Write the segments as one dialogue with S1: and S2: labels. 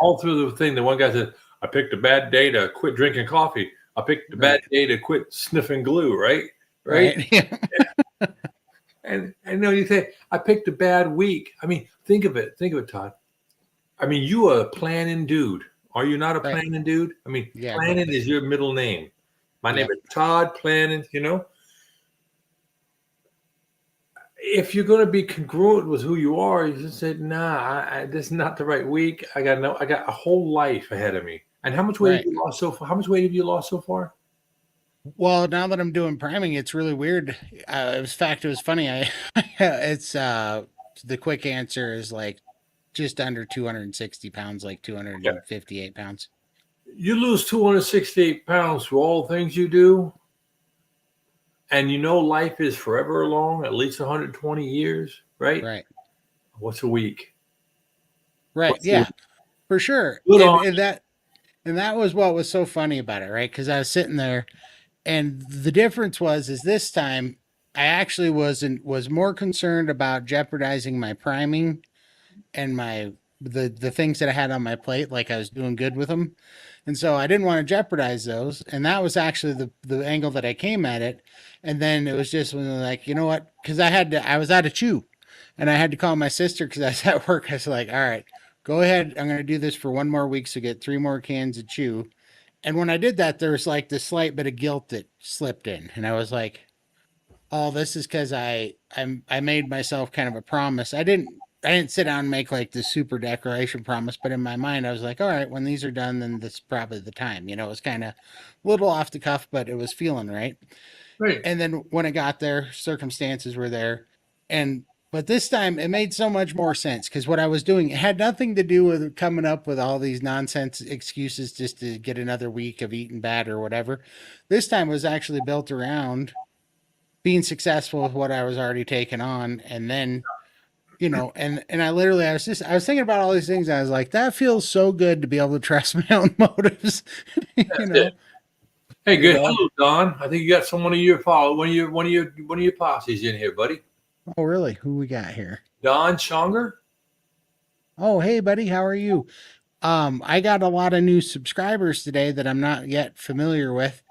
S1: all through the thing, the one guy said, I picked a bad day to quit drinking coffee. I picked a bad day to quit sniffing glue, right?
S2: Right.
S1: And you say, I picked a bad week. I mean, think of it, Todd. I mean, you are a planning dude. Are you not a planning dude? I mean, planning is your middle name. My name is Todd Planning, If you're going to be congruent with who you are, you just say, nah, this is not the right week. I got a whole life ahead of me. And how much weight have you lost so far? How much weight have you lost so far?
S2: Well, now that I'm doing priming, it's really weird. It was funny. It's the quick answer is like just under 260 pounds, like 258 pounds.
S1: You lose 268 pounds for all the things you do, and life is forever long, at least 120 years, right?
S2: Right.
S1: What's a week?
S2: Right. Yeah, for sure. And that was what was so funny about it, right? Because I was sitting there, and the difference is this time I actually was more concerned about jeopardizing my priming and the things that I had on my plate, like I was doing good with them. And so I didn't want to jeopardize those. And that was actually the angle that I came at it. And then it was just when like, you know what? Because I was out of chew, and I had to call my sister because I was at work. I was like, all right, go ahead. I'm going to do this for 1 more week. So get 3 more cans of chew. And when I did that, there was like this slight bit of guilt that slipped in. And I was like, oh, this is because I made myself kind of a promise. I didn't sit down and make like this super declaration promise, but in my mind, I was like, all right, when these are done, then this is probably the time. It was kind of a little off the cuff, but it was feeling right.
S1: Right.
S2: And then when it got there, circumstances were there. But this time it made so much more sense because what I was doing, it had nothing to do with coming up with all these nonsense excuses just to get another week of eating bad or whatever. This time was actually built around being successful with what I was already taking on. And then, and I was thinking about all these things. I was like, that feels so good to be able to trust my own motives,
S1: Hey, good. Hello, Don. I think you got one of your posses in here, buddy.
S2: Oh, really? Who we got here?
S1: Don Schonger.
S2: Oh, hey, buddy. How are you? I got a lot of new subscribers today that I'm not yet familiar with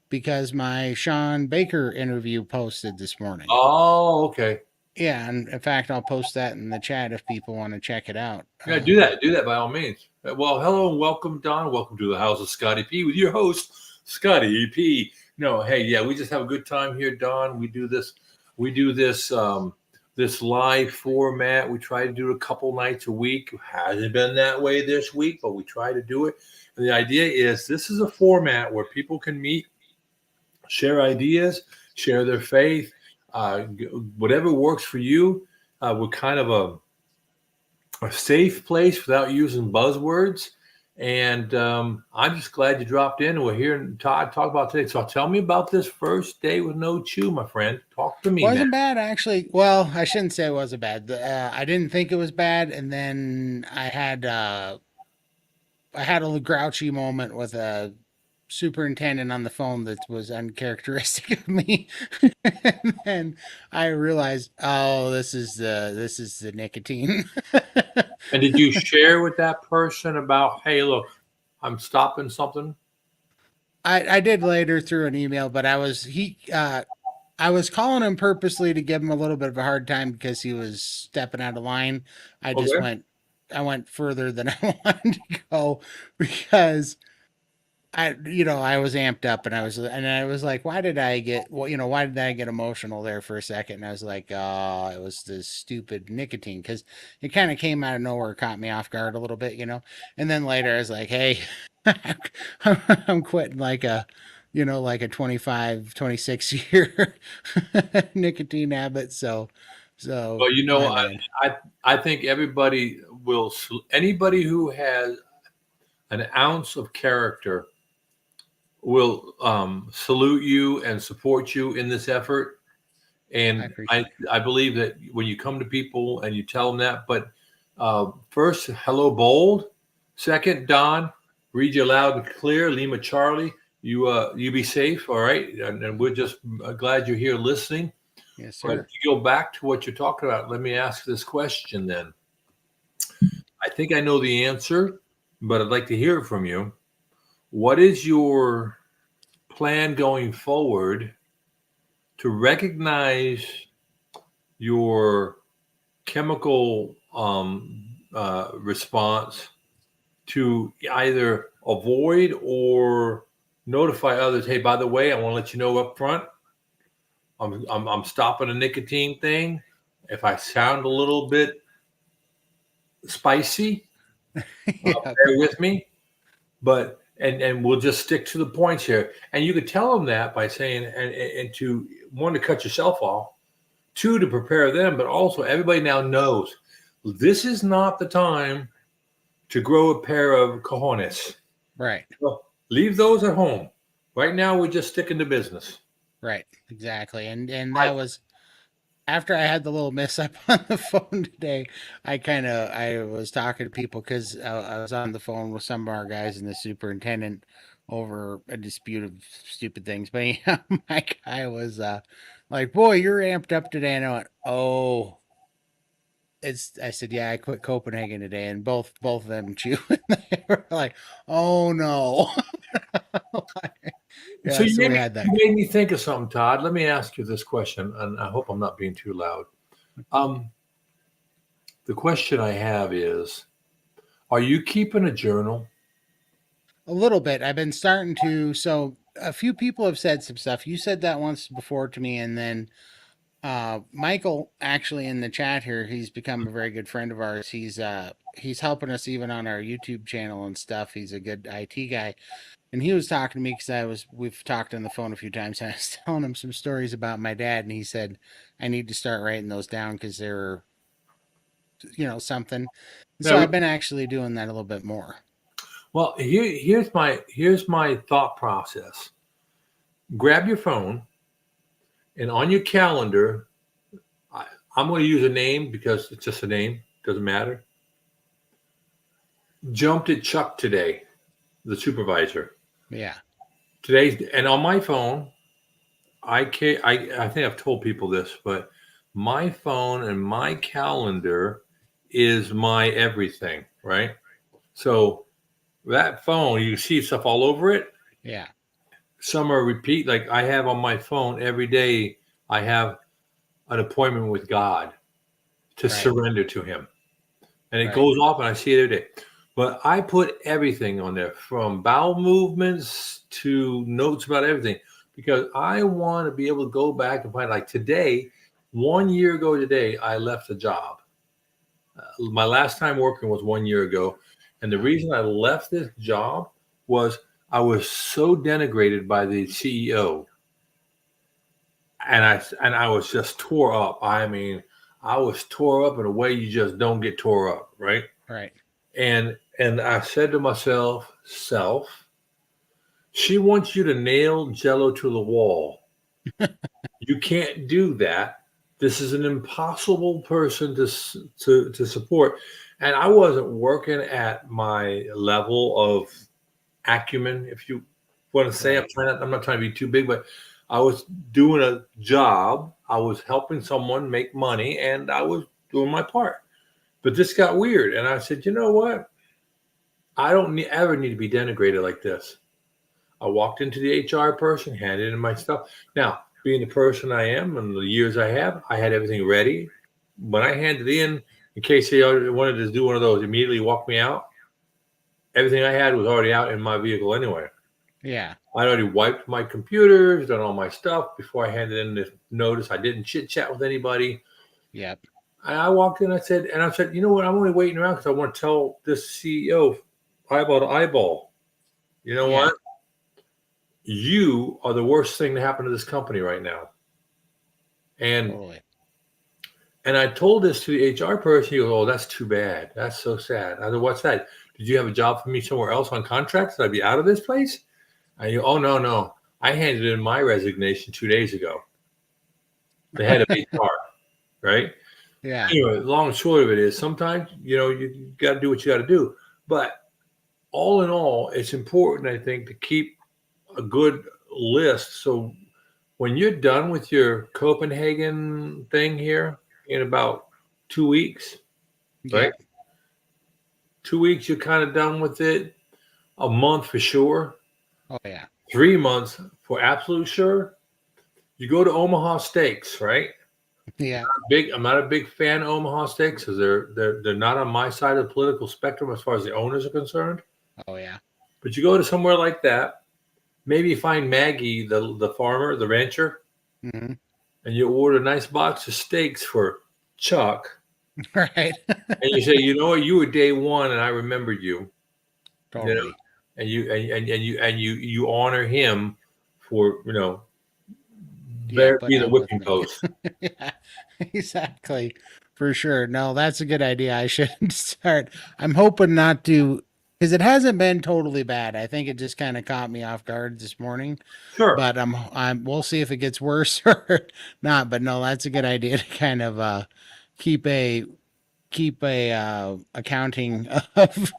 S2: because my Sean Baker interview posted this morning.
S1: Oh, okay.
S2: Yeah, and in fact, I'll post that in the chat if people want to check it out.
S1: Yeah, do that. Do that by all means. Well, hello and welcome, Don. Welcome to the House of Scotty P with your host, Scotty P. Hey, yeah, we just have a good time here, Don. We do this this live format. We try to do it a couple nights a week. It hasn't been that way this week, but we try to do it. And the idea is this is a format where people can meet, share ideas, share their faith, whatever works for you. We're kind of a safe place without using buzzwords. And I'm just glad you dropped in. We're hearing Todd talk about today. So tell me about this first day with no chew, my friend. Talk to me.
S2: Wasn't bad, actually. Well, I shouldn't say it wasn't bad. I didn't think it was bad, and then I had a grouchy moment with a superintendent on the phone that was uncharacteristic of me. And then I realized, oh, this is the nicotine.
S1: And did you share with that person about, hey, look, I'm stopping something?
S2: I did later through an email, but I was calling him purposely to give him a little bit of a hard time because he was stepping out of line. I went further than I wanted to go because I was amped up and I was like, why did I get emotional there for a second? And I was like, oh, it was this stupid nicotine because it kind of came out of nowhere, caught me off guard a little bit, and then later I was like, hey, I'm quitting like a 25, 26 year nicotine habit. So,
S1: well, I think anybody who has an ounce of character will salute you and support you in this effort. And I believe that when you come to people and you tell them that, but first, hello, Bold. Second, Don, read you loud and clear. Lima Charlie, you be safe, all right? And we're just glad you're here listening.
S2: Yes, sir.
S1: But to go back to what you're talking about, let me ask this question then. I think I know the answer. but I'd like to hear it from you. What is your plan going forward to recognize your chemical response to either avoid or notify others? Hey, by the way, I want to let you know up front, I'm stopping a nicotine thing. If I sound a little bit spicy, bear with me. But and we'll just stick to the points here. And you could tell them that by saying, and to one, to cut yourself off, two, to prepare them, but also everybody now knows this is not the time to grow a pair of cojones.
S2: Right.
S1: So leave those at home. Right now, we're just sticking to business.
S2: Right. Exactly. And that was after I had the little mess up on the phone today. I was talking to people because I was on the phone with some of our guys and the superintendent over a dispute of stupid things. But anyhow, my guy was like, "Boy, you're amped up today." And I went, "Oh." I said, yeah, I quit Copenhagen today, and both of them chewing. They were like, oh no. Yeah,
S1: So
S2: so we had that.
S1: you made me think of something, Todd. Let me ask you this question, and I hope I'm not being too loud. The question I have is, are you keeping a journal?
S2: A little bit. I've been starting to. So a few people have said some stuff. You said that once before to me, and then Michael, actually in the chat here, he's become a very good friend of ours. He's helping us even on our YouTube channel and stuff. He's a good IT guy. And he was talking to me because we've talked on the phone a few times. And I was telling him some stories about my dad, and he said I need to start writing those down because they're, something. So I've been actually doing that a little bit more.
S1: Well, here's my thought process. Grab your phone, and on your calendar, I'm going to use a name because it's just a name. Doesn't matter. Jumped at Chuck today, the supervisor.
S2: Yeah.
S1: And on my phone, I think I've told people this, but my phone and my calendar is my everything, right? So that phone, you see stuff all over it.
S2: Yeah.
S1: Some are repeat. Like I have on my phone every day, I have an appointment with God to surrender to Him. And it goes off and I see it every day. But I put everything on there, from bowel movements to notes about everything, because I want to be able to go back and find, like today, 1 year ago today, I left a job. My last time working was 1 year ago. And the reason I left this job was I was so denigrated by the CEO. And I was just tore up. I mean, I was tore up in a way you just don't get tore up, right?
S2: Right.
S1: And I said to myself, she wants you to nail Jello to the wall. You can't do that. This is an impossible person to support. And I wasn't working at my level of acumen, if you want to say. I'm not trying to be too big, but I was doing a job. I was helping someone make money, and I was doing my part. But this got weird, and I said, you know what? I don't ever need to be denigrated like this. I walked into the HR person, handed in my stuff. Now, being the person I am and the years I have, I had everything ready. When I handed in case they wanted to do one of those, immediately walk me out, everything I had was already out in my vehicle anyway.
S2: Yeah.
S1: I'd already wiped my computers, done all my stuff before I handed in this notice. I didn't chit chat with anybody.
S2: Yep.
S1: And I walked in, I said, you know what? I'm only waiting around because I want to tell this CEO eyeball to eyeball. You know what? You are the worst thing to happen to this company right now. And I told this to the HR person. He goes, oh, that's too bad. That's so sad. I said, what's that? Did you have a job for me somewhere else on contract? Should I be out of this place? And you go, oh, no. I handed in my resignation 2 days ago. The head of HR, right?
S2: Yeah.
S1: Anyway, long and short of it is sometimes, you got to do what you got to do. But all in all, it's important, I think, to keep a good list. So when you're done with your Copenhagen thing here in about 2 weeks, right? 2 weeks, you're kind of done with it. A month for sure.
S2: Oh yeah.
S1: 3 months for absolute sure. You go to Omaha Steaks, right?
S2: Yeah.
S1: I'm not a big fan of Omaha Steaks because they're not on my side of the political spectrum as far as the owners are concerned.
S2: Oh yeah.
S1: But you go to somewhere like that, maybe you find Maggie, the farmer, the rancher,
S2: Mm-hmm.
S1: and you order a nice box of steaks for Chuck,
S2: Right.
S1: and you say, you know what, you were day one, and I remember you. You know,
S2: Totally.
S1: and you honor him for
S2: Yeah,
S1: being
S2: putting
S1: the
S2: up with
S1: whipping
S2: me.
S1: post.
S2: Yeah, exactly. For sure. No, that's a good idea. I should start. I'm hoping not to, because it hasn't been totally bad. I think it just kind of caught me off guard this morning.
S1: Sure.
S2: But we'll see if it gets worse or not. But no, that's a good idea to kind of keep a accounting of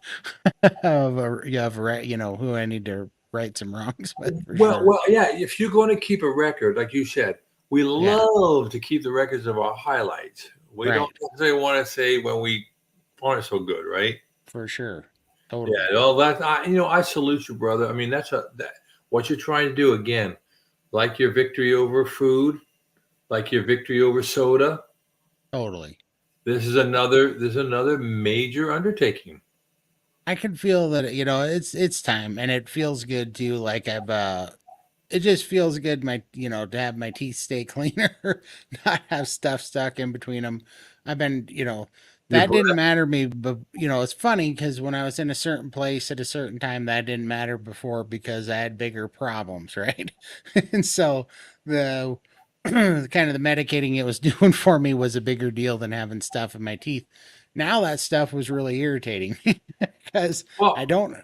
S2: who I need to right some wrongs with for sure.
S1: Well, yeah. If you're going to keep a record, like you said, we
S2: Yeah,
S1: love to keep the records of our highlights. We don't
S2: right.
S1: necessarily want to say when we aren't so good, right?
S2: For sure.
S1: Yeah.
S2: Totally.
S1: Well, I salute you, brother. I mean, what you're trying to do again, like your victory over food, like your victory over soda.
S2: Totally.
S1: This is another major undertaking.
S2: I can feel that it's time, and it feels good too. Like it just feels good to have my teeth stay cleaner, not have stuff stuck in between them. I've been
S1: Your
S2: that didn't
S1: breath.
S2: matter to me, but it's funny because when I was in a certain place at a certain time, that didn't matter before because I had bigger problems, right? And so the kind of the medicating it was doing for me was a bigger deal than having stuff in my teeth. Now that stuff was really irritating because I
S1: Well,
S2: don't,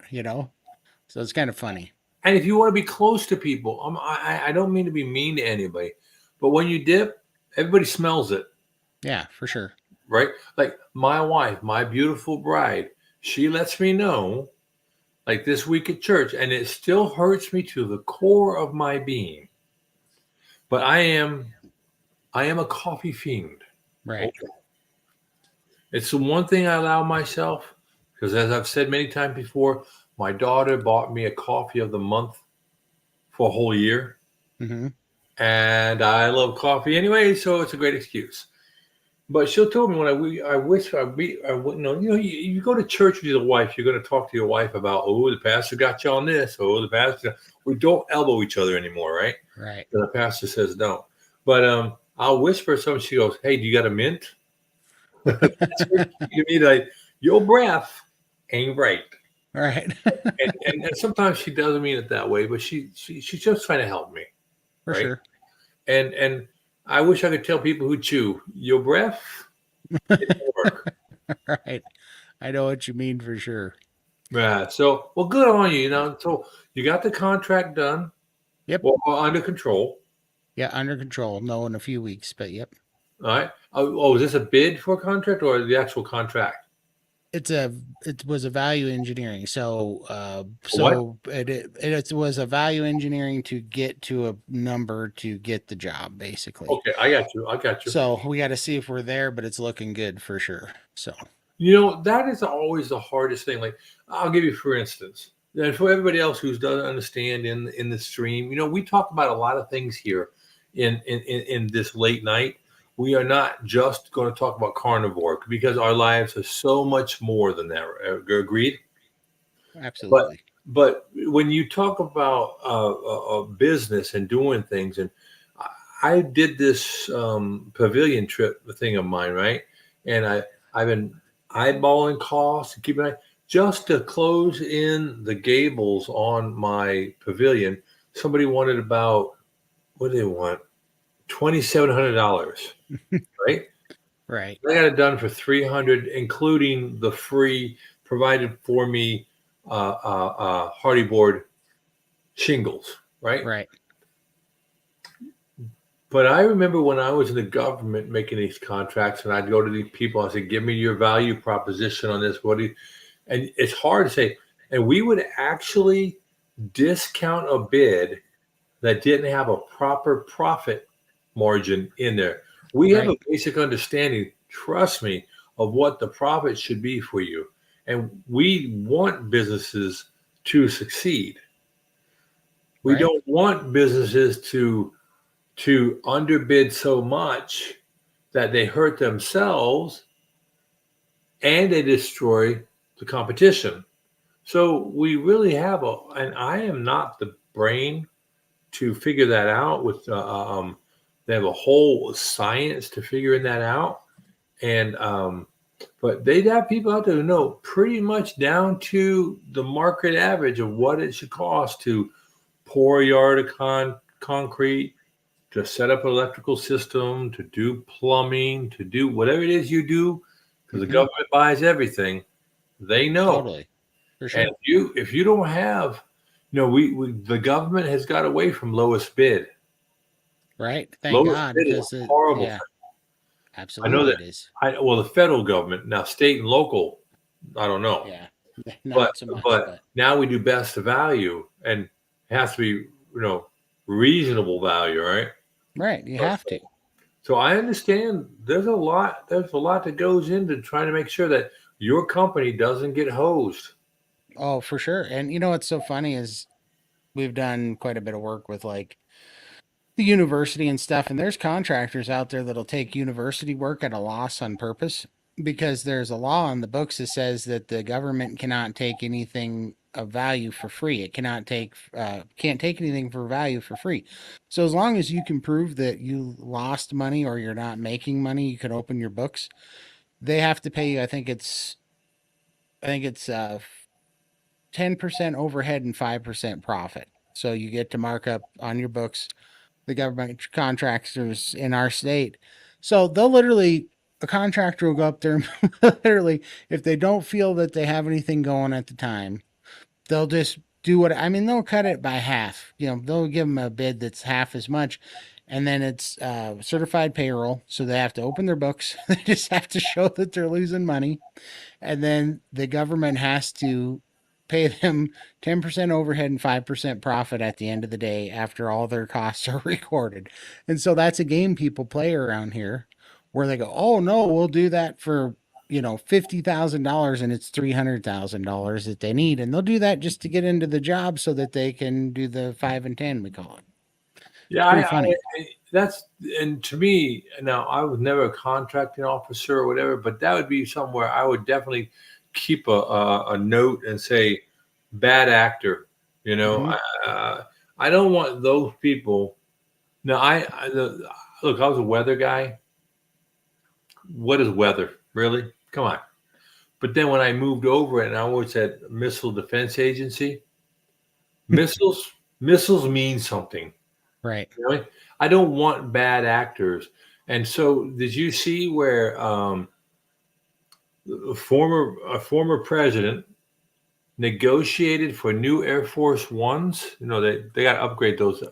S2: so it's kind of funny.
S1: and if you want to be close to people, I don't mean to be mean to anybody, but when you dip, everybody smells it,
S2: Yeah, for sure.
S1: right? Like my wife, my beautiful bride, she lets me know, like this week at church, and it still hurts me to the core of my being. But I am a coffee fiend.
S2: Right.
S1: Okay. It's the one thing I allow myself because, as I've said many times before, my daughter bought me a coffee of the month for a whole year.
S2: Mm-hmm.
S1: And I love coffee anyway, so it's a great excuse. But she'll tell me when I wish I wouldn't know. You go to church with your wife, you're going to talk to your wife about, oh, the pastor got you on this. Oh, the pastor. We don't elbow each other anymore, right?
S2: Right.
S1: And the pastor says no. But I'll whisper something. She goes, hey, do you got a mint? That's what you mean, like, your breath ain't right.
S2: Right.
S1: And sometimes she doesn't mean it that way, but she's just trying to help me,
S2: For
S1: right?
S2: sure.
S1: And I wish I could tell people who chew, your breath, it don't work.
S2: Right. I know what you mean for sure.
S1: Right. So, well, good on you. So you got the contract done,
S2: Yep.
S1: well, under control.
S2: Yeah, under control. No, in a few weeks, but yep.
S1: All right. Is this a bid for a contract or the actual contract?
S2: It was a value engineering. So
S1: What?
S2: it was a value engineering to get to a number to get the job, basically.
S1: Okay, I got you. I got you.
S2: So we got to see if we're there, but it's looking good for sure. So
S1: That is always the hardest thing. Like, I'll give you, for instance, and for everybody else who doesn't understand in the stream, we talk about a lot of things here in this late night. We are not just going to talk about carnivore because our lives are so much more than that. Agreed? But
S2: absolutely.
S1: but when you talk about a business and doing things, and I did this pavilion trip thing of mine, right? And I've been eyeballing costs and keeping just to close in the gables on my pavilion. Somebody wanted about, what do they want? $2,700, right?
S2: Right.
S1: I got it done for 300, including the free provided for me hardy board shingles, right?
S2: Right.
S1: But I remember when I was in the government making these contracts, and I'd go to these people, I said, "Give me your value proposition on this." And it's hard to say. And we would actually discount a bid that didn't have a proper profit margin in there. We have a
S2: Right.
S1: basic understanding, trust me, of what the profit should be for you. and we want businesses to succeed. We
S2: Right.
S1: don't want businesses to underbid so much that they hurt themselves and they destroy the competition. So we really have and I am not the brain to figure that out. They have a whole science to figuring that out, and but they have people out there who know pretty much down to the market average of what it should cost to pour a yard of concrete, to set up an electrical system, to do plumbing, to do whatever it is you do, because the government buys everything. They know.
S2: Totally. For sure.
S1: And if you don't have, we the government has got away from lowest bid.
S2: Right. Thank
S1: Lowest
S2: God.
S1: bid is a horrible
S2: Yeah,
S1: thing. I know
S2: absolutely
S1: that.
S2: it is.
S1: Well, the federal government now, state and local, I don't know.
S2: Yeah. Not
S1: But
S2: so much,
S1: but now we do best to value, and it has to be reasonable value, right?
S2: right. You have to.
S1: So I understand there's a lot that goes into trying to make sure that your company doesn't get hosed.
S2: Oh, for sure. And you know what's so funny is we've done quite a bit of work with like the university and stuff, and there's contractors out there that'll take university work at a loss on purpose because there's a law on the books that says that the government cannot take anything of value for free. It can't take anything for value for free. So as long as you can prove that you lost money or you're not making money, you can open your books. They have to pay you. I think it's 10% overhead and 5% profit. So you get to mark up on your books the government contractors in our state. So they'll literally, a contractor will go up there and literally, if they don't feel that they have anything going at the time, they'll just do they'll cut it by half. They'll give them a bid that's half as much. And then it's certified payroll. So they have to open their books. They just have to show that they're losing money. And then the government has to pay them 10% overhead and 5% profit at the end of the day after all their costs are recorded. And so that's a game people play around here where they go, oh no, we'll do that for, $50,000 and it's $300,000 that they need. And they'll do that just to get into the job so that they can do the 5 and 10, we call it.
S1: Yeah,
S2: Pretty funny.
S1: and to me, now I was never a contracting officer or whatever, but that would be somewhere I would definitely keep a note and say bad actor. I don't want those people. Now, look, I was a weather guy. What is weather, really? Come on. But then when I moved over and I was at Missile Defense Agency, missiles mean something.
S2: Right.
S1: I don't want bad actors. And so, did you see where a former president negotiated for new Air Force Ones? They got to upgrade those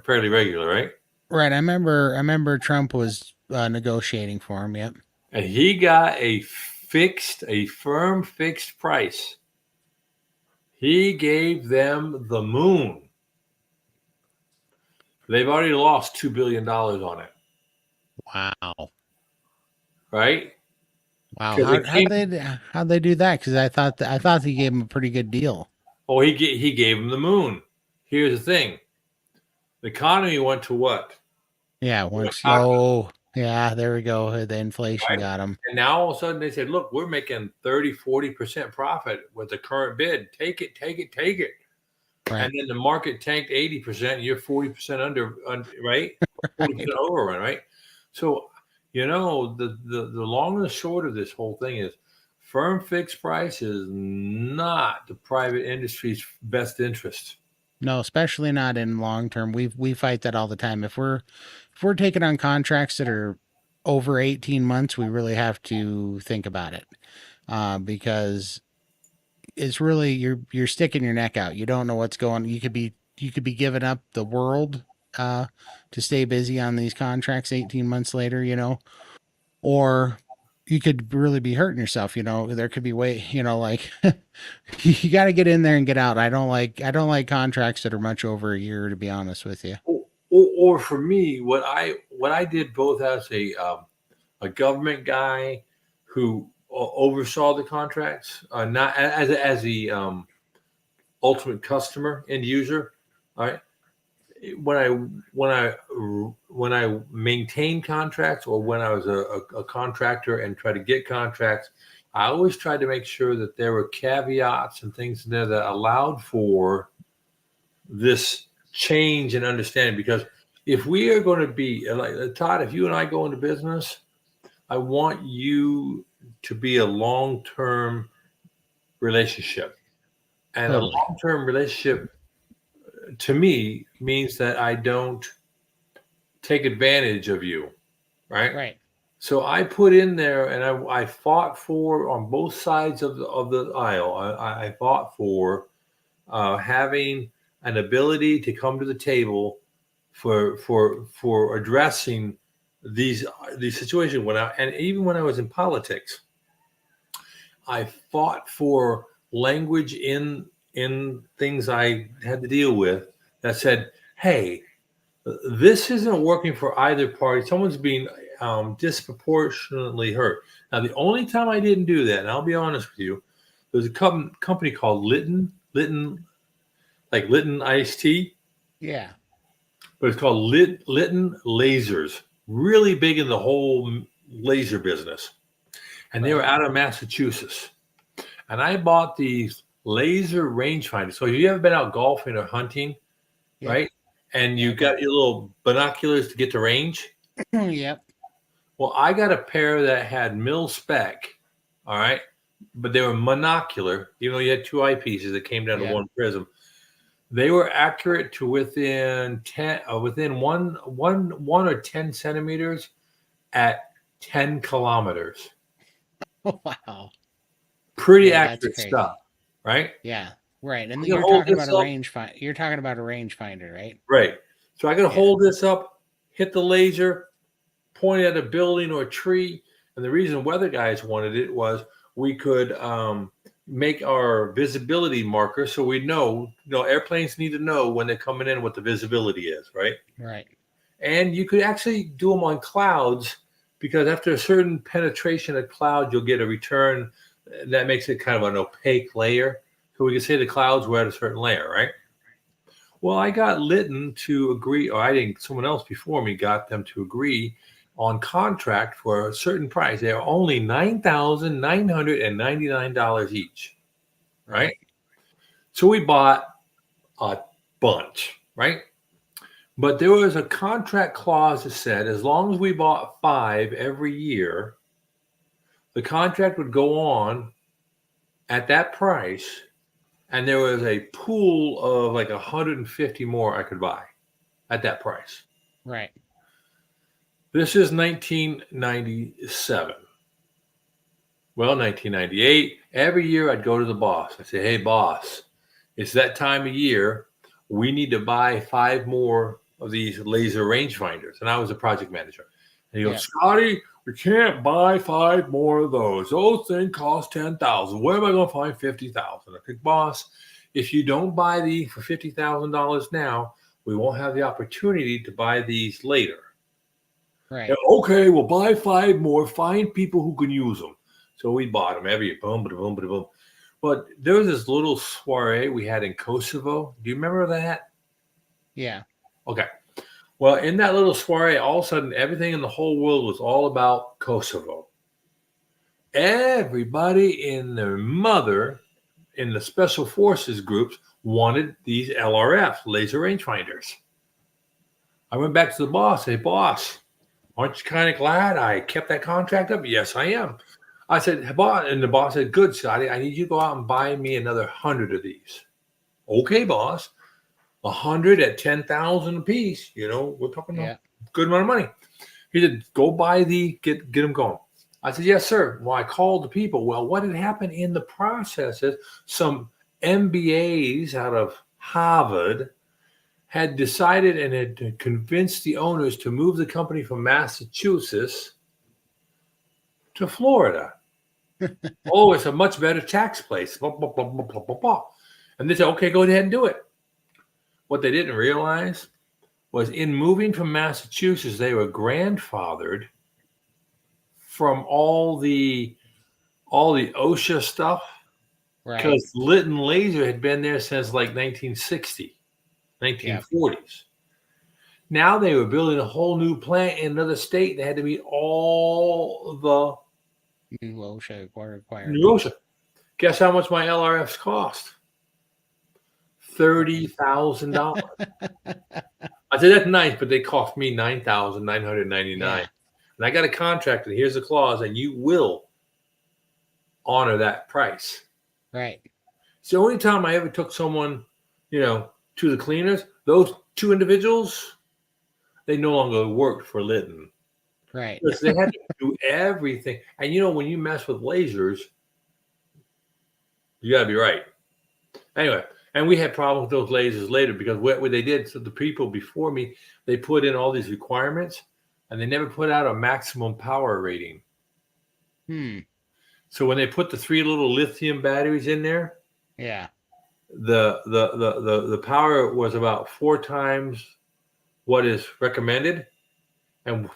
S1: fairly regular, right?
S2: Right. I remember Trump was negotiating for him. Yep.
S1: And he got a firm fixed price. He gave them the moon. They've already lost $2 billion on it.
S2: Wow.
S1: Right?
S2: Wow. How'd they do that? Because I thought he gave him a pretty good deal.
S1: Oh, he gave him the moon. Here's the thing. The economy went to what?
S2: Yeah, slow. Yeah, there we go. The inflation got him.
S1: And now all of a sudden they said, look, we're making 30-40% profit with the current bid. Take it. Right. And then the market tanked 80%. You're 40% under, right? 40% overrun, right? So, the long and the short of this whole thing is firm fixed price is not the private industry's best interest.
S2: No, especially not in long term. We fight that all the time. If we're taking on contracts that are over 18 months, we really have to think about it. Because it's really you're sticking your neck out. You don't know what's going. You could be giving up the world to stay busy on these contracts 18 months later, or you could really be hurting yourself. There could be like you got to get in there and get out. I don't like contracts that are much over a year, to be honest with you.
S1: Or for me, what I did both as a government guy who oversaw the contracts, not as the ultimate customer end user. All right. When I maintained contracts, or when I was a contractor and tried to get contracts, I always tried to make sure that there were caveats and things in there that allowed for this change and understanding. Because if we are going to be like Todd, if you and I go into business, I want you to be a long-term relationship, and
S2: Totally.
S1: a long-term relationship to me means that I don't take advantage of you, right?
S2: Right.
S1: So I put in there, and I fought for on both sides of the aisle. I fought for having an ability to come to the table for addressing these situations. And even when I was in politics, I fought for language in things I had to deal with that said, "Hey, this isn't working for either party. Someone's being disproportionately hurt." Now, the only time I didn't do that, and I'll be honest with you, there's a company called Litton, like Litton iced tea.
S2: Yeah.
S1: But it's called Litton Lasers. Really big in the whole laser business. And they were out of Massachusetts. And I bought these laser rangefinders. So if you ever been out golfing or hunting, right? And you got your little binoculars to get to range.
S2: Yep.
S1: Well, I got a pair that had mil spec, all right, but they were monocular. You know, you had two eyepieces that came down to one prism. They were accurate to within one or 10 centimeters at 10 kilometers.
S2: Wow.
S1: Pretty accurate stuff, right?
S2: Yeah. Right. And you're talking about a rangefinder, right?
S1: Right. So I got to hold this up, hit the laser, point at a building or a tree. And the reason weather guys wanted it was we could make our visibility marker, so we know, airplanes need to know when they're coming in what the visibility is, right?
S2: Right.
S1: And you could actually do them on clouds, because after a certain penetration of cloud, you'll get a return that makes it kind of an opaque layer. So we can say the clouds were at a certain layer, right? Well, I got Litton to agree, or I think someone else before me got them to agree on contract for a certain price. They are only $9,999 each, right? So we bought a bunch, right? But there was a contract clause that said as long as we bought 5 every year, the contract would go on at that price, and there was a pool of like 150 more I could buy at that price.
S2: Right.
S1: This is 1997. Well, 1998, every year I'd go to the boss. I'd say, "Hey, boss, it's that time of year. We need to buy 5 more of these laser rangefinders." And I was a project manager. And he goes, "Scotty, we can't buy 5 more of those. Those things cost $10,000. Where am I going to find $50,000? I think, "Boss, if you don't buy these for $50,000 now, we won't have the opportunity to buy these later."
S2: Right.
S1: And, "Okay, we'll buy 5 more. Find people who can use them." So we bought them every boom, boom, boom, boom. But there was this little soiree we had in Kosovo. Do you remember that?
S2: Yeah.
S1: Okay. Well, in that little soiree, all of a sudden, everything in the whole world was all about Kosovo. Everybody and their mother in the special forces groups wanted these LRFs, laser rangefinders. I went back to the boss. "Hey, boss, aren't you kind of glad I kept that contract up?" "Yes, I am." I said, "Hey, boss," and the boss said, "Good, Scotty. I need you to go out and buy me another 100 of these." "Okay, boss. 100 at 10,000 a piece. We're talking about a good amount of money." He said, "Go buy get them going." I said, "Yes, sir." Well, I called the people. Well, what had happened in the process is some MBAs out of Harvard had decided and had convinced the owners to move the company from Massachusetts to Florida. "Oh, it's a much better tax place." Blah, blah, blah, blah, blah, blah, blah. And they said, "Okay, go ahead and do it." What they didn't realize was in moving from Massachusetts, they were grandfathered from all the all the OSHA stuff,
S2: Right.
S1: because Lytton Laser had been there since like 1960, 1940s. Now they were building a whole new plant in another state. They had to meet all the
S2: New OSHA requirements.
S1: new OSHA. Guess how much my LRFs cost? $30,000. I said that's nice, but they cost me $9,999.
S2: Yeah.
S1: And I got a contract, and here's the clause, and you will honor that price.
S2: Right.
S1: It's the only time I ever took someone, to the cleaners. Those two individuals, they no longer worked for Lytton.
S2: Right.
S1: Because they had to do everything. And when you mess with lasers, you got to be right. Anyway, and we had problems with those lasers later because what they did, so the people before me, they put in all these requirements, and they never put out a maximum power rating. So when they put the 3 little lithium batteries in there, the power was about 4 times what is recommended. And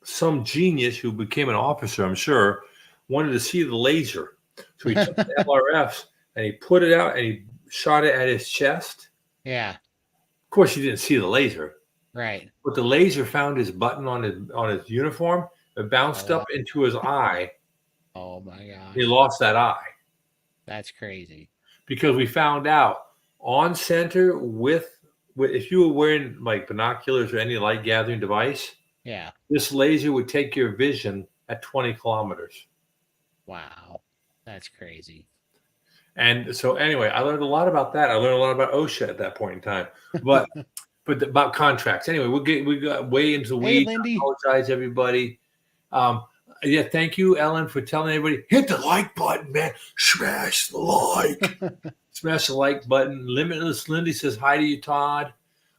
S1: some genius who became an officer, I'm sure, wanted to see the laser. So he took the LRFs and he put it out and he shot it at his chest.
S2: Yeah.
S1: Of course, you didn't see the laser.
S2: Right.
S1: But the laser found his button on his uniform. It bounced up into his eye.
S2: Oh my gosh.
S1: He lost that eye.
S2: That's crazy.
S1: Because we found out on center with if you were wearing like binoculars or any light gathering device, this laser would take your vision at 20 kilometers.
S2: Wow. That's crazy.
S1: And so anyway, I learned a lot about that. I learned a lot about OSHA at that point in time. But about contracts. Anyway, we got way into the weeds. I apologize, everybody. Thank you, Ellen, for telling everybody, hit the like button, man. Smash the like. Smash the like button. Limitless Lindy says hi to you, Todd.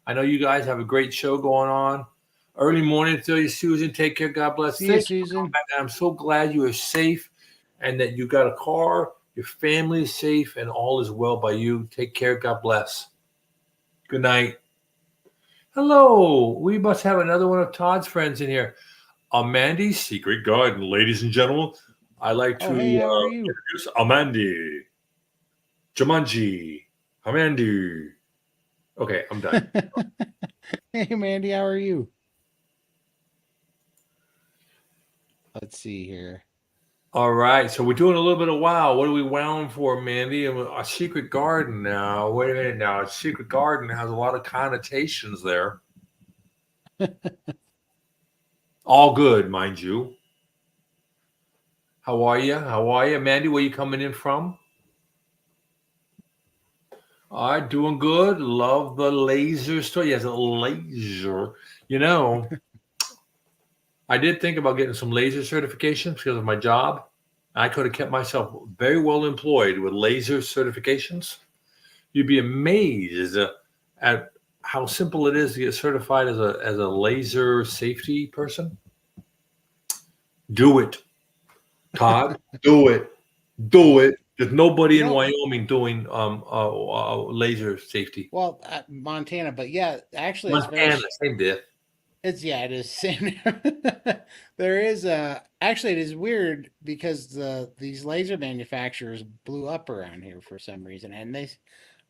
S1: I know you guys have a great show going on. Early morning to you, Susan. Take care. God bless.
S2: See you, Susan.
S1: I'm so glad you are safe and that you got a car. Your family is safe and all is well by you. Take care. God bless. Good night. Hello. We must have another one of Todd's friends in here. Amandi's Secret Garden. Ladies and gentlemen, I'd like to introduce Amandi. Jumanji. Amandi. Okay, I'm done.
S2: Hey, Mandy, how are you? Let's see here.
S1: All right, so we're doing a little bit of wow. What are we wowing for, Mandy? A secret garden now. Wait a minute now. A secret garden has a lot of connotations there. All good, mind you. How are you? Mandy, where you coming in from? All right, doing good. Love the laser story. Yes, a laser. I did think about getting some laser certifications because of my job. I could have kept myself very well employed with laser certifications. You'd be amazed at how simple it is to get certified as a laser safety person. Do it, Todd. Do it. There's nobody in Wyoming doing laser safety.
S2: Well, Montana, but actually,
S1: Montana, same diff.
S2: It is same. There is actually, it is weird because these laser manufacturers blew up around here for some reason, and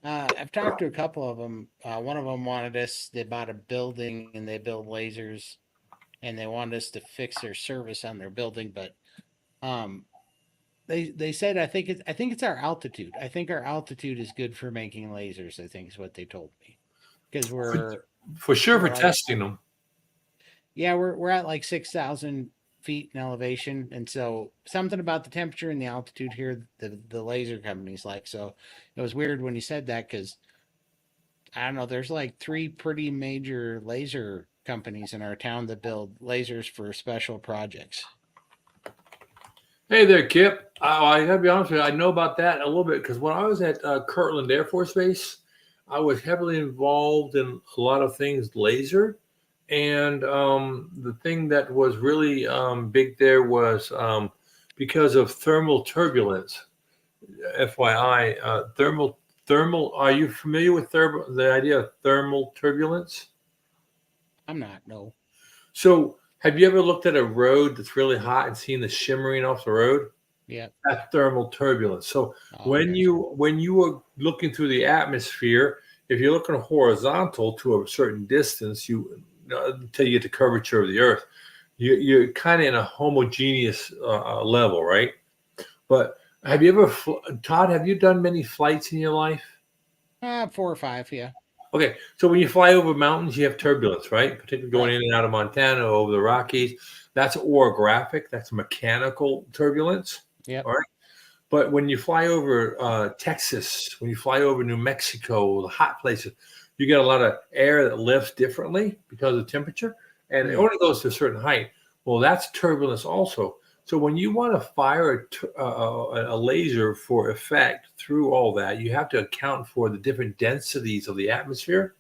S2: I've talked to a couple of them. One of them wanted us. They bought a building and they build lasers, and they wanted us to fix their service on their building, but they said I think it's our altitude. I think our altitude is good for making lasers. I think is what they told me, because we're
S1: for testing them.
S2: Yeah, we're at like 6,000 feet in elevation, and so something about the temperature and the altitude here, the laser companies like. So it was weird when you said that because I don't know. There's like 3 pretty major laser companies in our town that build lasers for special projects.
S1: Hey there, Kip. I gotta be honest with you. I know about that a little bit because when I was at Kirtland Air Force Base, I was heavily involved in a lot of things laser. And the thing that was really big there was because of thermal turbulence. FYI, thermal. Are you familiar with the idea of thermal turbulence?
S2: I'm not. No.
S1: So, have you ever looked at a road that's really hot and seen the shimmering off the road?
S2: Yeah.
S1: That's thermal turbulence. So when you are looking through the atmosphere, if you're looking horizontal to a certain distance, until you get the curvature of the Earth, you're kind of in a homogeneous level, right? But have you ever, Todd? Have you done many flights in your life?
S2: 4 or 5, yeah.
S1: Okay, so when you fly over mountains, you have turbulence, right? Particularly going in and out of Montana, over the Rockies. That's orographic. That's mechanical turbulence.
S2: Yep.
S1: All right. But when you fly over Texas, when you fly over New Mexico, the hot places, you get a lot of air that lifts differently because of temperature, and it only goes to a certain height. Well, that's turbulence also. So when you want to fire a laser for effect through all that, you have to account for the different densities of the atmosphere.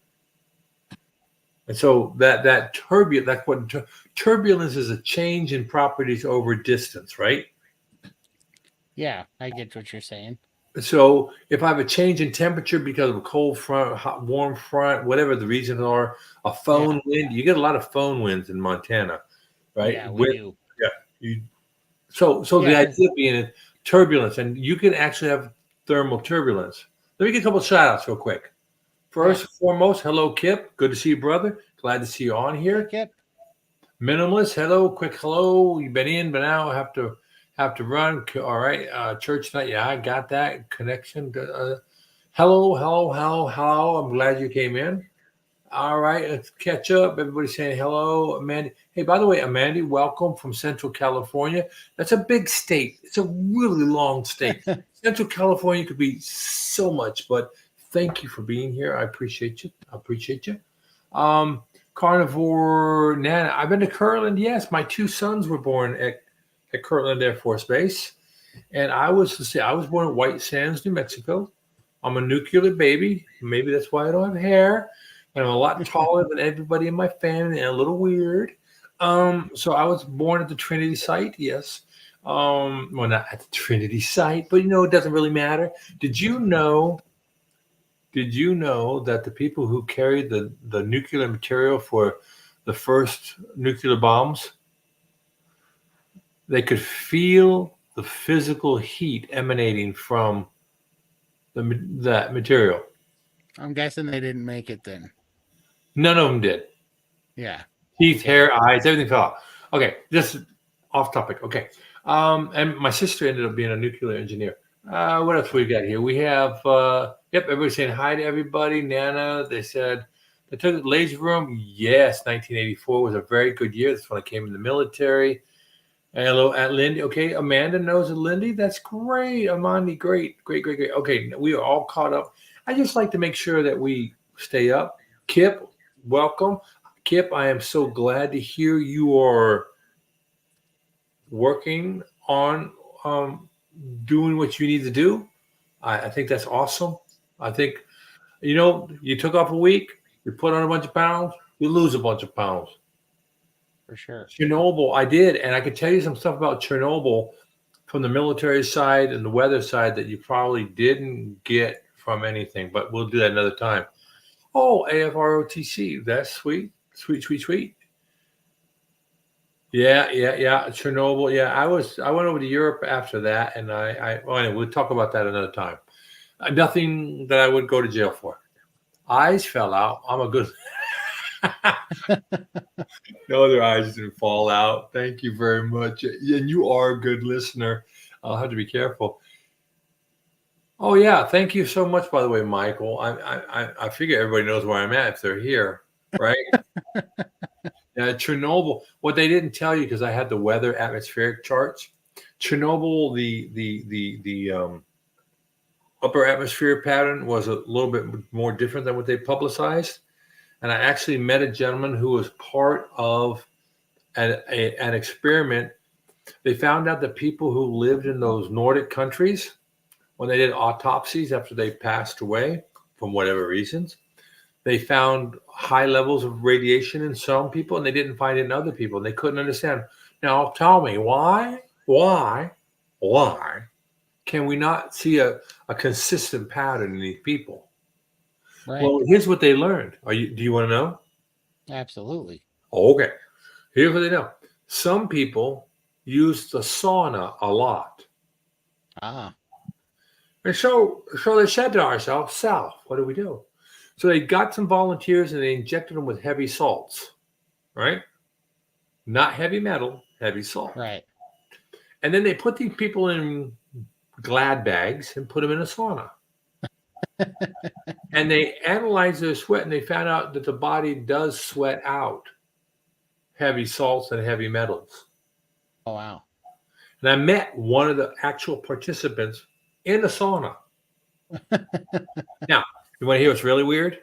S1: And so that turbulence, that's what turbulence is, a change in properties over distance, right?
S2: Yeah, I get what you're saying.
S1: So if I have a change in temperature because of a cold front, hot, warm front, whatever the reasons are, a phone wind, you get a lot of phone winds in Montana, right?
S2: Yeah, we do.
S1: Yeah. So the idea being turbulence, and you can actually have thermal turbulence. Let me get a couple of shout outs real quick. First and foremost, hello, Kip. Good to see you, brother. Glad to see you on here.
S2: Kip.
S1: Minimalist, hello, quick hello. You've been in, but now I have to run. All right, church night. Yeah, I got that connection. Hello. I'm glad you came in. All right, let's catch up. Everybody's saying hello, Amanda. Hey, by the way, Amanda, welcome from Central California. That's a big state. It's a really long state. Central California could be so much, but thank you for being here. I appreciate you. Carnivore Nana. I've been to Kirtland. Yes, my 2 sons were born at Kirtland Air Force Base, and I was born at White Sands, New Mexico. I'm a nuclear baby. Maybe that's why I don't have hair. And I'm a lot taller than everybody in my family and a little weird. So I was born at the Trinity site. Yes. Well, not at the Trinity site, but it doesn't really matter. Did you know that the people who carried the nuclear material for the first nuclear bombs, they could feel the physical heat emanating from that material?
S2: I'm guessing they didn't make it then.
S1: None of them did.
S2: Yeah.
S1: Teeth, hair, eyes, everything fell off. Okay, this is off topic. Okay. And my sister ended up being a nuclear engineer. What else we got here? We have, everybody's saying hi to everybody. Nana, they said, they took the laser room. Yes, 1984 was a very good year. That's when I came in the military. And hello, at Lindy. Okay, Amanda knows Lindy. That's great. Amandi, great. Okay, we are all caught up. I just like to make sure that we stay up. Kip, welcome. Kip, I am so glad to hear you are working on doing what you need to do. I think that's awesome. I think, you took off a week, you put on a bunch of pounds, you lose a bunch of pounds.
S2: For sure.
S1: Chernobyl, I did. And I could tell you some stuff about Chernobyl from the military side and the weather side that you probably didn't get from anything, but we'll do that another time. Oh, AFROTC. That's sweet. Sweet. Yeah. Chernobyl. Yeah, I went over to Europe after that, and anyway, we'll talk about that another time. Nothing that I would go to jail for. Eyes fell out. I'm a good. No, their eyes didn't fall out. Thank you very much, and you are a good listener. I'll have to be careful. Oh yeah, thank you so much. By the way, Michael, I figure everybody knows where I'm at if they're here, right? Chernobyl. What they didn't tell you, because I had the weather atmospheric charts. Chernobyl, the upper atmosphere pattern was a little bit more different than what they publicized. And I actually met a gentleman who was part of an experiment. They found out that people who lived in those Nordic countries, when they did autopsies after they passed away, from whatever reasons, they found high levels of radiation in some people, and they didn't find it in other people. And they couldn't understand. Now, tell me, why can we not see a consistent pattern in these people?
S2: Right.
S1: Well, here's what they learned. Do you want to know?
S2: Absolutely.
S1: Okay. Here's what they know. Some people use the sauna a lot.
S2: Ah.
S1: And so they said to ourselves, Sal, what do we do? So they got some volunteers and they injected them with heavy salts, right? Not heavy metal, heavy salt.
S2: Right.
S1: And then they put these people in Glad bags and put them in a sauna. And they analyzed their sweat and they found out that the body does sweat out heavy salts and heavy metals.
S2: Oh, wow.
S1: And I met one of the actual participants in the sauna. Now, you want to hear what's really weird?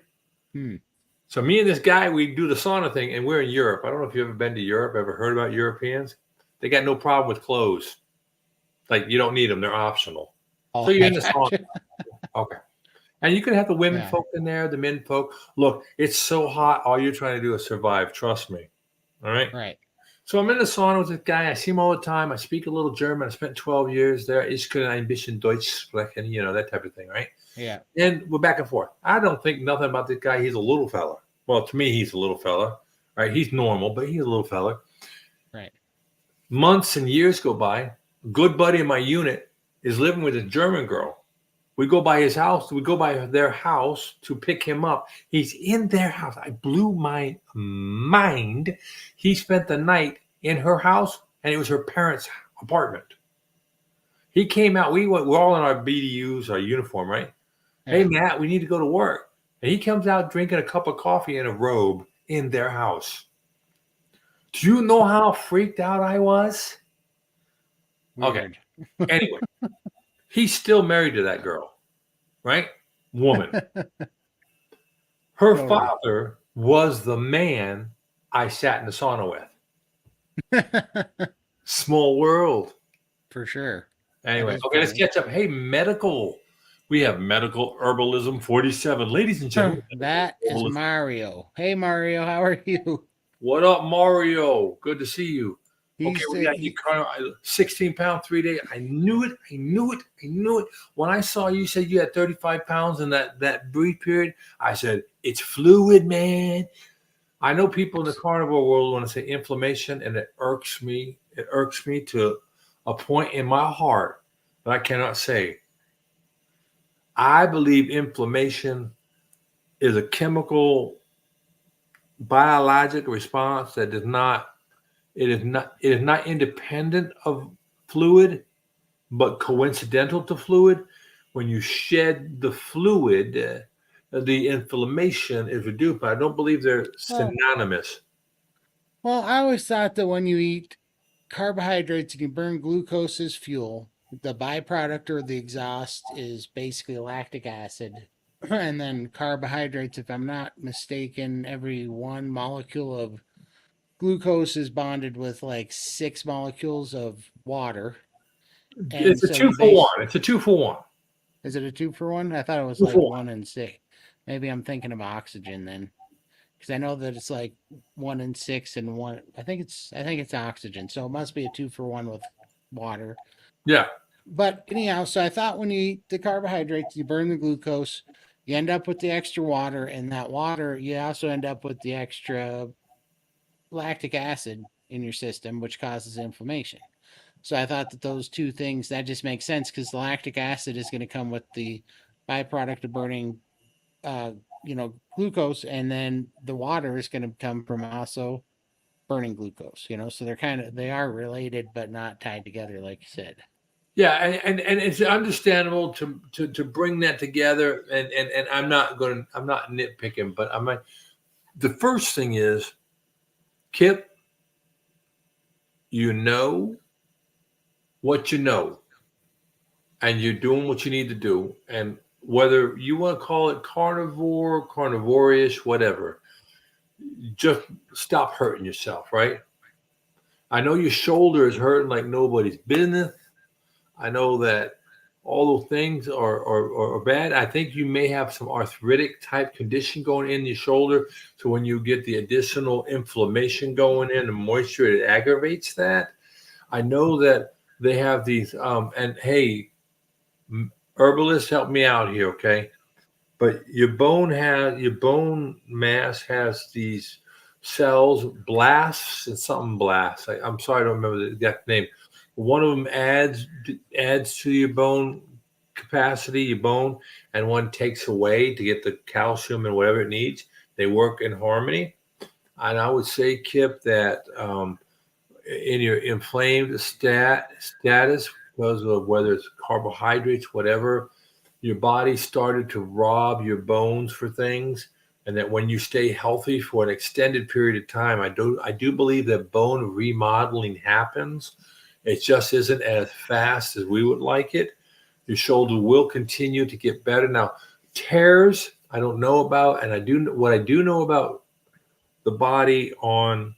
S1: So me and this guy, we do the sauna thing, and we're in Europe. I don't know if you've ever been to Europe, ever heard about Europeans. They got no problem with clothes. Like, you don't need them. They're optional.
S2: Oh,
S1: So you're in the sauna. Okay. And you can have the women
S2: Yeah.
S1: folk in there, the men folk. Look, it's so hot. All you're trying to do is survive. Trust me. All right?
S2: Right.
S1: So I'm in the sauna with this guy. I see him all the time. I speak a little German. I spent 12 years there. Ich kann ein bisschen Deutsch sprechen, you know, that type of thing, right?
S2: Yeah.
S1: And we're back and forth. I don't think nothing about this guy. He's a little fella. Well, to me, he's a little fella, right? He's normal, but he's a little fella.
S2: Right.
S1: Months and years go by. A good buddy in my unit is living with a German girl. We go by his house. We go by their house to pick him up. He's in their house. I blew my mind. He spent the night in her house, and it was her parents' apartment. He came out. We're all in our BDUs, our uniform, right? Yeah. Hey, Matt, we need to go to work. And he comes out drinking a cup of coffee in a robe in their house. Do you know how freaked out I was?
S2: Weird.
S1: Okay. Anyway, he's still married to that girl, right? Woman. Her father was the man I sat in the sauna with. Small world.
S2: For sure.
S1: Anyway, okay, let's catch up. Hey, medical. We have medical herbalism 47. Ladies and gentlemen.
S2: That is Mario. Hey, Mario, how are you?
S1: What up, Mario? Good to see you.
S2: He's,
S1: okay, we got you 16-pound 3 days. I knew it. When I saw you said you had 35 pounds in that brief period, I said, it's fluid, man. I know people in the carnivore world want to say inflammation, and it irks me. It irks me to a point in my heart that I cannot say. I believe inflammation is a chemical biologic response that does not it is not independent of fluid, but coincidental to fluid. When you shed the fluid, the inflammation is reduced, but I don't believe they're synonymous.
S2: Well, I always thought that when you eat carbohydrates and you burn glucose as fuel, the byproduct or the exhaust is basically lactic acid. And then carbohydrates, if I'm not mistaken, every one molecule of glucose is bonded with like 6 molecules of water. And
S1: it's a 2-for-1. It's a 2-for-1.
S2: Is it a 2-for-1? I thought it was like 1 and 6. Maybe I'm thinking of oxygen then, because I know that it's like 1 and 6 and 1. I think it's oxygen, so it must be a 2-for-1 with water.
S1: Yeah.
S2: But anyhow, so I thought when you eat the carbohydrates, you burn the glucose, you end up with the extra water, and that water, you also end up with the extra lactic acid in your system, which causes inflammation. So I thought that those two things, that just makes sense, because the lactic acid is going to come with the byproduct of burning, glucose, and then the water is going to come from also burning glucose, so they are related, but not tied together, like you said.
S1: Yeah, and it's understandable to bring that together, and I'm not nitpicking, but I'm like, the first thing is, Kip, you know what you know, and you're doing what you need to do, and whether you want to call it carnivore, carnivore-ish, whatever, just stop hurting yourself, right? I know your shoulder is hurting like nobody's business. I know that all those things are bad. I think you may have some arthritic type condition going in your shoulder. So when you get the additional inflammation going in and moisture, it aggravates that. I know that they have these, and hey, herbalists, help me out here, okay? But your bone mass has these cells, blasts, and something blasts. I'm sorry, I don't remember the exact name. one of them adds to your bone capacity, your bone, and one takes away to get the calcium and whatever it needs. They work in harmony. And I would say, Kip, that in your inflamed status, because of whether it's carbohydrates, whatever, your body started to rob your bones for things. And that when you stay healthy for an extended period of time, I do believe that bone remodeling happens. It just isn't as fast as we would like it. Your shoulder will continue to get better. Now, tears, I don't know about, and I do know about the body on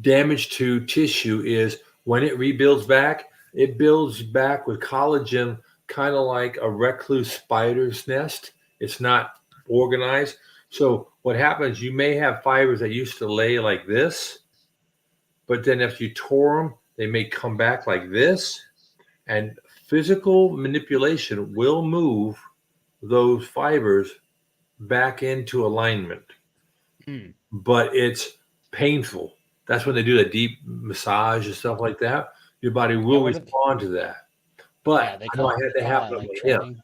S1: damage to tissue is when it rebuilds back, it builds back with collagen, kind of like a recluse spider's nest. It's not organized. So what happens, you may have fibers that used to lay like this, but then if you tore them, they may come back like this. And physical manipulation will move those fibers back into alignment. But it's painful. That's when they do the deep massage and stuff like that. Your body will respond to that. But
S2: yeah, they call
S1: I had to happen
S2: like
S1: with
S2: trimming.
S1: him.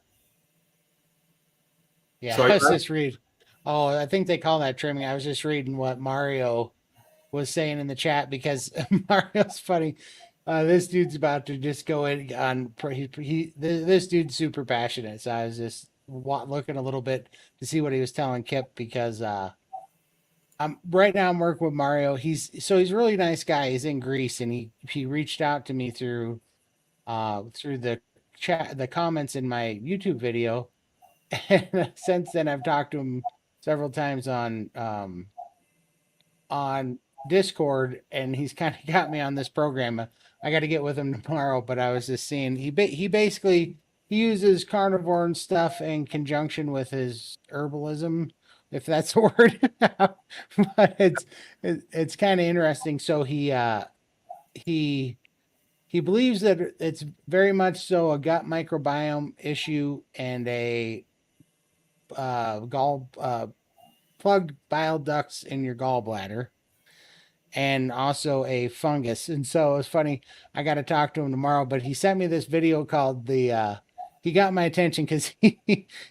S2: Yeah, sorry, I was just reading. Oh, I think they call that trimming. I was just reading what Mario was saying in the chat because Mario's funny. This dude's about to just go in on. This dude's super passionate. So I was just looking a little bit to see what he was telling Kip because right now I'm working with Mario. He's a really nice guy. He's in Greece and he reached out to me through the chat, the comments in my YouTube video. And since then I've talked to him several times on Discord, and he's kind of got me on this program. I got to get with him tomorrow, but I was just seeing he basically he uses carnivore and stuff in conjunction with his herbalism, if that's a word. But it's kind of interesting. So he believes that it's very much so a gut microbiome issue and a plugged bile ducts in your gallbladder, and also a fungus. And so it's funny, I got to talk to him tomorrow, but he sent me this video called he got my attention because he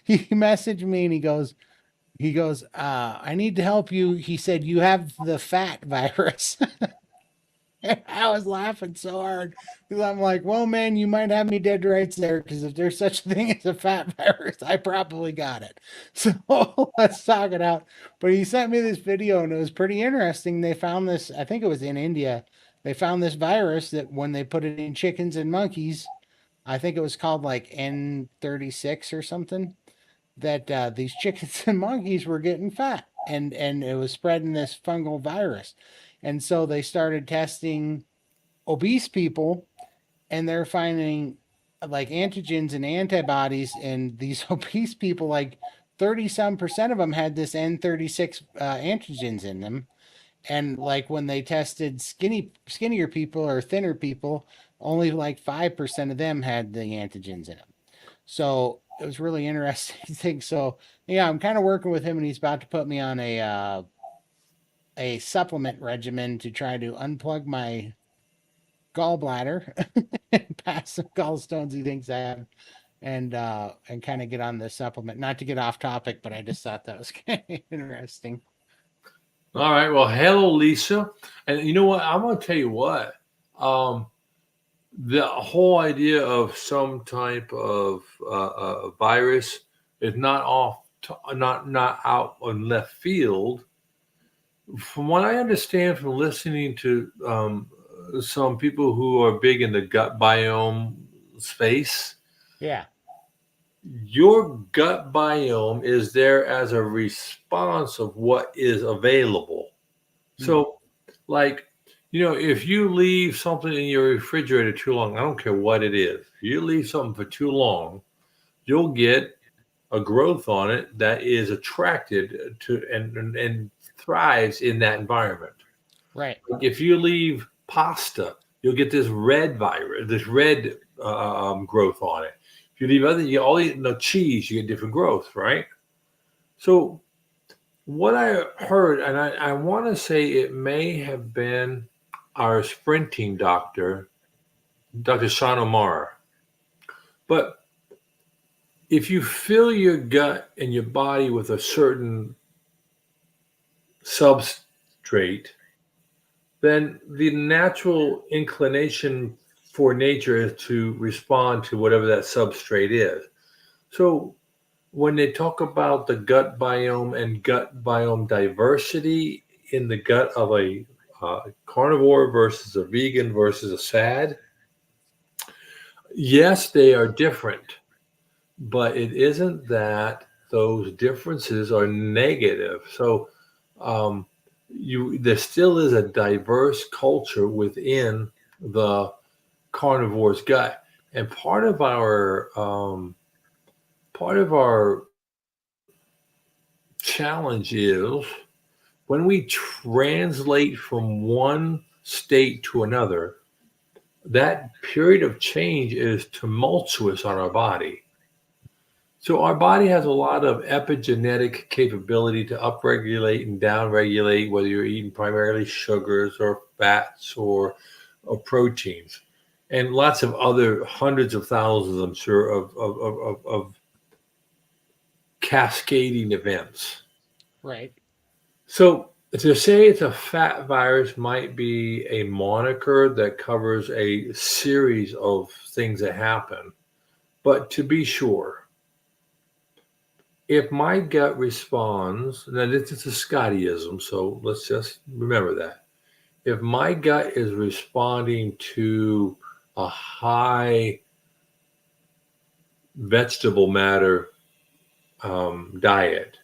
S2: messaged me and he goes, I need to help you. He said, you have the fat virus. I was laughing so hard because I'm like, well, man, you might have me dead right there because if there's such a thing as a fat virus, I probably got it. So let's talk it out. But he sent me this video and it was pretty interesting. They found this, I think it was in India. They found this virus that when they put it in chickens and monkeys, I think it was called like N36 or something, that these chickens and monkeys were getting fat and it was spreading this fungal virus. And so they started testing obese people and they're finding like antigens and antibodies in these obese people, like 30% of them had this N36 antigens in them. And like when they tested skinnier people or thinner people, only like 5% of them had the antigens in them. So it was really interesting thing. So yeah, I'm kind of working with him and he's about to put me on a supplement regimen to try to unplug my gallbladder and pass some gallstones he thinks I have, and kind of get on the supplement. Not to get off topic, but I just thought that was kind of interesting.
S1: All right. Well, hello, Lisa. And you know what? I'm going to tell you what. The whole idea of some type of virus is not out on left field. From what I understand from listening to some people who are big in the gut biome space,
S2: yeah,
S1: your gut biome is there as a response of what is available. So, like, if you leave something in your refrigerator too long, I don't care what it is, if you leave something for too long, you'll get a growth on it that is attracted to and thrives in that environment.
S2: Right.
S1: Like if you leave pasta, you'll get this red virus, this red growth on it. If you leave cheese, you get different growth, right? So what I heard, and I want to say it may have been our sprinting doctor, Dr. Sean O'Mara. But if you fill your gut and your body with a certain substrate, then the natural inclination for nature is to respond to whatever that substrate is. So when they talk about the gut biome and gut biome diversity in the gut of a carnivore versus a vegan versus a SAD, yes, they are different, but it isn't that those differences are negative. So um, there still is a diverse culture within the carnivore's gut, and part of our challenge is when we translate from one state to another, that period of change is tumultuous on our body. So our body has a lot of epigenetic capability to upregulate and downregulate, whether you're eating primarily sugars or fats or proteins, and lots of other hundreds of thousands, I'm sure, of cascading events.
S2: Right.
S1: So to say it's a fat virus might be a moniker that covers a series of things that happen. But to be sure, if my gut responds, now this is a Scottyism, so let's just remember that. If my gut is responding to a high vegetable matter diet,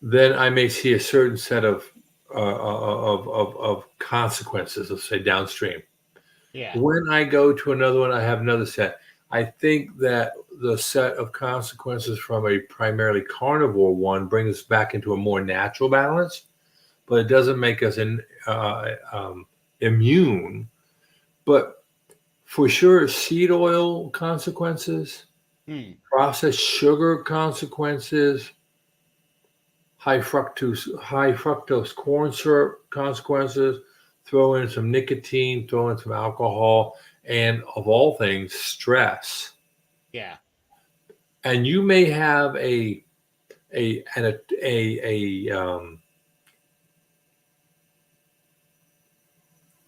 S1: then I may see a certain set of consequences, let's say downstream.
S2: Yeah.
S1: When I go to another one, I have another set. I think that the set of consequences from a primarily carnivore one brings us back into a more natural balance, but it doesn't make us immune. But for sure, seed oil consequences,
S2: Hmm.
S1: processed sugar consequences, high fructose corn syrup consequences, throw in some nicotine, throw in some alcohol, and of all things, stress.
S2: Yeah.
S1: And you may have an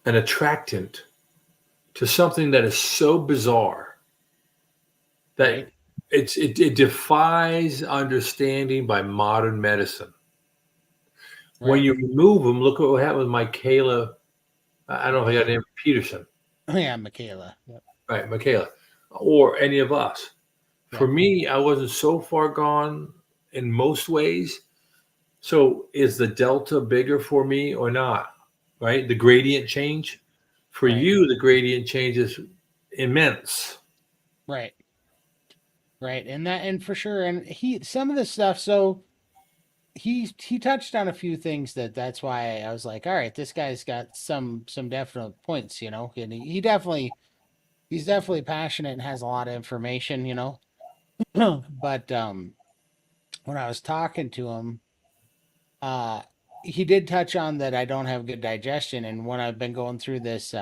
S1: attractant to something that is so bizarre that
S2: Right.
S1: it defies understanding by modern medicine. When
S2: Right.
S1: you remove them, look at what happened with Michaela. I don't know if I got
S2: McKay.
S1: her name, Peterson,
S2: Oh, yeah, Michaela. Yep.
S1: right? Michaela, or any of us. For
S2: Yep.
S1: me, I wasn't so far gone in most ways. So is the delta bigger for me or not? Right? The gradient change. For
S2: Right.
S1: you, the gradient change is immense.
S2: Right. Right. And for sure. And some of the stuff. So he touched on a few things that's why I was like, all right, this guy's got some definite points, and he's definitely passionate and has a lot of information. But when I was talking to him, uh, he did touch on that I don't have good digestion, and when I've been going through this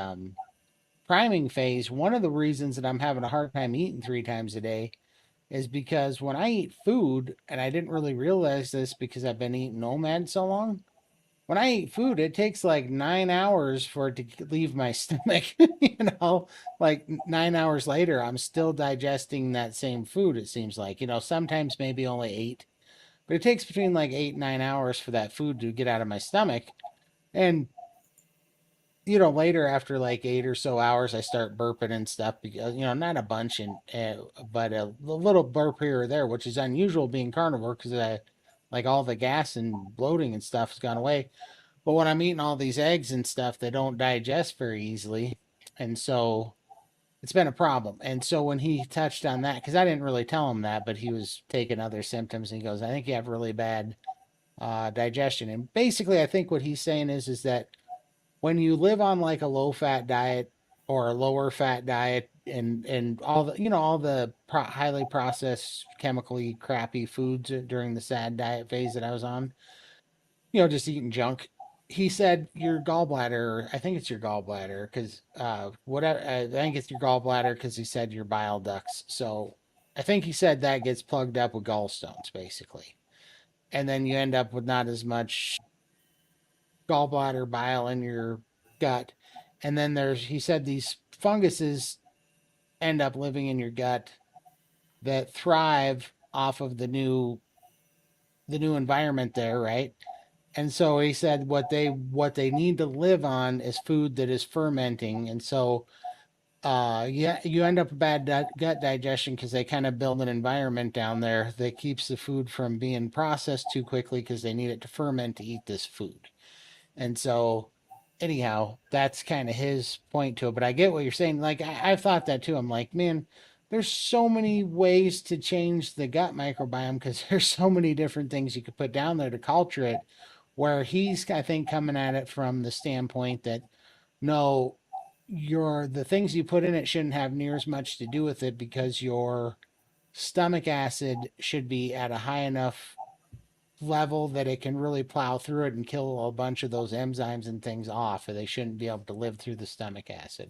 S2: priming phase, one of the reasons that I'm having a hard time eating 3 times a day is because when I eat food, and I didn't really realize this because I've been eating Nomad so long. When I eat food, it takes like 9 hours for it to leave my stomach. Like 9 hours later, I'm still digesting that same food, it seems like. Sometimes maybe only 8, but it takes between like 8 and 9 hours for that food to get out of my stomach. And, later after like 8 or so hours, I start burping and stuff because, not a bunch, but a little burp here or there, which is unusual being carnivore because like all the gas and bloating and stuff has gone away. But when I'm eating all these eggs and stuff, they don't digest very easily. And so it's been a problem. And so when he touched on that, because I didn't really tell him that, but he was taking other symptoms, and he goes, I think you have really bad digestion. And basically, I think what he's saying is that when you live on like a low fat diet or a lower fat diet, and all the highly processed chemically crappy foods during the sad diet phase that I was on, just eating junk. he said your gallbladder, I think it's your gallbladder, because whatever, I think it's your gallbladder because he said your bile ducts. So I think he said that gets plugged up with gallstones, basically. And then you end up with not as much gallbladder bile in your gut. And then he said these funguses end up living in your gut that thrive off of the new environment there, right? And so he said what they need to live on is food that is fermenting. And so yeah, you end up with bad gut digestion because they kind of build an environment down there that keeps the food from being processed too quickly because they need it to ferment to eat this food. And so, anyhow, that's kind of his point to it. But I get what you're saying. Like, I've thought that too. I'm like, man, there's so many ways to change the gut microbiome because there's so many different things you could put down there to culture it. Where he's, I think, coming at it from the standpoint that no, the things you put in it shouldn't have near as much to do with it because your stomach acid should be at a high enough level that it can really plow through it and kill a bunch of those enzymes and things off, or they shouldn't be able to live through the stomach acid.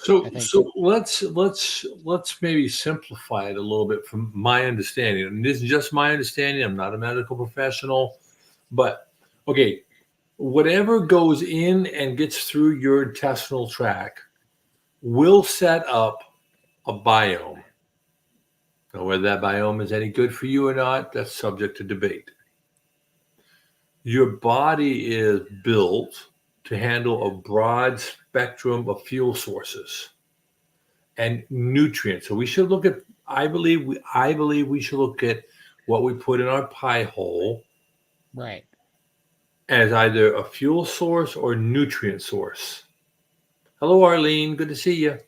S2: I think.
S1: So let's maybe simplify it a little bit from my understanding. And this is just my understanding. I'm not a medical professional, but okay, whatever goes in and gets through your intestinal tract will set up a biome. Now, whether that biome is any good for you or not, that's subject to debate. Your body is built to handle a broad spectrum of fuel sources and nutrients. So we should look at, I believe we should look at what we put in our pie hole,
S2: right,
S1: as either a fuel source or nutrient source. Hello, Arlene. Good to see you.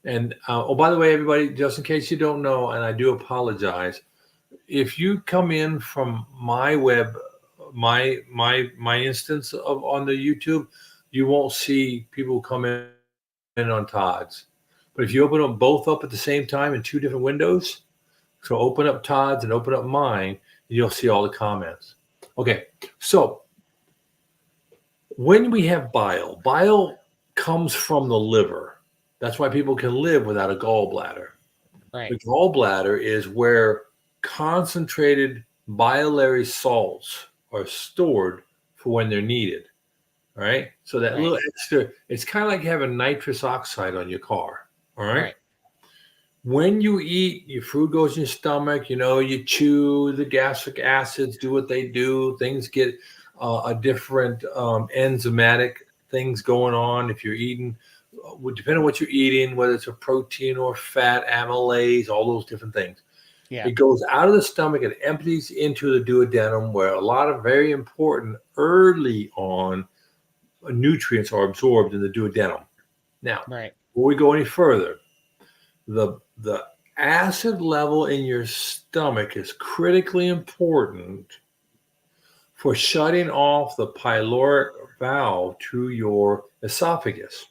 S1: And oh, by the way, everybody, just in case you don't know, and I do apologize, if you come in from my instance of on the YouTube, you won't see people come in on Todd's. But if you open them both up at the same time in two different windows, so open up Todd's and open up mine, you'll see all the comments. Okay, so when we have bile comes from the liver. That's why people can live without a gallbladder.
S2: right.
S1: The gallbladder is where concentrated biliary salts are stored for when they're needed. All right. So that little extra, it's kind of like having nitrous oxide on your car. All right. When you eat, your food goes in your stomach, you chew, the gastric acids do what they do. Things get a different enzymatic things going on. If you're eating, depending on what you're eating, whether it's a protein or fat, amylase, all those different things. Yeah. It goes out of the stomach and empties into the duodenum, where a lot of very important early on nutrients are absorbed in the duodenum. Now, before we go any further, the acid level in your stomach is critically important for shutting off the pyloric valve to your esophagus.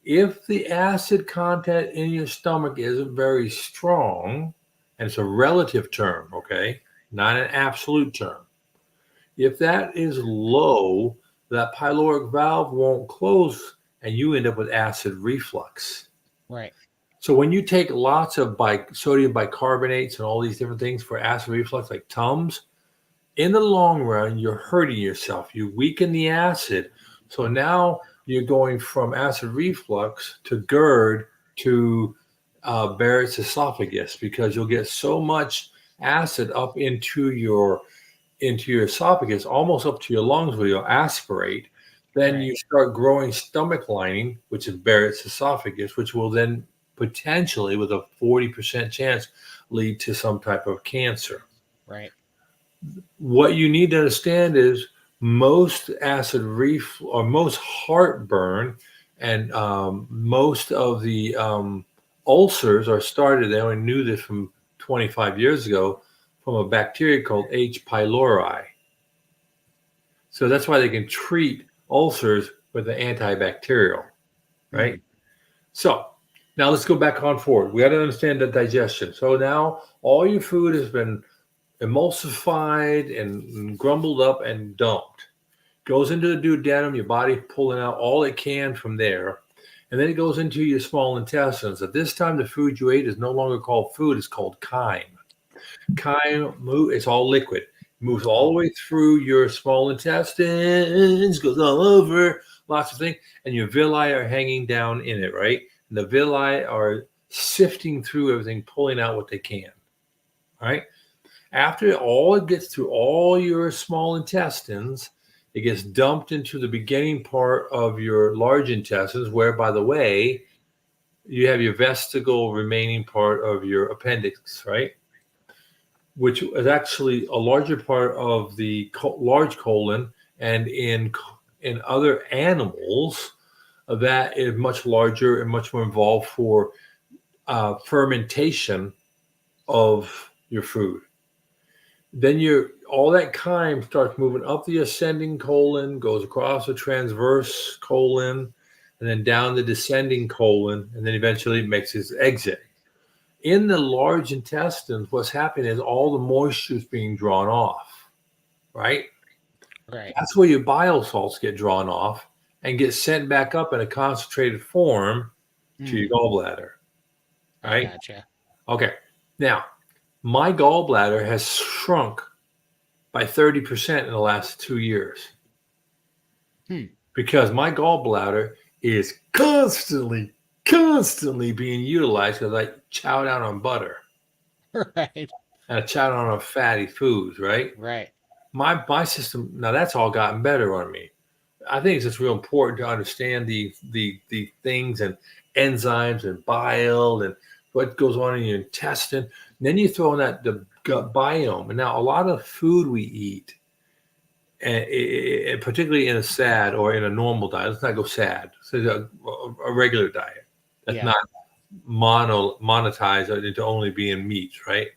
S1: If the acid content in your stomach isn't very strong, and it's a relative term, okay, not an absolute term. If that is low, that pyloric valve won't close and you end up with acid reflux.
S2: Right.
S1: So when you take lots of sodium bicarbonates and all these different things for acid reflux, like Tums, in the long run, you're hurting yourself. You weaken the acid. So now you're going from acid reflux to GERD to Barrett's esophagus, because you'll get so much acid up into your esophagus, almost up to your lungs, where you'll aspirate. Then you start growing stomach lining, which is Barrett's esophagus, which will then potentially, with a 40% chance, lead to some type of cancer.
S2: Right.
S1: What you need to understand is most acid reflux or most heartburn and most of the ulcers are started. They only knew this from 25 years ago from a bacteria called H. pylori. So that's why they can treat ulcers with an antibacterial, right? So now let's go back on forward. We got to understand the digestion. So now all your food has been emulsified and grumbled up and dumped. goes into the duodenum, your body pulling out all it can from there, and then it goes into your small intestines. At this time, the food you ate is no longer called food; it's called chyme. Chyme, it's all liquid. Moves all the way through your small intestines, goes all over, lots of things, and your villi are hanging down in it, right? And the villi are sifting through everything, pulling out what they can. All right. After it gets through all your small intestines, it gets dumped into the beginning part of your large intestines, where, by the way, you have your vestigial remaining part of your appendix, right? Which is actually a larger part of the large colon, and in other animals, that is much larger and much more involved for fermentation of your food. Then all that chyme starts moving up the ascending colon, goes across the transverse colon, and then down the descending colon, and then eventually it makes its exit. In the large intestines, what's happening is all the moisture is being drawn off, right?
S2: Right.
S1: That's where your bile salts get drawn off and get sent back up in a concentrated form to your gallbladder, right?
S2: I gotcha.
S1: Okay. Now, my gallbladder has shrunk by 30% in the last 2 years because my gallbladder is constantly being utilized because I chow down on butter.
S2: Right.
S1: And I chow down on fatty foods, right?
S2: Right.
S1: My system, now that's all gotten better on me. I think it's just real important to understand the things and enzymes and bile and what goes on in your intestine. And then you throw in the gut biome. And now a lot of food we eat, and particularly in a SAD or in a normal diet, let's not go SAD, so a regular diet that's not monetized into only being meat, right?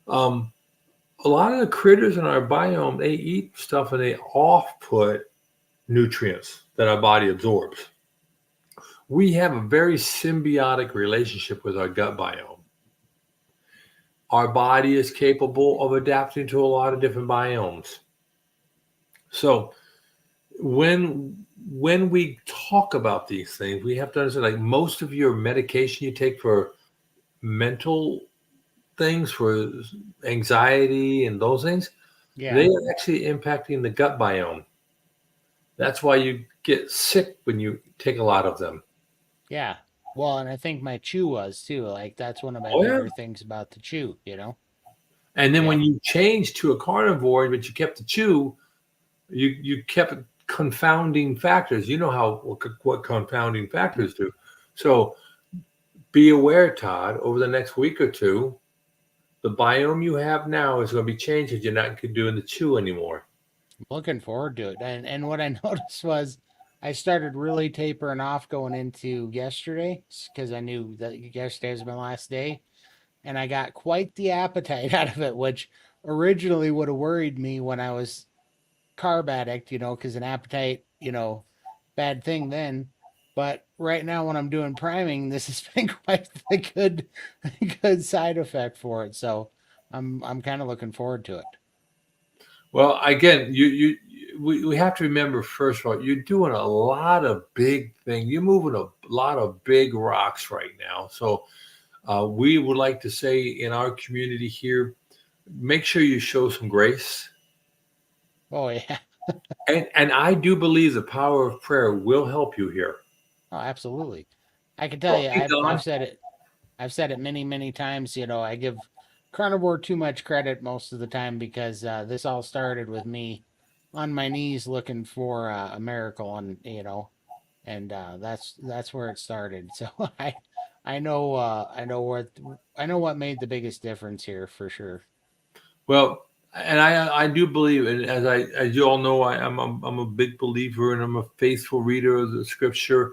S1: A lot of the critters in our biome, they eat stuff and they off-put nutrients that our body absorbs. We have a very symbiotic relationship with our gut biome. Our body is capable of adapting to a lot of different biomes. So when we talk about these things, we have to understand, like, most of your medication you take for mental things, for anxiety and those things, they are actually impacting the gut biome. That's why you get sick when you take a lot of them.
S2: Yeah. Well, and I think my chew was too. Like, that's one of my bigger things about the chew,
S1: And then when you change to a carnivore, but you kept the chew, you kept confounding factors. You know what confounding factors do. So be aware, Todd, over the next week or two, the biome you have now is going to be changed because you're not doing the chew anymore.
S2: Looking forward to it. And what I noticed was I started really tapering off going into yesterday because I knew that yesterday was my last day. And I got quite the appetite out of it, which originally would have worried me when I was carb addict, because an appetite, bad thing then. But right now, when I'm doing priming, this has been quite the good side effect for it. So I'm kind of looking forward to it.
S1: Well, again, we have to remember, first of all, you're doing a lot of big things. You're moving a lot of big rocks right now. So we would like to say in our community here, make sure you show some grace.
S2: Oh, yeah.
S1: And I do believe the power of prayer will help you here.
S2: Oh, absolutely. I can tell you, I've said it. I've said it many, many times. I give Carnivore too much credit most of the time because this all started with me on my knees looking for a miracle, and that's where it started. So I know what made the biggest difference here for sure.
S1: Well, and I do believe, and as you all know, I'm a big believer, and I'm a faithful reader of the scripture,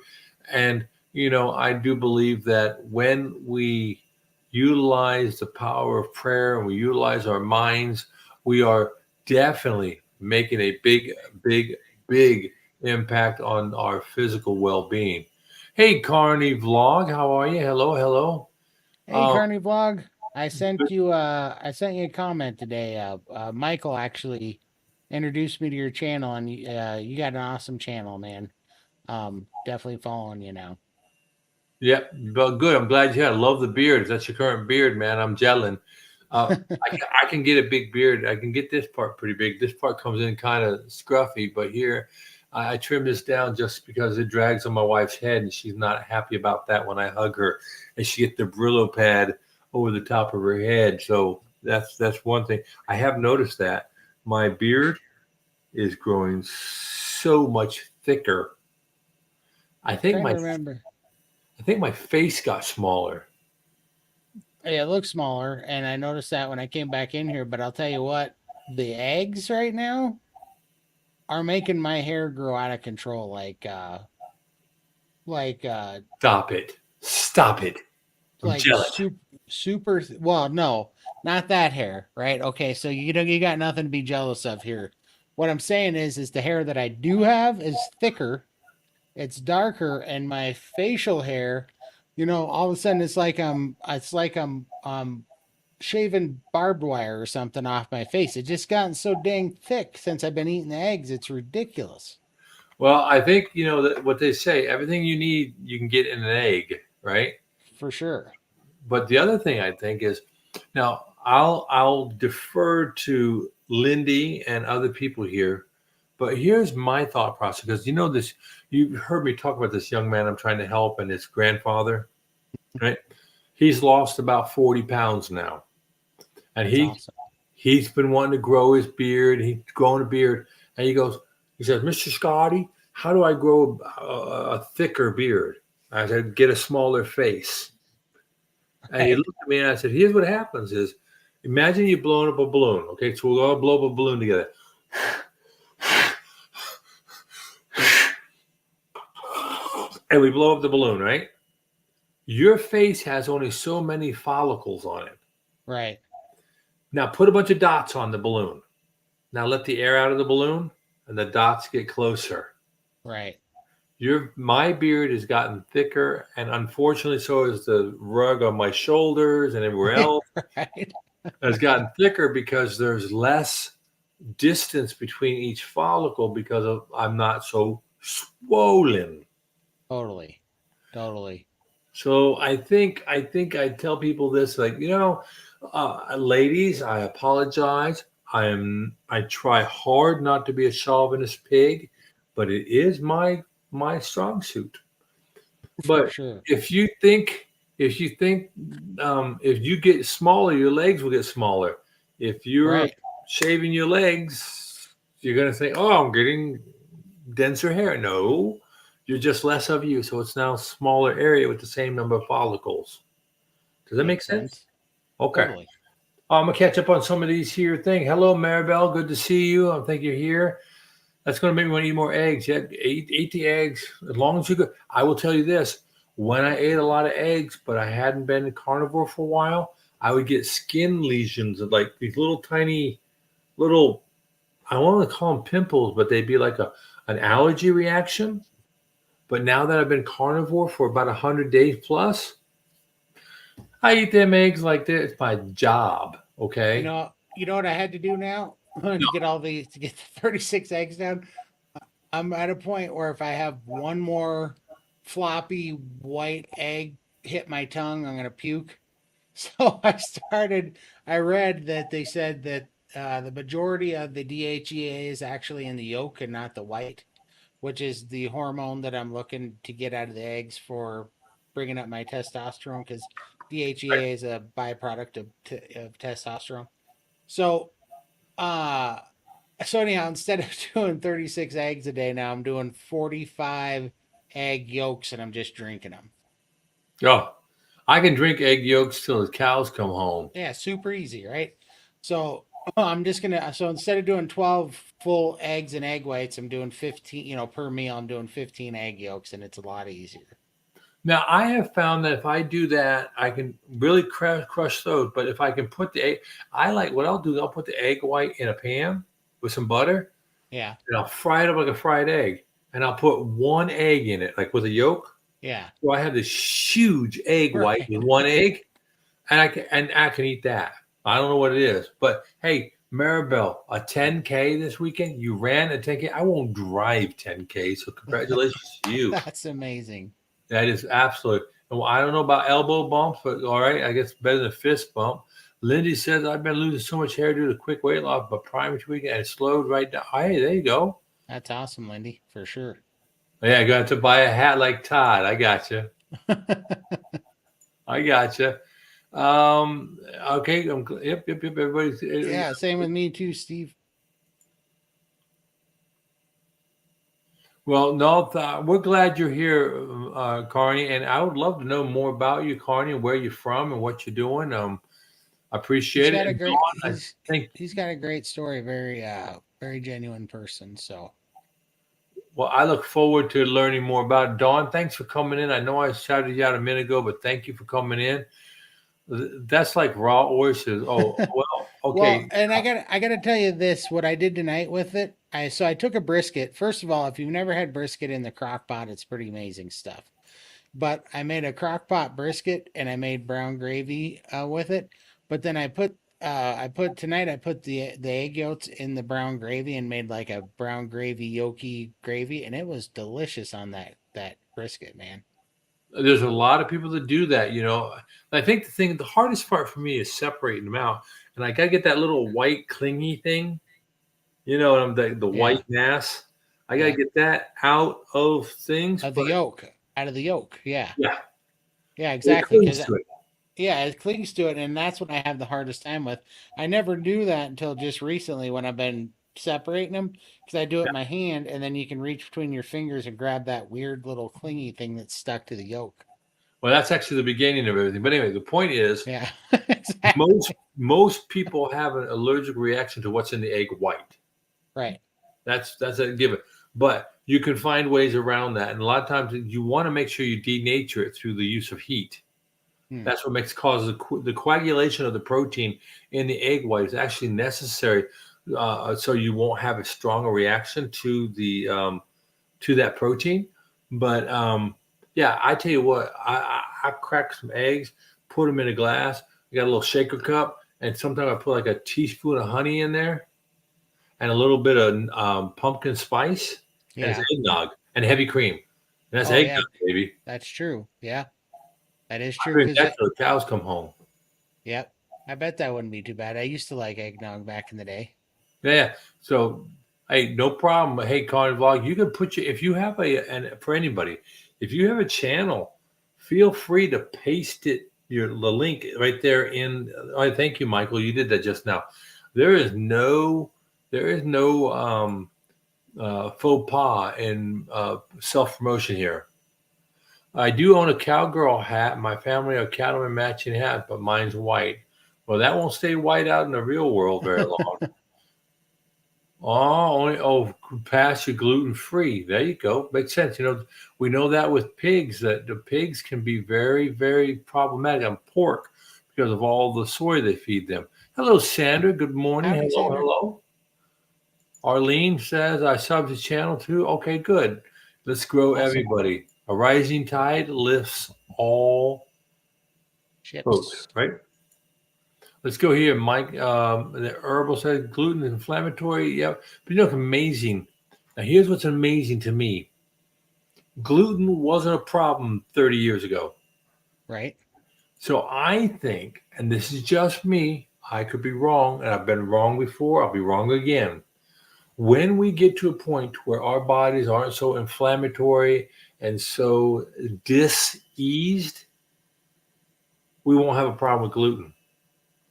S1: and I do believe that when we utilize the power of prayer and we utilize our minds, we are definitely making a big, big, big impact on our physical well-being. Hey, Carney Vlog, how are you? Hello, hello.
S2: Hey, Carney Vlog. I sent you a comment today. Michael actually introduced me to your channel, and you got an awesome channel, man. Definitely following you now.
S1: Yep, but good. I'm glad you had. I love the beard. If that's your current beard, man, I'm gelling. I can get a big beard. I can get this part pretty big. This part comes in kind of scruffy, but here I trim this down just because it drags on my wife's head, and she's not happy about that when I hug her, and she gets the Brillo pad over the top of her head. So that's one thing. I have noticed that my beard is growing so much thicker. I think
S2: Trying to
S1: my
S2: remember.
S1: I think my face got smaller.
S2: Yeah, it looks smaller, and I noticed that when I came back in here. But I'll tell you what, the eggs right now are making my hair grow out of control. Like
S1: Stop it. Stop it. I'm
S2: like
S1: jealous.
S2: super. Well, no, not that hair, right? Okay, so you got nothing to be jealous of here. What I'm saying is the hair that I do have is thicker, it's darker, and my facial hair, all of a sudden it's like I'm shaving barbed wire or something off my face. It just gotten so dang thick since I've been eating the eggs. It's ridiculous.
S1: Well, I think that what they say, everything you need you can get in an egg, right?
S2: For sure.
S1: But the other thing I think is now I'll defer to Lindy and other people here, but here's my thought process because this you heard me talk about this young man I'm trying to help and his grandfather, right? He's lost about 40 pounds now. And
S2: That's awesome.
S1: he's been wanting to grow his beard. He's growing a beard, and he says, "Mr. Scotty, how do I grow a thicker beard?" I said, "Get a smaller face." And he
S2: Right.
S1: looked at me and I said, "Here's what happens: is imagine you blowing up a balloon. Okay, so we'll all blow up a balloon together." And we blow up the balloon, right? Your face has only so many follicles on it.
S2: Right.
S1: Now put a bunch of dots on the balloon. Now let the air out of the balloon and the dots get closer.
S2: Right.
S1: My beard has gotten thicker, and unfortunately, so has the rug on my shoulders and everywhere else
S2: Right.
S1: has gotten thicker because there's less distance between each follicle because I'm not so swollen.
S2: Totally. Totally.
S1: So I think I tell people this, like, ladies, I apologize. I try hard not to be a chauvinist pig, but it is my strong suit.
S2: For
S1: But
S2: sure.
S1: if you think if you get smaller, your legs will get smaller. If you're
S2: Right.
S1: shaving your legs, you're gonna think, "Oh, I'm getting denser hair." No, you're just less of you, so it's now a smaller area with the same number of follicles. Does that make
S2: Makes
S1: sense?
S2: sense.
S1: Okay.
S2: Totally.
S1: I'm gonna catch up on some of these here things. Hello, Maribel. Good to see you. I think you're here. That's gonna make me want to eat more eggs. Yeah, eat the eggs as long as you go. I will tell you this: when I ate a lot of eggs, but I hadn't been a carnivore for a while, I would get skin lesions of like these little tiny little. I want to call them pimples, but they'd be like an allergy reaction. But now that I've been carnivore for about 100 days plus, I eat them eggs like this. It's my job. Okay.
S2: You know what I had to do now to get the 36 eggs down. I'm at a point where if I have one more floppy white egg hit my tongue, I'm gonna puke. So I read that they said that the majority of the DHEA is actually in the yolk and not the white, which is the hormone that I'm looking to get out of the eggs for bringing up my testosterone, because DHEA is a byproduct of testosterone. So, uh, so anyhow, instead of doing 36 eggs a day, now I'm doing 45 egg yolks, and I'm just drinking them.
S1: Oh, I can drink egg yolks till the cows come home.
S2: Yeah, super easy, right? So I'm just gonna so instead of doing 12 full eggs and egg whites, I'm doing 15, per meal. I'm doing 15 egg yolks, and it's a lot easier.
S1: Now, I have found that if I do that, I can really crush those. But if I can put the egg, what I'll do. I'll put the egg white in a pan with some butter,
S2: Yeah,
S1: and I'll fry it up like a fried egg. And I'll put one egg in it, like with a yolk.
S2: yeah,
S1: So I have this huge egg white
S2: right.
S1: with one egg, and I can eat that. I don't know what it is, but hey, Maribel, a 10K this weekend? You ran a 10K? I won't drive 10K, so congratulations to you.
S2: That's amazing.
S1: That is absolutely. Well, I don't know about elbow bumps, but all right, I guess better than a fist bump. Lindy says, I've been losing so much hair due to quick weight loss, but prior to weekend, it slowed right down. Hey, there you go.
S2: That's awesome, Lindy, for sure.
S1: Yeah, I got to buy a hat like Todd. I got you. I got you. Okay. Yep. Everybody's.
S2: Yeah, same with me too, Steve.
S1: Well, no, we're glad you're here, Carney, and I would love to know more about you, Carney, and where you're from and what you're doing. I appreciate it.
S2: He's got a great story, very genuine person. So,
S1: well, I look forward to learning more about it. Dawn, thanks for coming in. I know I shouted you out a minute ago, but thank you for coming in. That's like raw oysters. Oh, well, okay.
S2: Well, and I gotta tell you this: what I did tonight with it. I took a brisket. First of all, if you've never had brisket in the crock pot, it's pretty amazing stuff. But I made a crock pot brisket and I made brown gravy with it. But then I put the egg yolks in the brown gravy and made like a brown gravy yolky gravy, and it was delicious on that brisket, man.
S1: There's a lot of people that do that, I think the hardest part for me is separating them out. And I got to get that little white clingy thing, the white mass. I got to get that out of things.
S2: Out of the yolk. Yeah.
S1: Yeah.
S2: Yeah, exactly. It clings to it. And that's what I have the hardest time with. I never do that until just recently when I've been separating them, because I do it with my hand, and then you can reach between your fingers and grab that weird little clingy thing that's stuck to the yolk.
S1: Well, that's actually the beginning of everything. But anyway, the point is,
S2: exactly.
S1: most people have an allergic reaction to what's in the egg white.
S2: Right.
S1: That's a given. But you can find ways around that. And a lot of times you want to make sure you denature it through the use of heat. That's what causes the coagulation of the protein in the egg white is actually necessary, so you won't have a stronger reaction to the to that protein. But I tell you what, I crack some eggs, put them in a glass. I got a little shaker cup, and sometimes I put like a teaspoon of honey in there, and a little bit of pumpkin spice, and it's eggnog and heavy cream. And that's eggnog, baby.
S2: That's true. Yeah. That is true.
S1: I drink that till the cows come home.
S2: Yep. I bet that wouldn't be too bad. I used to like eggnog back in the day.
S1: Yeah. So, hey, no problem. Hey, Carnivore, you can put if you have and for anybody, if you have a channel, feel free to paste the link right there in. I thank you, Michael. You did that just now. There is no faux pas in self-promotion here. I do own a cowgirl hat. My family are cattlemen matching hat, but mine's white. Well, that won't stay white out in the real world very long. Pasture gluten-free. There you go. Makes sense. We know that with pigs, that the pigs can be very, very problematic on pork because of all the soy they feed them. Hello, Sandra. Good morning. Hello. Arlene says, I subbed the channel too. Okay, good. Let's grow everybody. A rising tide lifts all boats, right? Let's go here, Mike. The herbal says gluten is inflammatory. Yep. But it's amazing. Now, here's what's amazing to me. Gluten wasn't a problem 30 years ago.
S2: Right.
S1: So I think, and this is just me, I could be wrong, and I've been wrong before. I'll be wrong again. When we get to a point where our bodies aren't so inflammatory and so diseased, we won't have a problem with gluten.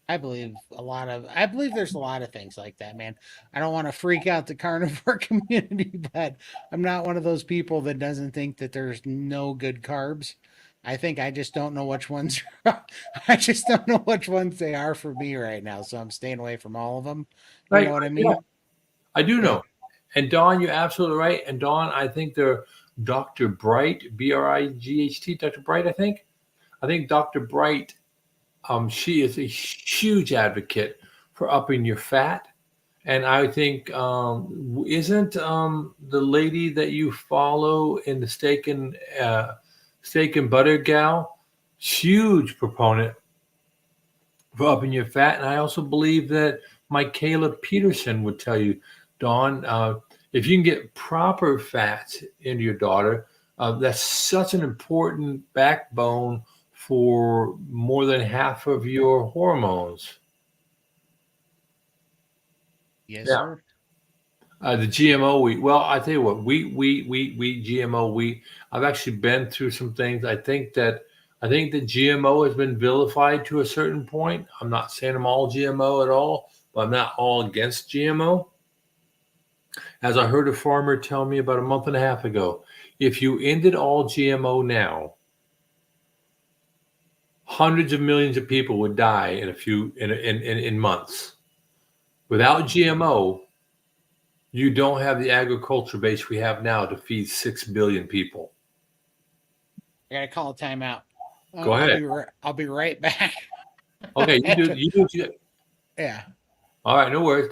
S2: I believe there's a lot of things like that, man. I don't want to freak out the carnivore community, but I'm not one of those people that doesn't think that there's no good carbs. I think I just don't know which ones they are for me right now, so I'm staying away from all of them. You know what I mean?
S1: Yeah. I do know. And Dawn, you're absolutely right. And Dawn, I think they're Dr. Bright, Bright, Dr. Bright, I think Dr. Bright, she is a huge advocate for upping your fat. And I think, isn't the lady that you follow in the steak and butter gal, huge proponent for upping your fat? And I also believe that Michaela Peterson would tell you, Dawn, if you can get proper fats into your daughter, that's such an important backbone for more than half of your hormones.
S2: Yes, sir.
S1: The GMO wheat. Well, I tell you what, wheat, GMO wheat. I've actually been through some things. I think that GMO has been vilified to a certain point. I'm not saying I'm all GMO at all, but I'm not all against GMO. As I heard a farmer tell me about a month and a half ago, if you ended all GMO now, hundreds of millions of people would die in months. Without GMO, you don't have the agriculture base we have now to feed 6 billion people.
S2: I gotta call a timeout.
S1: Go ahead.
S2: I'll be right back.
S1: Okay, you do.
S2: Yeah.
S1: All right, no worries.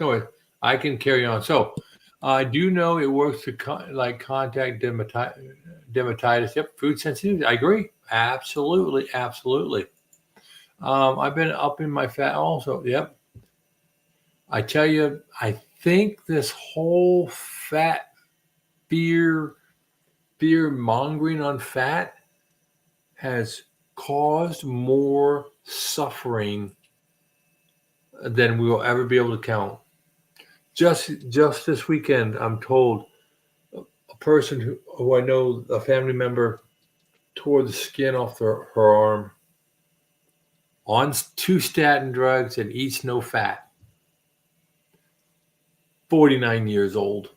S1: I can carry on. So, I do know it works to contact dermatitis. Yep, food sensitivity. I agree. Absolutely. I've been upping my fat also. Yep. I tell you, I think this whole fat fear mongering on fat has caused more suffering than we will ever be able to count. Just this weekend, I'm told a person who I know, a family member, tore the skin off her arm on 2 statin drugs and eats no fat. 49 years old.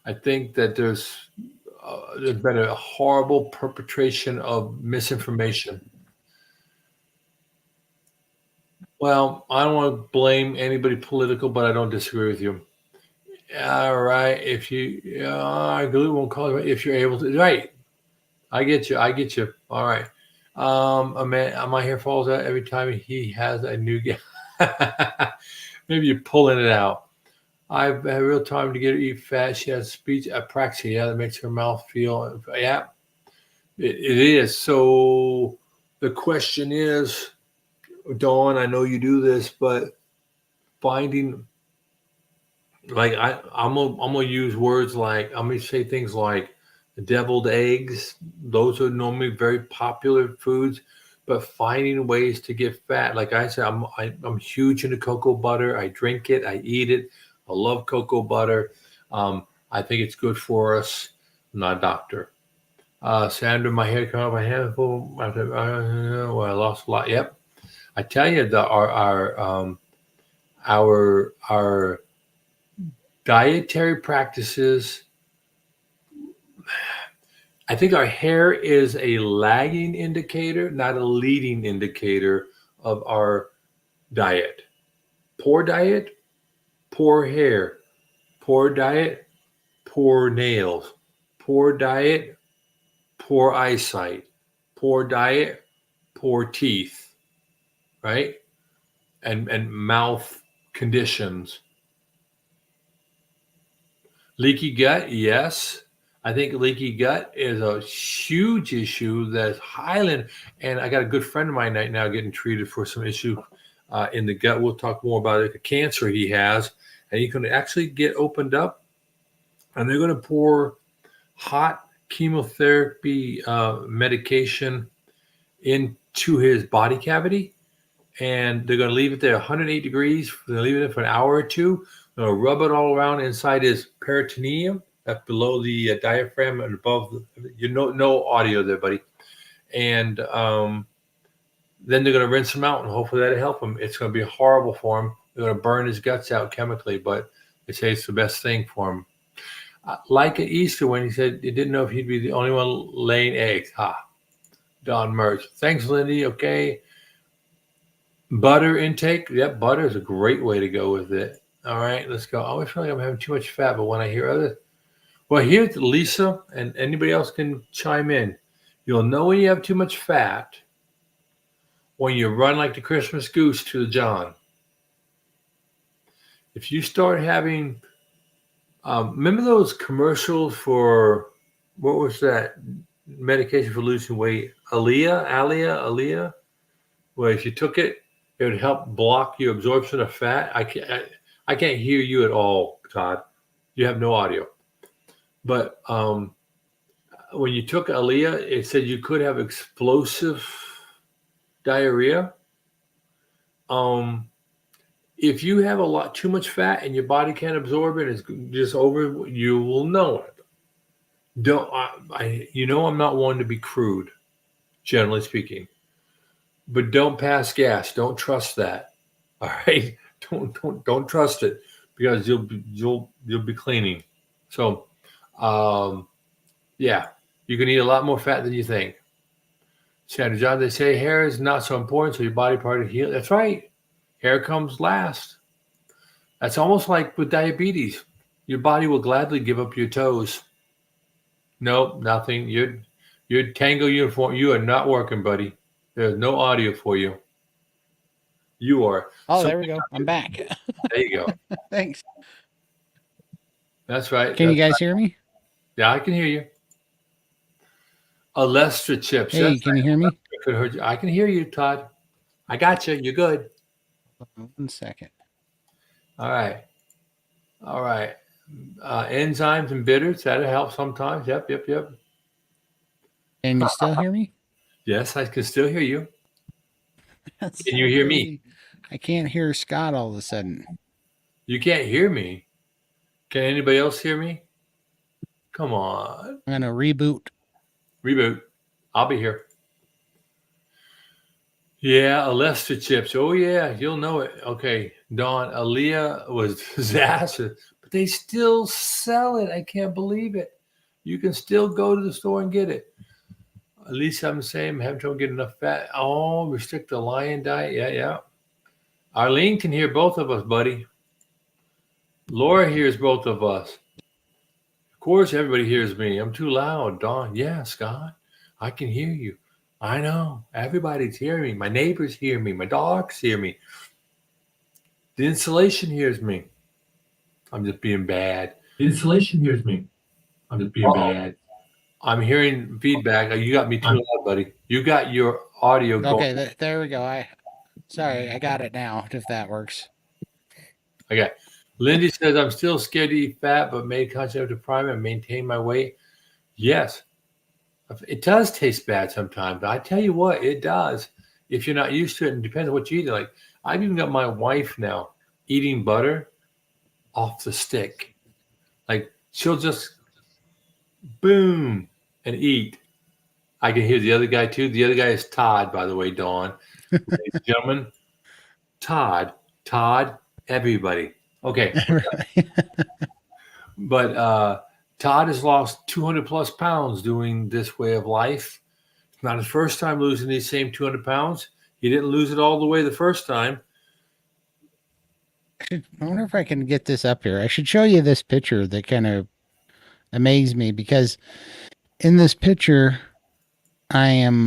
S1: I think that there's been a horrible perpetration of misinformation. Well, I don't want to blame anybody political, but I don't disagree with you. All right, if you, I won't call it if you're able to. Right, I get you. All right. A man, my hair falls out every time he has a new game. Maybe you're pulling it out. I've had a real time to get her to eat fat. She has speech apraxia. Yeah, that makes her mouth feel. Yeah, it is. So the question is, Dawn, I know you do this, but finding, like, I'm gonna use words like, I'm gonna say things like deviled eggs. Those are normally very popular foods, but finding ways to get fat. Like I said, I'm huge into cocoa butter. I drink it. I eat it. I love cocoa butter. I think it's good for us. I'm not a doctor. Sandra, my hair come off a handful. Well, I lost a lot. Yep. I tell you, our dietary practices. I think our hair is a lagging indicator, not a leading indicator of our diet. Poor diet, poor hair. Poor diet, poor nails. Poor diet, poor eyesight. Poor diet, poor teeth, right? And mouth conditions. Leaky gut, yes. I think leaky gut is a huge issue that's highly, and I got a good friend of mine right now getting treated for some issue in the gut. We'll talk more about it, the cancer he has, and he can actually get opened up, and they're going to pour hot chemotherapy medication into his body cavity, and they're going to leave it there 108 degrees. They're going to leave it there for an hour or two. They're going to rub it all around inside his peritoneum. That's below the diaphragm and above. No audio there, buddy. And then they're going to rinse him out, and hopefully that'll help him. It's going to be horrible for him. They're going to burn his guts out chemically, but they say it's the best thing for him. Like at Easter when he said he didn't know if he'd be the only one laying eggs. Don Merch. Thanks, Lindy. Okay. Butter intake. Yep, butter is a great way to go with it. All right, let's go. I always feel like I'm having too much fat, but when I hear others, well, here's Lisa, and anybody else can chime in. You'll know when you have too much fat when you run like the Christmas goose to the John. If you start having, remember those commercials for, what was that medication for losing weight? Aaliyah, where if you took it, It would help block your absorption of fat. I can't hear you at all, Todd. You have no audio. But when you took Aaliyah, it said you could have explosive diarrhea. If you have too much fat and your body can't absorb it, it's just over. You will know it. I'm not one to be crude, generally speaking, but don't pass gas. Don't trust that. All right, don't trust it, because you'll be cleaning. So, yeah, you can eat a lot more fat than you think. Sandra John, they say hair is not so important, so your body part to heal. That's right. Hair comes last. That's almost like with diabetes. Your body will gladly give up your toes. Nope, nothing. Your tango uniform, you are not working, buddy. There's no audio for you. You are.
S2: Oh, there we go. I'm back.
S1: There you go.
S2: Thanks.
S1: That's right.
S2: Can you guys hear me?
S1: Yeah, I can hear you. Alestra chips.
S2: Hey, can you hear me?
S1: I can hear you, Todd. I got you. You're good.
S2: 1 second.
S1: All right. Enzymes and bitters, that'll help sometimes. Yep.
S2: Can you still hear me?
S1: Yes, I can still hear you. Can you hear me?
S2: I can't hear Scott all of a sudden.
S1: You can't hear me? Can anybody else hear me? Come on.
S2: I'm going to reboot.
S1: Reboot. I'll be here. Yeah, Alestra chips. Oh, yeah, you'll know it. Okay, Dawn, Aaliyah was disastrous, but they still sell it. I can't believe it. You can still go to the store and get it. At least I'm saying, having trouble getting enough fat. Oh, restrict the lion diet. Yeah. Arlene can hear both of us, buddy. Laura hears both of us. Of course, everybody hears me. I'm too loud, Dawn. Yeah, Scott, I can hear you. I know. Everybody's hearing me. My neighbors hear me. My dogs hear me. The insulation hears me. I'm just being bad. The insulation hears me. I'm just being bad. I'm hearing feedback. You got me too loud, buddy. You got your audio going.
S2: Okay, there we go. Sorry, I got it now, if that works.
S1: Okay. Lindy says, I'm still scared to eat fat, but made conscious to prime and maintain my weight. Yes. It does taste bad sometimes, but I tell you what, it does. If you're not used to it, and it depends on what you eat. Like, I've even got my wife now eating butter off the stick. Like, she'll just boom and eat. I can hear the other guy too. The other guy is Todd, by the way, Dawn. Ladies and gentlemen, Todd, everybody. Okay. But Todd has lost 200 plus pounds doing this way of life. It's not his first time losing these same 200 pounds. He didn't lose it all the way the first time.
S2: I wonder if I can get this up here. I should show you this picture that kind of amazed me, because in this picture, I'm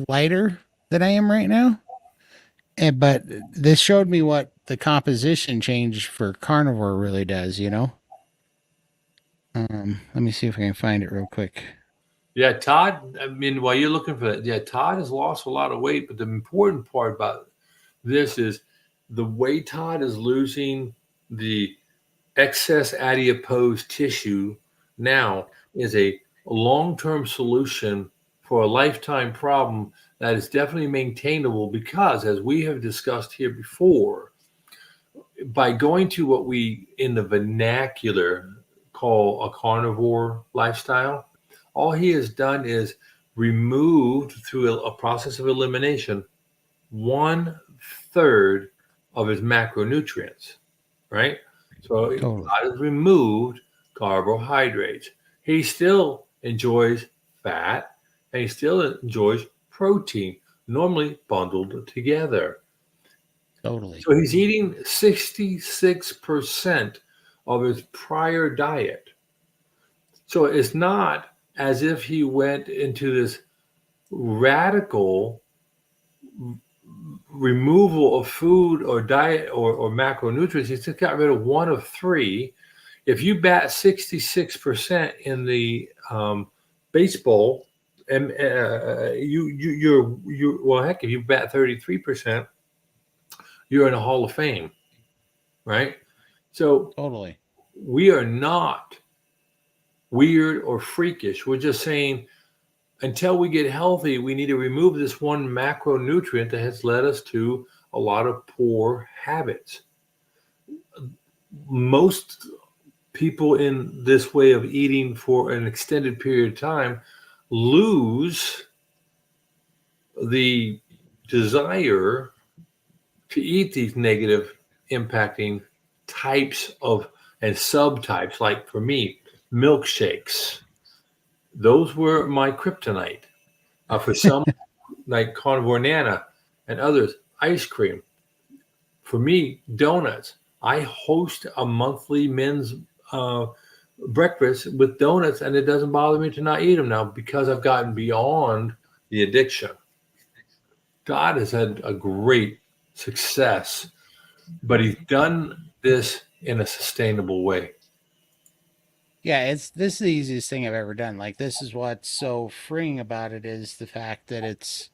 S2: lighter than I am right now. But this showed me what the composition change for carnivore really does, you know? Let me see if I can find it real quick.
S1: Yeah, Todd, I mean, while you're looking for that, yeah, Todd has lost a lot of weight, but the important part about this is the way Todd is losing the excess adipose tissue now is a long-term solution for a lifetime problem that is definitely maintainable, because, as we have discussed here before, by going to what we in the vernacular call a carnivore lifestyle, all he has done is removed, through a process of elimination, 1/3 of his macronutrients, right? So
S2: Totally.
S1: God has removed carbohydrates. He still enjoys fat, and he still enjoys protein, normally bundled together.
S2: Totally.
S1: So he's eating 66% of his prior diet. So it's not as if he went into this radical removal of food or diet or macronutrients. He just got rid of 1 of 3. If you bat 66% in the baseball and you're well, heck, if you bat 33%, you're in a Hall of Fame, right? So
S2: Totally.
S1: we are not weird or freakish. We're just saying until we get healthy, we need to remove this one macronutrient that has led us to a lot of poor habits. Most people in this way of eating for an extended period of time lose the desire to eat these negative impacting types of and subtypes. Like for me, milkshakes, those were my kryptonite. For some, like Carnivore Nana and others, ice cream. For me, donuts. I host a monthly men's breakfast with donuts, and it doesn't bother me to not eat them now because I've gotten beyond the addiction. God has had a great success, but he's done this in a sustainable way.
S2: Yeah, this is the easiest thing I've ever done. Like, this is what's so freeing about it, is the fact that it's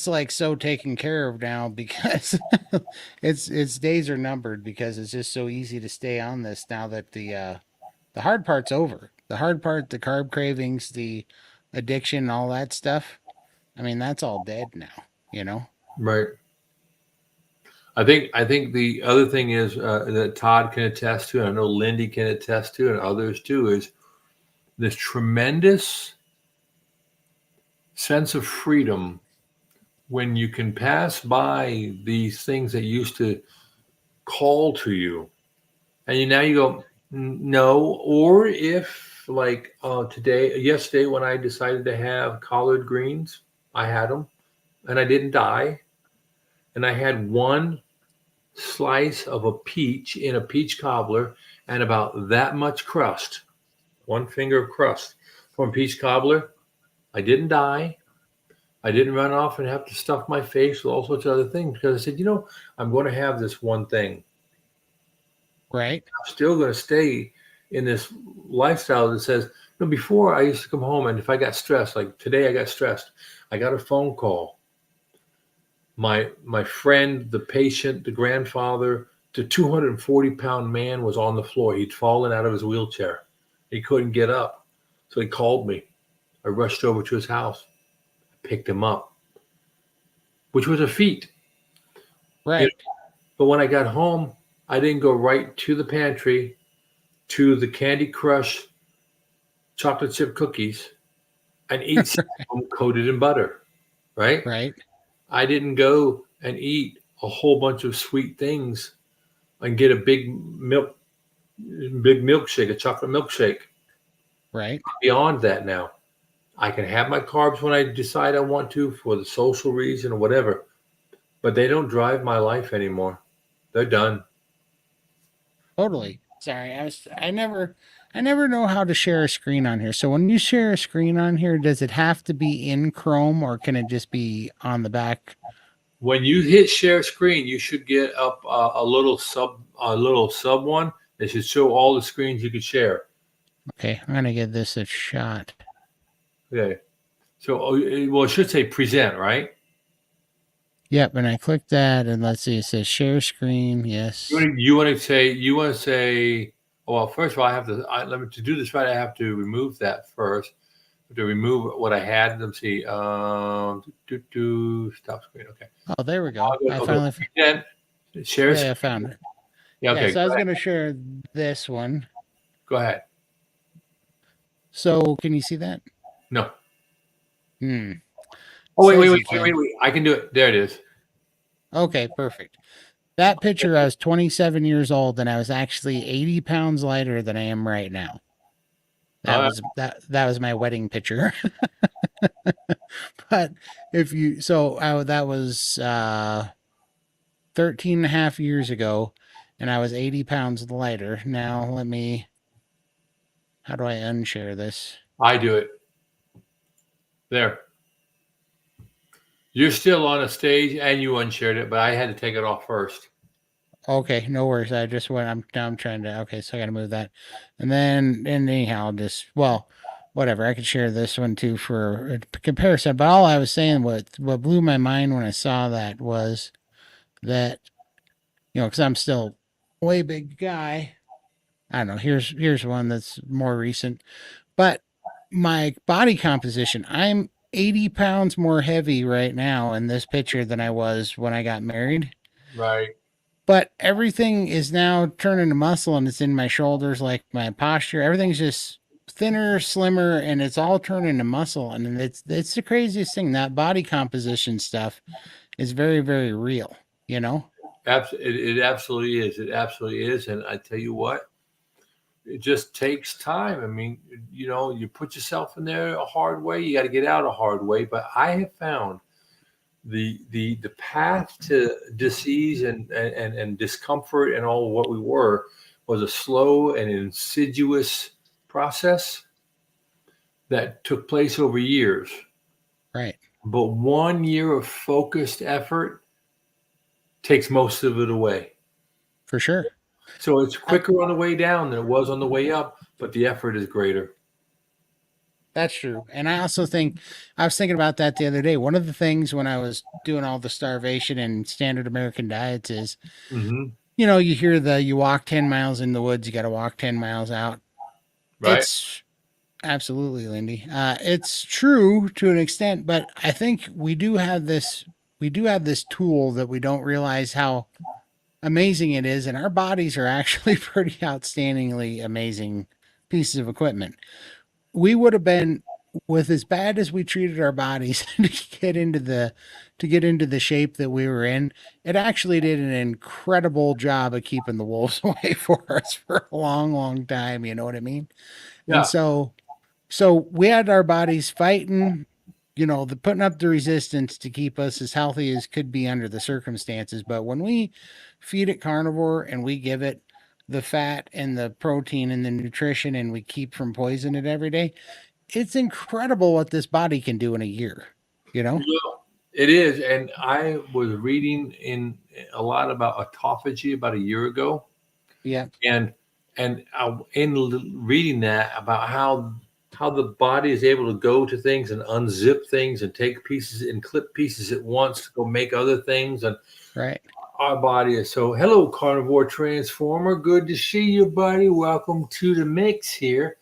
S2: like so taken care of now, because its days are numbered, because it's just so easy to stay on this now that the hard part's over. The hard part, the carb cravings, the addiction, all that stuff. I mean, that's all dead now, you know?
S1: Right. I think the other thing is that Todd can attest to, and I know Lindy can attest to, and others too, is this tremendous sense of freedom when you can pass by these things that used to call to you, and now you go no. Or if like yesterday when I decided to have collard greens, I had them and I didn't die, and I had one slice of a peach in a peach cobbler and about that much crust, one finger of crust from peach cobbler. I didn't die. I didn't run off and have to stuff my face with all sorts of other things because I said, I'm going to have this one thing.
S2: Right.
S1: I'm still going to stay in this lifestyle that says, before I used to come home and if I got stressed, like today I got stressed, I got a phone call. My friend, the patient, the grandfather, the 240-pound man was on the floor. He'd fallen out of his wheelchair. He couldn't get up. So he called me. I rushed over to his house, picked him up, which was a feat.
S2: Right.
S1: But when I got home, I didn't go right to the pantry to the Candy Crush chocolate chip cookies and eat some coated in butter, right?
S2: Right.
S1: I didn't go and eat a whole bunch of sweet things and get a big milkshake, a chocolate milkshake.
S2: Right.
S1: Beyond that now, I can have my carbs when I decide I want to for the social reason or whatever, but they don't drive my life anymore. They're done.
S2: Totally. Sorry, I never know how to share a screen on here. So when you share a screen on here, does it have to be in Chrome or can it just be on the back?
S1: When you hit share screen, you should get up a little sub one that should show all the screens you could share.
S2: Okay, I'm gonna give this a shot.
S1: Okay. So, it should say present, right?
S2: Yep, and I click that, and let's see, it says share screen. Yes.
S1: You want to say. Well, first of all, to do this right, I have to remove that first. To remove what I had. Let's see. Stop screen. Okay.
S2: Oh, there we go. I
S1: finally share.
S2: Yeah, I found it.
S1: Yeah. Okay.
S2: Yeah, so I was gonna share this one.
S1: Go ahead.
S2: So can you see that?
S1: No.
S2: Oh,
S1: wait. I can do it. There it is.
S2: Okay, perfect. That picture, I was 27 years old, and I was actually 80 pounds lighter than I am right now. That was my wedding picture. But that was 13 and a half years ago, and I was 80 pounds lighter. Now how do I unshare this?
S1: I do it. There. You're still on a stage and you unshared it, but I had to take it off first.
S2: Okay, no worries. I just went. I'm trying to. Okay, so I got to move that, and anyhow, whatever. I could share this one too for a comparison. But all I was saying, what blew my mind when I saw that was that, because I'm still a way big guy. I don't know. Here's one that's more recent. But my body composition, I'm 80 pounds more heavy right now in this picture than I was when I got married.
S1: Right.
S2: But everything is now turning to muscle and it's in my shoulders, like my posture. Everything's just thinner, slimmer, and it's all turning to muscle. And it's the craziest thing. That body composition stuff is very, very real, you know?
S1: It absolutely is. It absolutely is. And I tell you what, it just takes time. I mean, you put yourself in there a hard way, you got to get out a hard way. But I have found the path to disease and discomfort and all what we were was a slow and insidious process that took place over years.
S2: Right.
S1: But 1 year of focused effort takes most of it away.
S2: For sure.
S1: So it's quicker on the way down than it was on the way up, but the effort is greater.
S2: That's true. And I also think, I was thinking about that the other day. One of the things when I was doing all the starvation and standard American diets is,
S1: Mm-hmm.
S2: you hear you walk 10 miles in the woods, you got to walk 10 miles out.
S1: Right.
S2: It's absolutely, Lindy. It's true to an extent, but I think we do have this tool that we don't realize how amazing it is. And our bodies are actually pretty outstandingly amazing pieces of equipment. We would have been, with as bad as we treated our bodies to get into the shape that we were in. It actually did an incredible job of keeping the wolves away for us for a long, long time. You know what I mean?
S1: Yeah.
S2: And so we had our bodies fighting, the putting up the resistance to keep us as healthy as could be under the circumstances. But when we feed it carnivore and we give it the fat and the protein and the nutrition and we keep from poison it every day, it's incredible what this body can do in a year,
S1: Yeah, it is. And I was reading in a lot about autophagy about a year ago.
S2: Yeah.
S1: And in reading that about how the body is able to go to things and unzip things and take pieces and clip pieces at once to go make other things. And
S2: Right.
S1: our body is so, hello, Carnivore Transformer. Good to see you, buddy. Welcome to the mix here.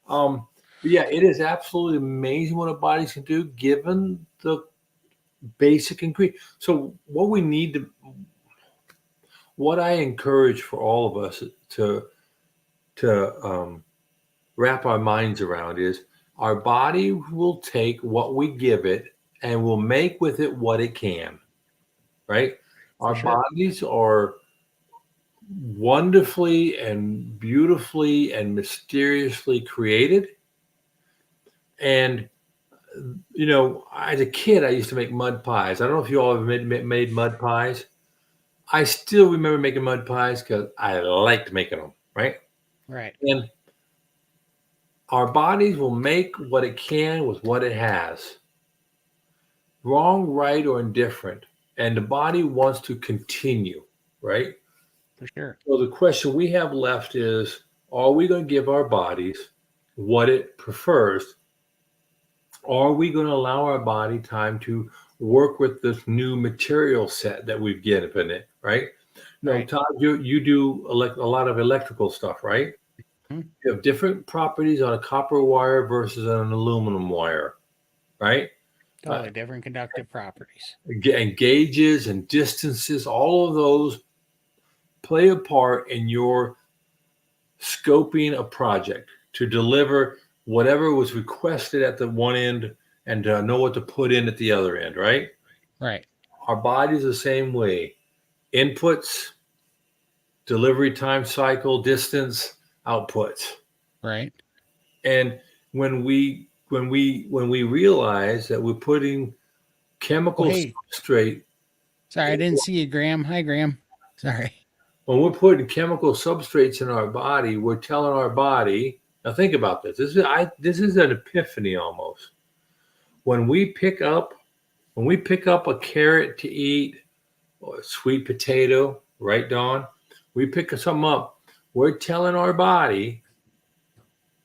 S1: But yeah, it is absolutely amazing what our bodies can do given the basic ingredient. So what I encourage for all of us to wrap our minds around is our body will take what we give it and will make with it what it can, right? Our bodies are wonderfully and beautifully and mysteriously created. And, as a kid, I used to make mud pies. I don't know if you all have made mud pies. I still remember making mud pies because I liked making them, right?
S2: Right.
S1: And our bodies will make what it can with what it has. Wrong, right, or indifferent. And the body wants to continue, right?
S2: For sure.
S1: So the question we have left is, are we going to give our bodies what it prefers? Or are we going to allow our body time to work with this new material set that we've given it, right? No,
S2: Right.
S1: Todd, you do a lot of electrical stuff, right?
S2: Mm-hmm.
S1: You have different properties on a copper wire versus an aluminum wire, right?
S2: Totally different conductive properties.
S1: And gauges and distances, all of those play a part in your scoping a project to deliver whatever was requested at the one end and to know what to put in at the other end, right?
S2: Right.
S1: Our body's the same way. Inputs, delivery time cycle, distance, outputs.
S2: Right.
S1: And when we realize that we're putting chemical substrate.
S2: Sorry, I didn't see you, Graham. Hi, Graham. Sorry.
S1: When we're putting chemical substrates in our body, we're telling our body. Now think about this. This is an epiphany almost. When we pick up a carrot to eat or a sweet potato, right, Dawn? We pick something up. We're telling our body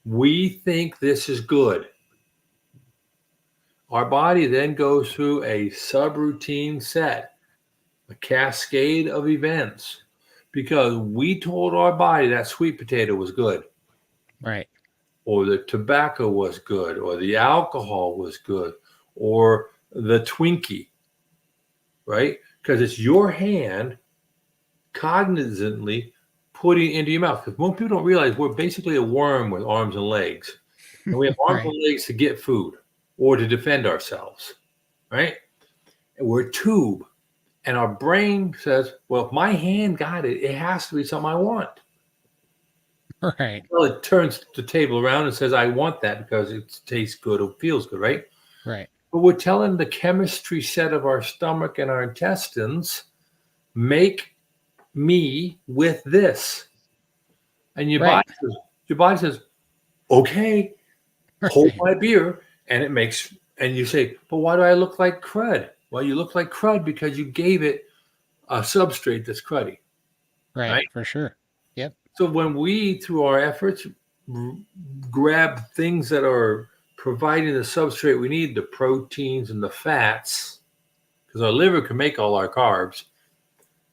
S1: We think this is good. Our body then goes through a subroutine set, a cascade of events, because we told our body that sweet potato was good.
S2: Right.
S1: Or the tobacco was good, or the alcohol was good, or the Twinkie, right? Because it's your hand cognizantly putting it into your mouth. Because most people don't realize we're basically a worm with arms and legs. And we have arms and legs to get food or to defend ourselves, right? And we're a tube. And our brain says, well, if my hand got it, it has to be something I want.
S2: Right.
S1: Well, it turns the table around and says, I want that because it tastes good or feels good, right?
S2: Right.
S1: But we're telling the chemistry set of our stomach and our intestines, make me with this. And your body says, okay, hold my beer. And it makes, and you say, but why do I look like crud? Well, you look like crud because you gave it a substrate that's cruddy.
S2: Right. For sure. Yep.
S1: So when we, through our efforts, grab things that are providing the substrate we need, the proteins and the fats, because our liver can make all our carbs,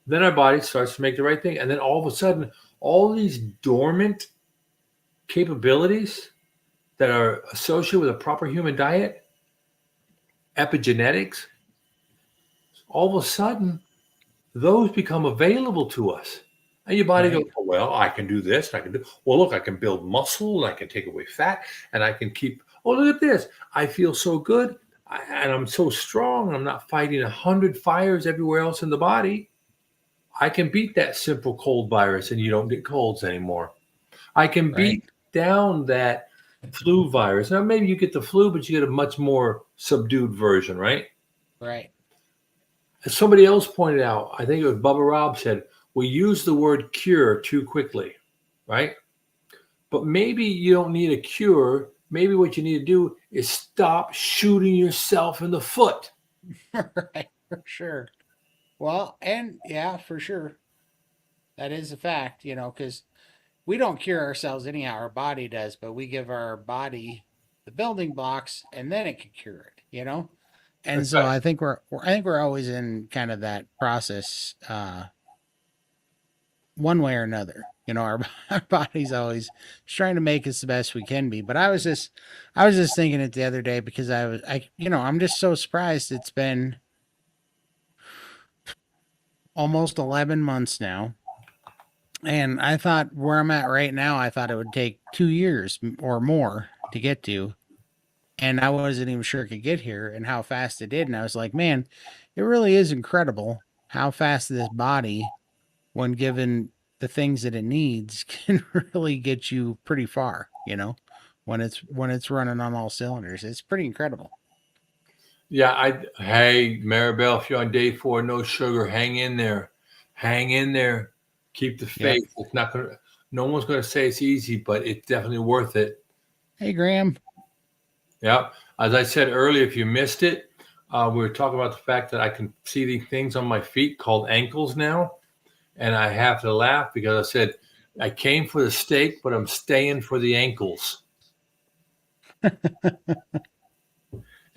S1: then our body starts to make the right thing. And then all of a sudden, all these dormant capabilities that are associated with a proper human diet, epigenetics, all of a sudden, those become available to us. And your body goes, oh, well, I can do this. And I can do, well, look, I can build muscle and I can take away fat and I can keep, oh, look at this. I feel so good and I'm so strong. I'm not fighting 100 fires everywhere else in the body. I can beat that simple cold virus and you don't get colds anymore. I can beat down that flu virus. Now, maybe you get the flu, but you get a much more subdued version, right?
S2: Right.
S1: As somebody else pointed out, I think it was Bubba Robb said, we use the word cure too quickly, right? But maybe you don't need a cure. Maybe what you need to do is stop shooting yourself in the foot.
S2: Right, for sure. Well, and yeah, for sure. That is a fact, because we don't cure ourselves anyhow. Our body does, but we give our body the building blocks and then it can cure it. And
S1: That's
S2: so
S1: right.
S2: I think we're always in kind of that process, one way or another. Our body's always trying to make us the best we can be. But I was just thinking it the other day because I'm just so surprised. It's been almost 11 months now. And I thought where I'm at right now, I thought it would take 2 years or more to get to. And I wasn't even sure it could get here and how fast it did. And I was like, man, it really is incredible how fast this body, when given the things that it needs, can really get you pretty far, when it's running on all cylinders. It's pretty incredible.
S1: Yeah, hey, Maribel, if you're on day 4, no sugar, hang in there. Hang in there. Keep the
S2: Yep.
S1: faith. It's not gonna, no one's gonna say it's easy, but it's definitely worth it.
S2: Hey, Graham.
S1: Yeah. As I said earlier, if you missed it, we were talking about the fact that I can see these things on my feet called ankles now. And I have to laugh because I said, I came for the steak, but I'm staying for the ankles.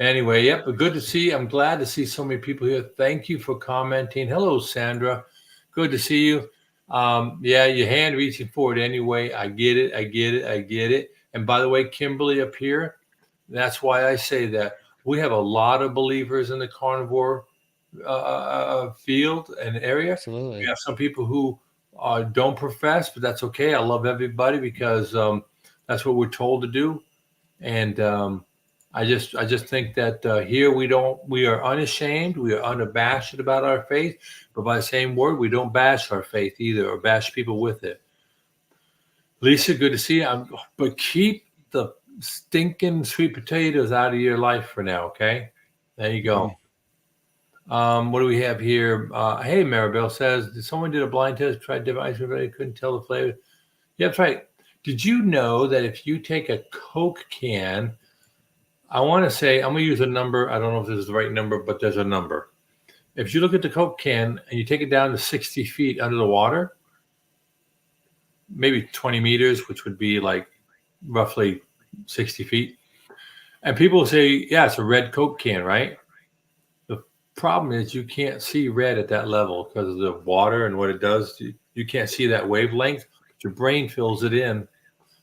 S1: Anyway, yep, but good to see. I'm glad to see so many people here. Thank you for commenting. Hello, Sandra. Good to see you. Yeah, your hand reaching forward anyway. I get it. I get it. I get it. And by the way, Kimberly up here, that's why I say that. We have a lot of believers in the carnivore field and area.
S2: Absolutely.
S1: We have some people who don't profess, but that's okay. I love everybody because that's what we're told to do. And I just think that here we are unashamed, we are unabashed about our faith, but by the same word, we don't bash our faith either or bash people with it. Lisa, good to see you. But keep the stinking sweet potatoes out of your life for now, okay? There you go. What do we have here? Hey, Maribel says, someone did a blind test, tried device, everybody couldn't tell the flavor. Yeah, that's right. Did you know that if you take a Coke can, I want to say, I'm going to use a number. I don't know if this is the right number, but there's a number. If you look at the Coke can and you take it down to 60 feet under the water, maybe 20 meters, which would be like roughly 60 feet. And people say, yeah, it's a red Coke can, right? The problem is you can't see red at that level because of the water and what it does. You can't see that wavelength, but your brain fills it in.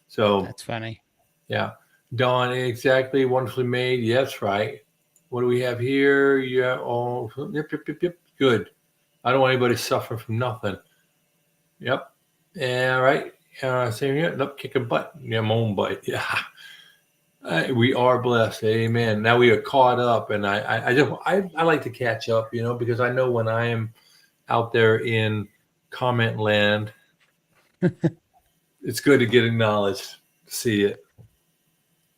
S1: So,
S2: That's funny.
S1: yeah. Dawn, exactly. Wonderfully made. Yes, right. What do we have here? Yeah. Oh, yep, yep, yep, yep. Good. I don't want anybody suffering from nothing. Yep. Yeah, right. Same here. Nope, kicking butt. Yeah, my own butt. Yeah. We are blessed. Amen. Now we are caught up, and I like to catch up, because I know when I am out there in comment land, it's good to get acknowledged, see it.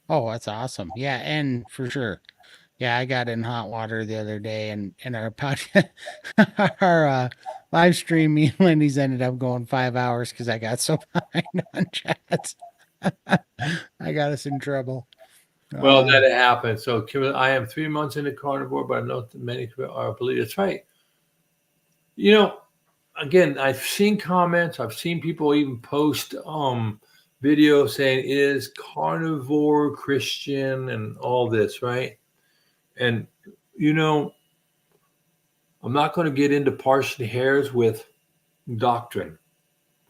S2: Oh, that's awesome. Yeah, and for sure. Yeah, I got in hot water the other day, and our podcast, our live stream, me and Lindy's ended up going 5 hours because I got so behind on chats. I got us in trouble.
S1: Well,
S2: Uh,
S1: that happened. So, Kim, I am 3 months into carnivore, but I know that many are believe it's right. You know, Again, I've seen comments. I've seen people even post videos saying, "Is carnivore Christian?" and all this, right? And you know, I'm not going to get into parsing hairs with doctrine.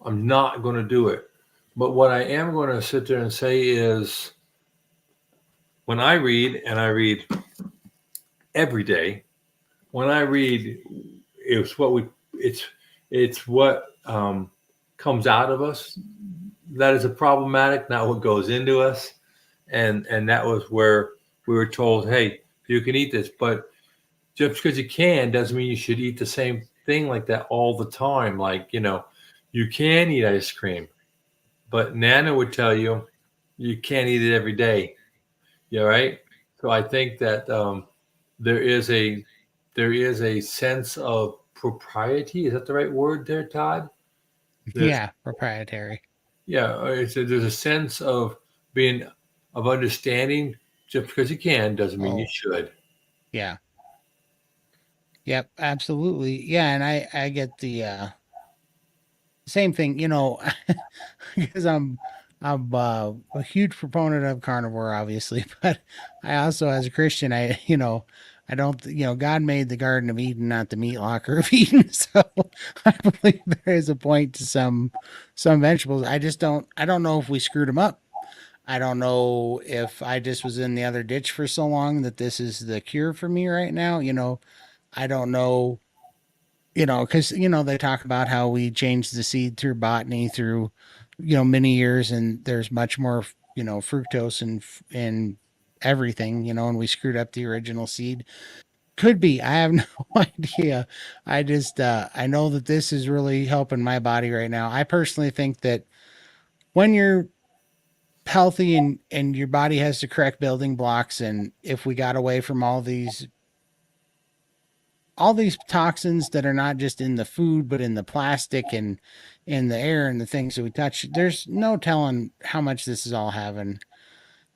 S1: I'm not going to do it. But what I am going to sit there and say is, when I read, and I read every day, when I read, it's what we, it's what comes out of us that is a problematic, not what goes into us. And that was where we were told, hey, you can eat this, but just because you can doesn't mean you should eat the same thing like that all the time. Like, you can eat ice cream, but Nana would tell you you can't eat it every day. Yeah, right. So I think that there is a there is a sense of propriety. Is that the right word there, Todd? There's
S2: yeah, proprietary.
S1: Yeah, there's a sense of being of understanding. Just because you can doesn't mean you
S2: Oh,
S1: should.
S2: yeah. Yep, absolutely. Yeah, and I get the same thing, because I'm a huge proponent of carnivore, obviously, but I also, as a Christian, I don't, God made the Garden of Eden, not the meat locker of Eden. So I believe there is a point to some vegetables. I don't know if we screwed them up. I don't know if I just was in the other ditch for so long that this is the cure for me right now. I don't know, because they talk about how we changed the seed through botany through many years, and there's much more fructose and everything, and we screwed up the original seed. Could be, I have no idea. I just I know that this is really helping my body right now. I personally think that when you're healthy and your body has the correct building blocks, and if we got away from all these toxins that are not just in the food but in the plastic and in the air and the things that we touch, there's no telling how much this is all having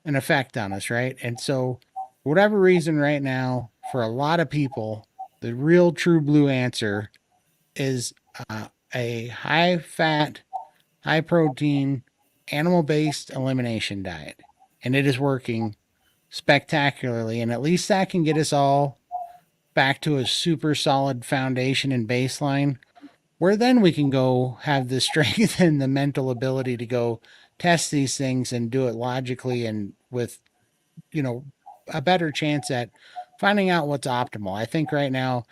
S2: an effect on us, right? And so for whatever reason right now, for a lot of people, the real true blue answer is a high fat, high protein, animal based elimination diet, and it is working spectacularly, and at least that can get us all back to a super solid foundation and baseline, where then we can go have the strength and the mental ability to go test these things and do it logically and with, you know, a better chance at finding out what's optimal. I think right now,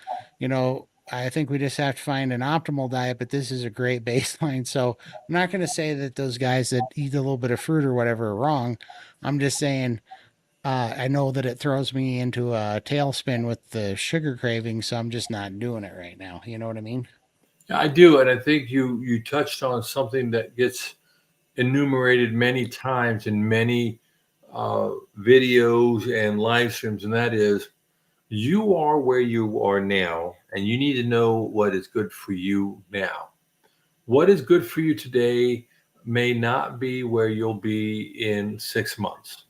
S2: I think we just have to find an optimal diet, but this is a great baseline. So I'm not going to say that those guys that eat a little bit of fruit or whatever are wrong. I'm just saying I know that it throws me into a tailspin with the sugar craving, so I'm just not doing it right now. You know what I mean?
S1: Yeah, I do, and I think you touched on something that gets enumerated many times in many videos and live streams, and that is you are where you are now, and you need to know what is good for you now. What is good for you today may not be where you'll be in 6 months.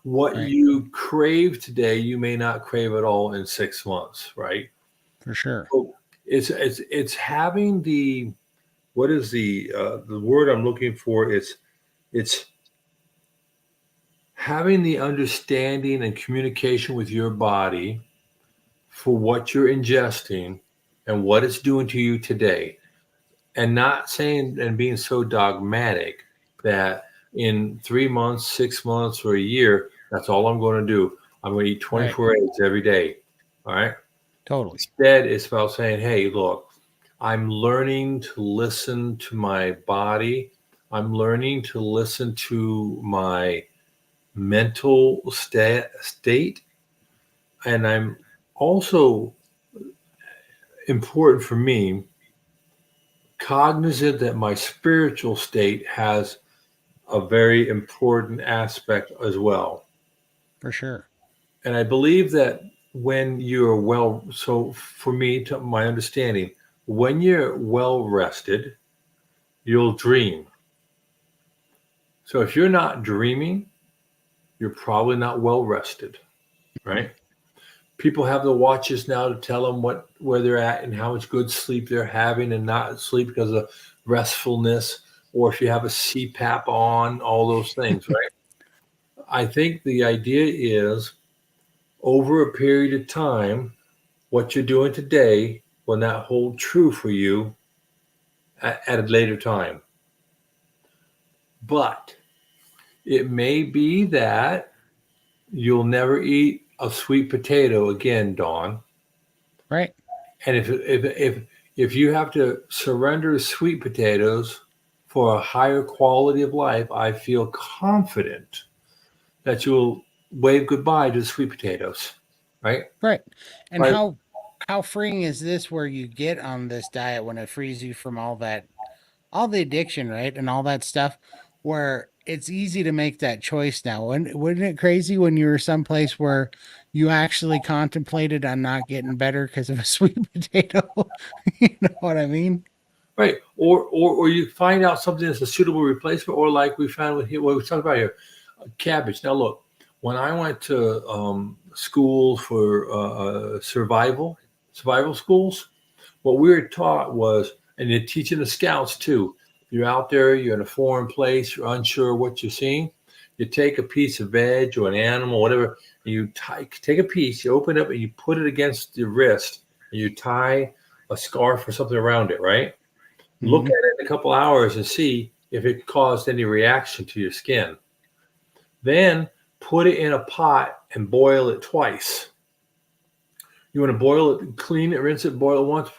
S1: What
S2: Right.
S1: you crave today, you may not crave at all in 6 months, right?
S2: For sure.
S1: So it's having the what is the word I'm looking for? It's having the understanding and communication with your body for what you're ingesting and what it's doing to you today, and not saying and being so dogmatic that in 3 months, 6 months, or a year, that's all I'm going to do. I'm going to eat 24 eggs every day. All right.
S2: Totally.
S1: Instead, it's about saying, hey, look, I'm learning to listen to my body. I'm learning to listen to my mental state. And I'm also, important for me, cognizant that my spiritual state has a very important aspect as well.
S2: For sure.
S1: And I believe that when you're well, so for me, to my understanding, when you're well rested, you'll dream. So if you're not dreaming, you're probably not well rested, right? People have the watches now to tell them where they're at and how much good sleep they're having and not sleep because of restfulness, or if you have a CPAP on, all those things, right? I think the idea is over a period of time, what you're doing today will not hold true for you at a later time. But it may be that you'll never eat a sweet potato again, Dawn.
S2: Right.
S1: And if you have to surrender sweet potatoes for a higher quality of life, I feel confident that you'll wave goodbye to the sweet potatoes, right?
S2: Right. And
S1: Right.
S2: how freeing is this where you get on this diet when it frees you from all the addiction, right? And all that stuff where it's easy to make that choice now. Wouldn't it crazy when you were someplace where you actually contemplated on not getting better because of a sweet potato? You know what I mean?
S1: Right. Or you find out something that's a suitable replacement, or like we found with here, what we talked about here, cabbage. Now, look, when I went to school for survival schools, what we were taught was, and they're teaching the scouts too. You're out there, you're in a foreign place, you're unsure what you're seeing. You take a piece of veg or an animal, whatever, and you take a piece, you open it up, and you put it against your wrist, and you tie a scarf or something around it, right? Look
S2: Hmm.
S1: at it in a couple hours and see if it caused any reaction to your skin. Then put it in a pot and boil it twice. You want to boil it, clean it, rinse it, boil it once,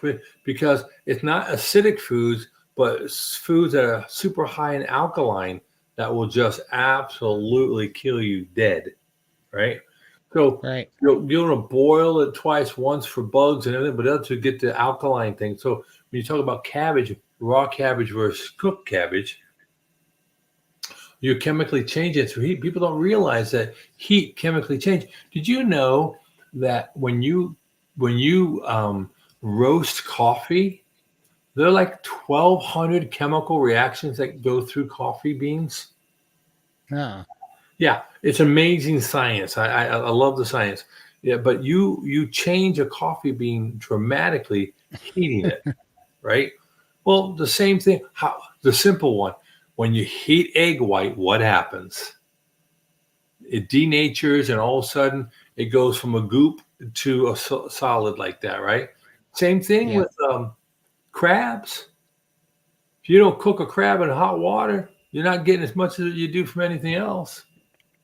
S1: because it's not acidic foods, but it's foods that are super high in alkaline that will just absolutely kill you dead, right? So
S2: Right.
S1: you're going to boil it twice, once for bugs and everything, but the other to get the alkaline thing. So when you talk about cabbage, raw cabbage versus cooked cabbage, you're chemically changing it through heat. People don't realize that heat chemically change. Did you know that when you roast coffee, there are like 1,200 chemical reactions that go through coffee beans?
S2: No.
S1: Yeah, it's amazing science. I love the science. Yeah, but you change a coffee bean dramatically, heating it, right? Well, the same thing. How the simple one. When you heat egg white, what happens? It denatures, and all of a sudden it goes from a goop to a solid like that, right? Same thing
S2: Yeah.
S1: with crabs. If you don't cook a crab in hot water, you're not getting as much as you do from anything else.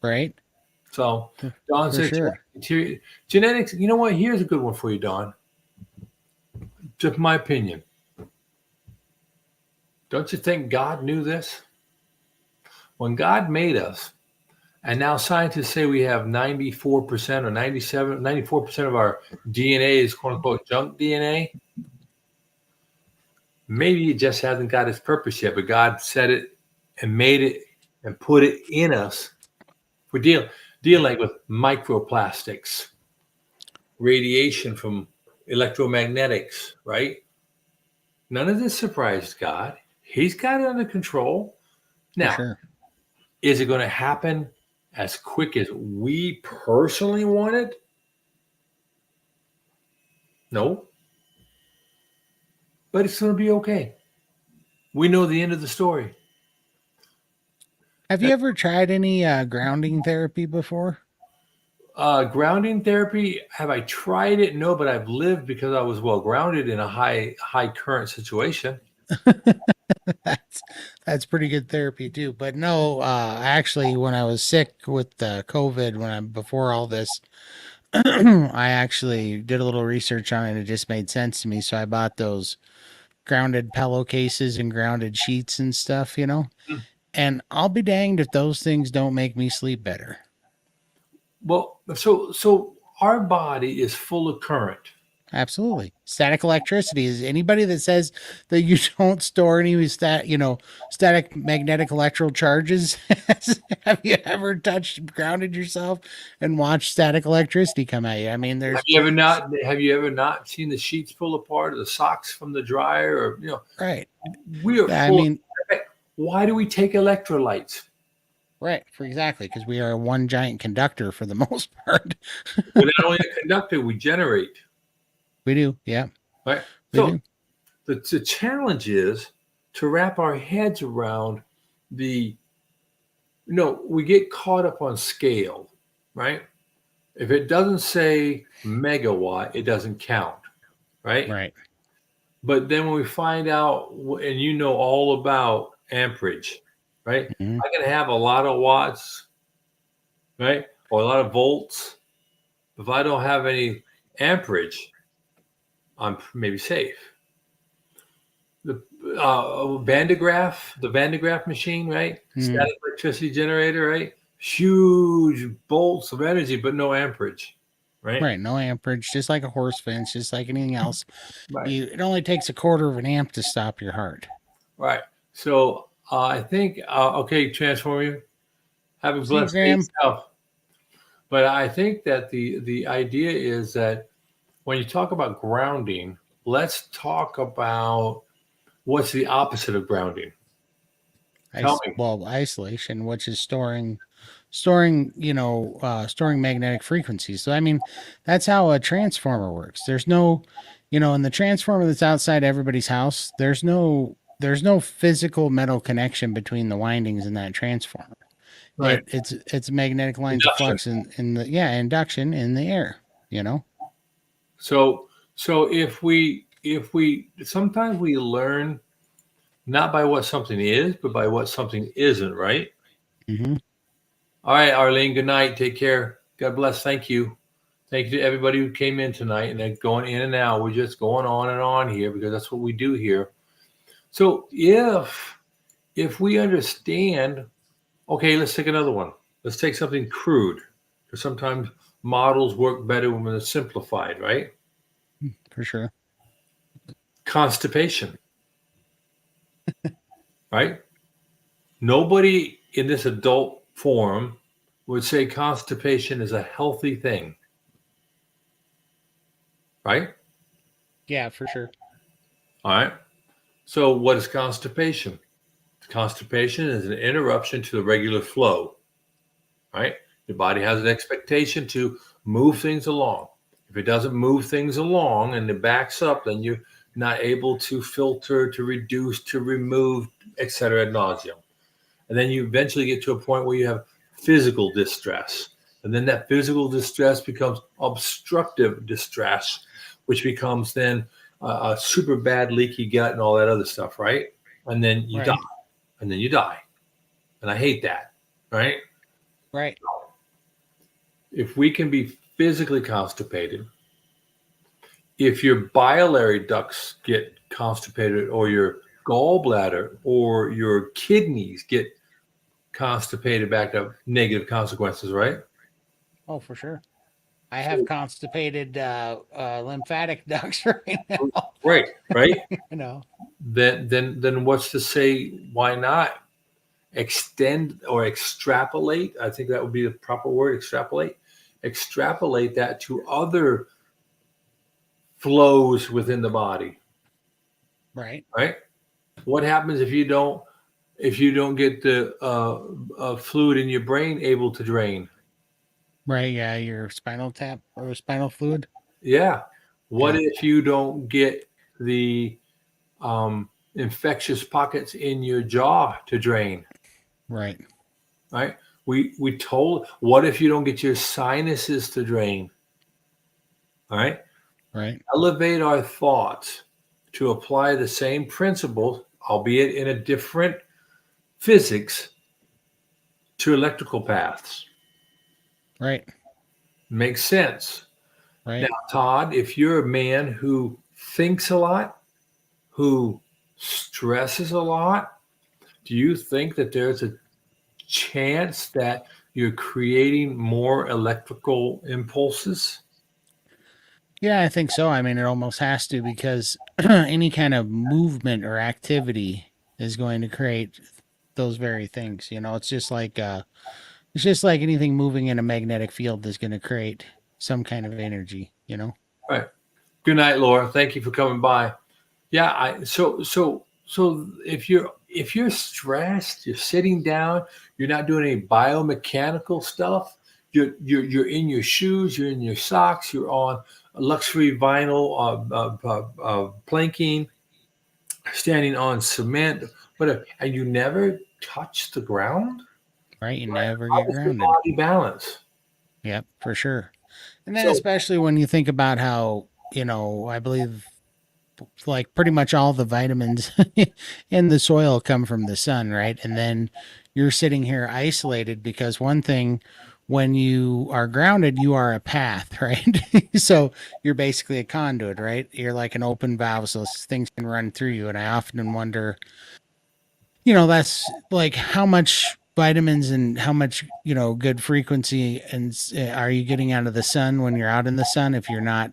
S2: Right.
S1: So
S2: For,
S1: Don
S2: for
S1: said
S2: sure.
S1: genetics. You know what? Here's a good one for you, Don. Just my opinion. Don't you think God knew this? When God made us, and now scientists say we have 94% or 97, 94% of our DNA is quote unquote junk DNA. Maybe it just hasn't got its purpose yet, but God said it and made it and put it in us for dealing with microplastics, radiation from electromagnetics, right? None of this surprised God. He's got it under control.
S2: For
S1: Now,
S2: sure.
S1: is it going to happen as quick as we personally want it? No, but it's going to be okay. We know the end of the story.
S2: Have you ever tried any grounding therapy before?
S1: Grounding therapy, have I tried it? No, but I've lived because I was well grounded in a high current situation.
S2: that's that's pretty good therapy too. But no, actually, when I was sick with COVID, when I before all this, I actually did a little research on it. It just made sense to me, so I bought those grounded pillowcases and grounded sheets and stuff. And I'll be danged if those things don't make me sleep better.
S1: Well, so our body is full of current.
S2: Absolutely. Static electricity is anybody that says that you don't store any static magnetic electrical charges. Have you ever touched grounded yourself and watched static electricity come at you? I mean,
S1: Have
S2: there's
S1: you ever not? Have you ever not seen the sheets pull apart, or the socks from the dryer, or
S2: right.
S1: we are
S2: Yeah, I
S1: full.
S2: mean,
S1: Why do we take electrolytes?
S2: right, for exactly because we are one giant conductor for the most part.
S1: We're not only a conductor, we generate.
S2: We do, yeah,
S1: Right.
S2: we
S1: So
S2: do.
S1: the challenge is to wrap our heads around the. We get caught up on scale, right? If it doesn't say megawatt, it doesn't count, right?
S2: Right.
S1: But then when we find out, and all about amperage, right?
S2: Mhm.
S1: I can have a lot of watts, right? Or a lot of volts. If I don't have any amperage, I'm maybe safe. The the Van de Graaff machine, right?
S2: Mhm.
S1: Static electricity generator, right? Huge bolts of energy, but no amperage, right?
S2: Right, no amperage, just like a horse fence, just like anything else.
S1: Right,
S2: It only takes a quarter of an amp to stop your heart.
S1: right. So I think, okay, Transformer, have a
S2: See you,
S1: blessed day
S2: Graham.
S1: yourself. But I think that the idea is that when you talk about grounding, let's talk about what's the opposite of grounding. Tell me.
S2: Isolation, which is storing magnetic frequencies. So I mean, that's how a transformer works. There's no, in the transformer that's outside everybody's house, there's no physical metal connection between the windings in that transformer.
S1: Right.
S2: It's magnetic lines of
S1: Induction.
S2: flux in the induction in the air, you know?
S1: So if we sometimes we learn not by what something is, but by what something isn't, right?
S2: Hmm.
S1: All right, Arlene, good night. Take care. God bless. Thank you. Thank you to everybody who came in tonight and they're going in and out. We're just going on and on here because that's what we do here. So if we understand, okay, let's take another one. Let's take something crude. Because sometimes models work better when they're simplified, right?
S2: For sure.
S1: Constipation, right? Nobody in this adult forum would say constipation is a healthy thing, right?
S2: Yeah, for sure.
S1: All right. So, what is constipation? Constipation is an interruption to the regular flow, right? Your body has an expectation to move things along. If it doesn't move things along and it backs up, then you're not able to filter, to reduce, to remove, etc. ad nauseum. And then you eventually get to a point where you have physical distress. And then that physical distress becomes obstructive distress, which becomes then a super bad leaky gut and all that other stuff, right? And then you die.
S2: Right.
S1: And then you die. And I hate that, right?
S2: Right.
S1: If we can be physically constipated, if your biliary ducts get constipated or your gallbladder or your kidneys get constipated, back up, negative consequences, right?
S2: Oh, for sure. I have constipated lymphatic ducts right now.
S1: Right, right.
S2: you know.
S1: Then what's to say why not extend or extrapolate? I think that would be the proper word, extrapolate. Extrapolate that to other flows within the body,
S2: Right.
S1: right? What happens if you don't get the fluid in your brain able to drain?
S2: Right. Yeah. Your spinal tap or spinal fluid.
S1: Yeah. What
S2: Yeah.
S1: if you don't get the infectious pockets in your jaw to drain?
S2: Right.
S1: right? We told, what if you don't get your sinuses to drain? All right.
S2: Right.
S1: Elevate our thoughts to apply the same principles, albeit in a different physics, to electrical paths.
S2: Right.
S1: Makes sense.
S2: Right.
S1: Now, Todd, if you're a man who thinks a lot, who stresses a lot, do you think that there's a chance that you're creating more electrical impulses?
S2: Yeah, I think so. I mean, it almost has to, because any kind of movement or activity is going to create those very things. It's just like anything moving in a magnetic field is going to create some kind of energy.
S1: Right. Good night, Laura. Thank you for coming by. Yeah, so if you're stressed, you're sitting down, you're not doing any biomechanical stuff. You're in your shoes, you're in your socks, you're on luxury vinyl planking, standing on cement, whatever, and you never touch the ground.
S2: Right? You never
S1: How
S2: get
S1: does your
S2: grounded.
S1: body balance?
S2: Yep, for sure. And then
S1: So
S2: especially when you think about how, I believe like pretty much all the vitamins in the soil come from the sun, right? And then you're sitting here isolated because one thing, when you are grounded, you are a path, right? So you're basically a conduit, right? You're like an open valve, so things can run through you. And I often wonder, that's like how much vitamins and how much, good frequency and are you getting out of the sun when you're out in the sun if you're not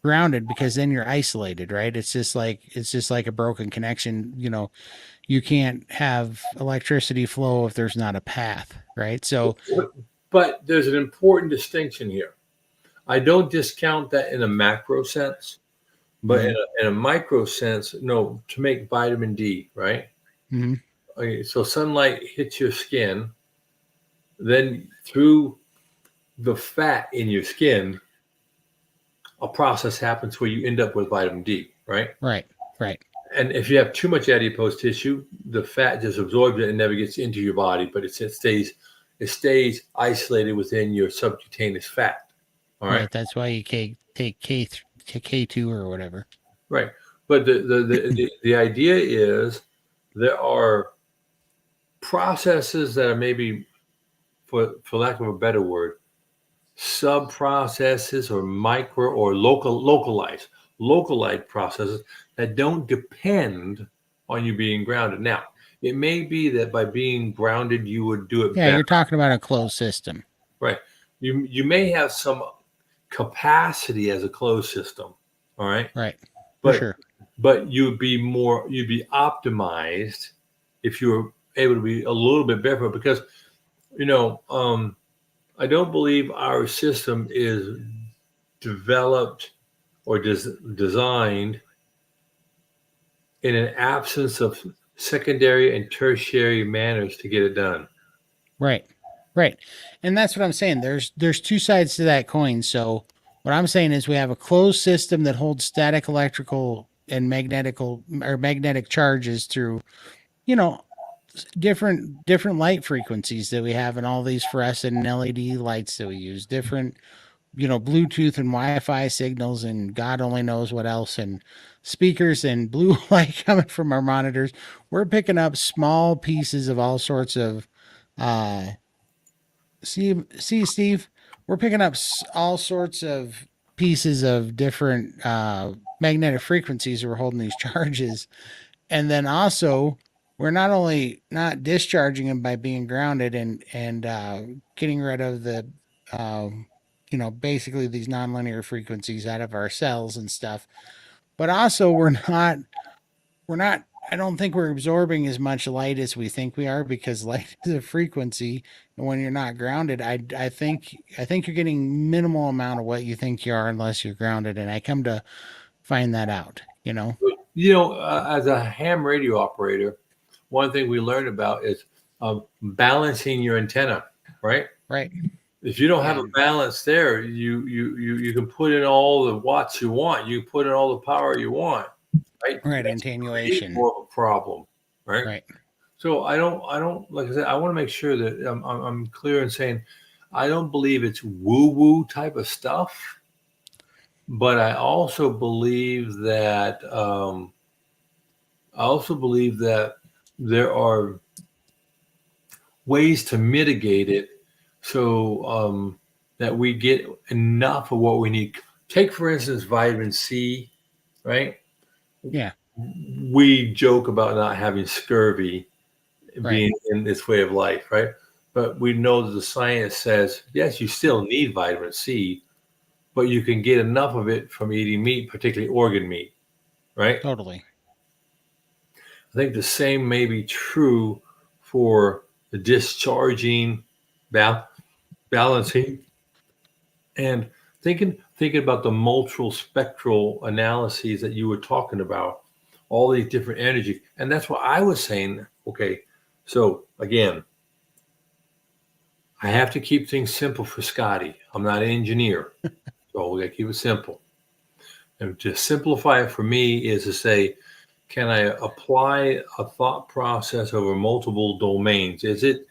S2: grounded, because then you're isolated, right? It's just like a broken connection. You can't have electricity flow if there's not a path, right? So
S1: but there's an important distinction here. I don't discount that in a macro sense, but
S2: mhm,
S1: in a micro sense, no, to make vitamin D, right?
S2: mhm,
S1: Okay, so sunlight hits your skin, then through the fat in your skin, a process happens where you end up with vitamin D, right?
S2: right, right,
S1: And if you have too much adipose tissue, the fat just absorbs it and never gets into your body, but it stays isolated within your subcutaneous fat. All right.
S2: right. That's why you take K2 or whatever.
S1: Right. But the idea is there are processes that are maybe, for lack of a better word, sub processes or micro or localized processes that don't depend on you being grounded. Now, it may be that by being grounded, you would do it
S2: Yeah,
S1: better.
S2: you're talking about a closed system.
S1: Right. You may have some capacity as a closed system. All right.
S2: Right, for
S1: But
S2: sure.
S1: you'd be optimized if you were able to be a little bit better, because you know I don't believe our system is developed or designed in an absence of secondary and tertiary manners to get it done.
S2: Right. Right. And that's what I'm saying. There's two sides to that coin. So what I'm saying is we have a closed system that holds static electrical and magnetic charges through, you know, different light frequencies that we have in all these fluorescent and LED lights that we use, different, Bluetooth and Wi-Fi signals, and God only knows what else, and speakers and blue light coming from our monitors. We're picking up small pieces of all sorts of uh see, Steve, we're picking up all sorts of pieces of different magnetic frequencies that we're holding these charges. And then also, we're not only not discharging them by being grounded and getting rid of the basically these nonlinear frequencies out of our cells and stuff, but also we're not I don't think we're absorbing as much light as we think we are, because light is a frequency, and when you're not grounded, I think you're getting minimal amount of what you think you are unless you're grounded, and I come to find that out.
S1: As a ham radio operator, one thing we learned about is balancing your antenna, right?
S2: Right.
S1: If you don't have
S2: Yeah.
S1: a balance there, you can put in all the watts you want, you can put in all the power you want, right?
S2: Right.
S1: That's create
S2: Attenuation.
S1: more of a problem, right?
S2: Right.
S1: So I don't, like I said, I want to make sure that I'm clear in saying I don't believe it's woo-woo type of stuff, but I also believe that there are ways to mitigate it so that we get enough of what we need. Take, for instance, vitamin C, right?
S2: Yeah.
S1: We joke about not having scurvy being in this way of life, right? But we know that the science says, yes, you still need vitamin C, but you can get enough of it from eating meat, particularly organ meat, right?
S2: Totally.
S1: I think the same may be true for the discharging, balancing, and thinking about the multiple spectral analyses that you were talking about, all these different energies. And that's what I was saying. Okay, so again, I have to keep things simple for Scotty. I'm not an engineer, so we got to keep it simple. And to simplify it for me is to say, can I apply a thought process over multiple domains? Is it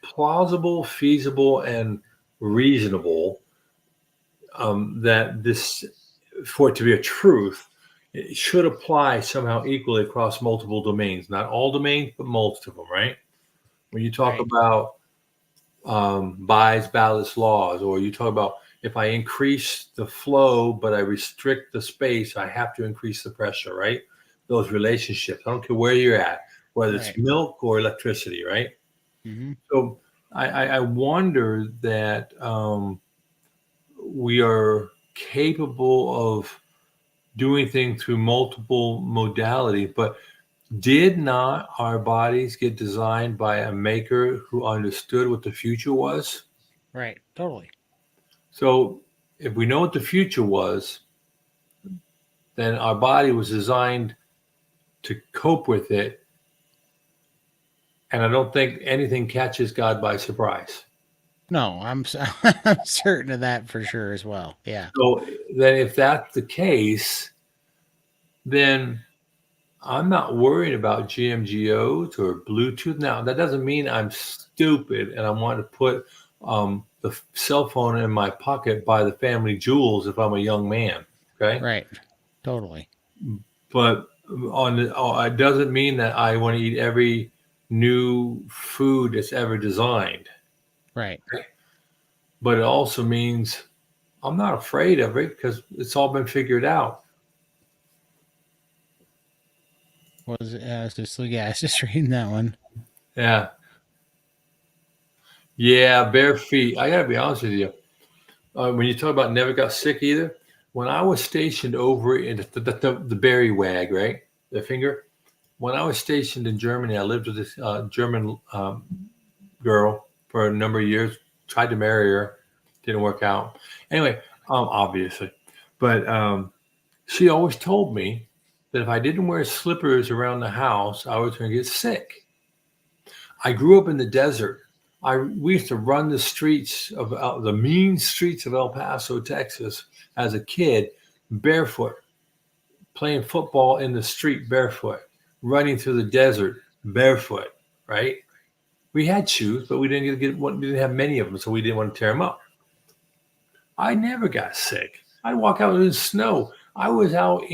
S1: plausible, feasible, and reasonable that this, for it to be a truth, it should apply somehow equally across multiple domains? Not all domains, but most of them, right? When you talk about Bayes' ballast laws, or you talk about if I increase the flow but I restrict the space, I have to increase the pressure, right? Those relationships, I don't care where you're at, whether it's milk or electricity, right?
S2: Mm-hmm.
S1: So I wonder that we are capable of doing things through multiple modalities, but did not our bodies get designed by a maker who understood what the future was?
S2: Right. Totally.
S1: So if we know what the future was, then our body was designed to cope with it. And I don't think anything catches God by surprise.
S2: No, I'm I'm certain of that for sure as well. Yeah.
S1: So then if that's the case, then I'm not worried about GMGOs or Bluetooth. Now, that doesn't mean I'm stupid and I want to put the cell phone in my pocket by the family jewels if I'm a young man. Okay.
S2: Right. Totally.
S1: But it doesn't mean that I want to eat every new food that's ever designed.
S2: Right.
S1: But it also means I'm not afraid of it because it's all been figured out.
S2: Was it? I was just reading that one.
S1: Yeah. Yeah, bare feet. I got to be honest with you. When you talk about never got sick either, when I was stationed over in the berry wag, right? The finger. When I was stationed in Germany, I lived with this German girl for a number of years. Tried to marry her, didn't work out. Anyway, obviously, but she always told me that if I didn't wear slippers around the house, I was going to get sick. I grew up in the desert. We used to run the streets of the mean streets of El Paso, Texas, as a kid, barefoot, playing football in the street barefoot, running through the desert barefoot. Right? We had shoes, but we didn't have many of them, so we didn't want to tear them up. I never got sick. I'd walk out in the snow. I was out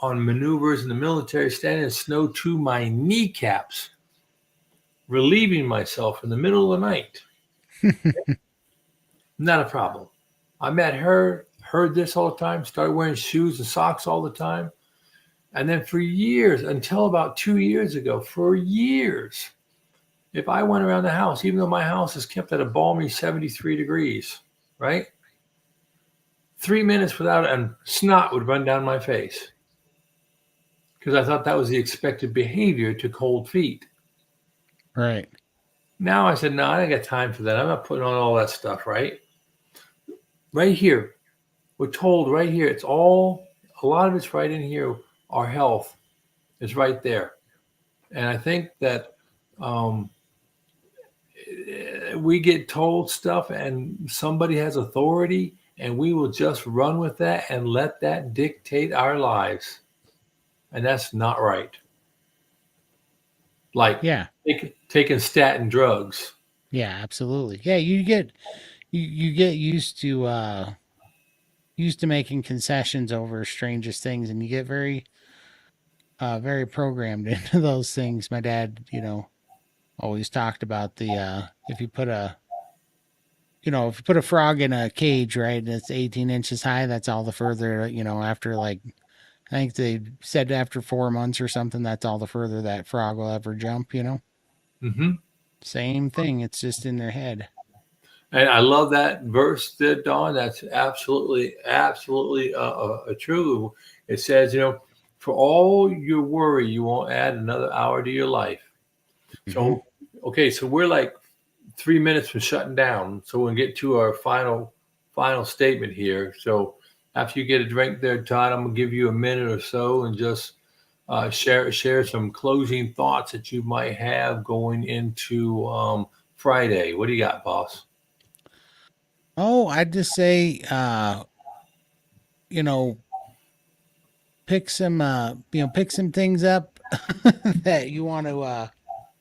S1: on maneuvers in the military, standing in snow to my kneecaps, relieving myself in the middle of the night. Not a problem. I met her, heard this all the time, started wearing shoes and socks all the time. And then for years, until about 2 years ago, for years, if I went around the house, even though my house is kept at a balmy 73 degrees, right? 3 minutes without it, and snot would run down my face because I thought that was the expected behavior to cold feet.
S2: Right.
S1: Now I said, no, I ain't got time for that. I'm not putting on all that stuff, right? Right here. We're told right here. It's all, a lot of it's right in here. Our health is right there. And I think that we get told stuff and somebody has authority and we will just run with that and let that dictate our lives. And that's not right. like taking statin drugs.
S2: Yeah, absolutely. Yeah, you get used to making concessions over strangest things, and you get very programmed into those things. My dad, always talked about the if you put a frog in a cage, right, and it's 18 inches high, that's all the further, after like I think they said after 4 months or something, that's all the further that frog will ever jump.
S1: Mm-hmm.
S2: Same thing. It's just in their head.
S1: And I love that verse there, Don. That's absolutely, absolutely true. It says, for all your worry, you won't add another hour to your life.
S2: Hmm.
S1: So, okay, so we're like 3 minutes from shutting down. So we'll get to our final statement here. So after you get a drink there, Todd, I'm gonna give you a minute or so and just share some closing thoughts that you might have going into Friday. What do you got, boss?
S2: Oh, I'd just say, you know, pick some things up that you want to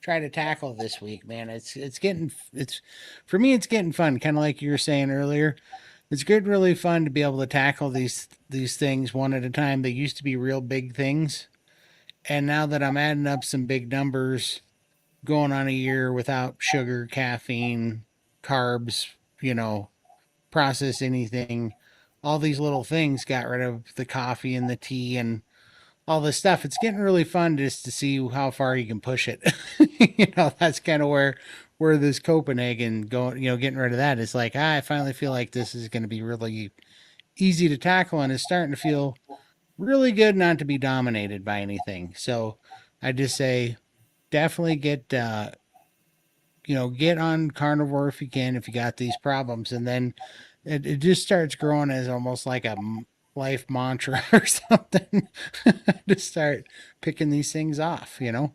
S2: try to tackle this week, man. It's for me, it's getting fun. Kind of like you were saying earlier, it's getting really fun to be able to tackle these things one at a time. They used to be real big things, and now that I'm adding up some big numbers, going on a year without sugar, caffeine, carbs, you know, process anything. All these little things got rid of the coffee and the tea and all this stuff. It's getting really fun just to see how far you can push it. That's kind of where this Copenhagen going, getting rid of that. It's like, I finally feel like this is going to be really easy to tackle, and it's starting to feel really good not to be dominated by anything. So I just say definitely get on carnivore if you can, if you got these problems, and then it just starts growing as almost like a life mantra or something to start picking these things off.
S1: Yeah,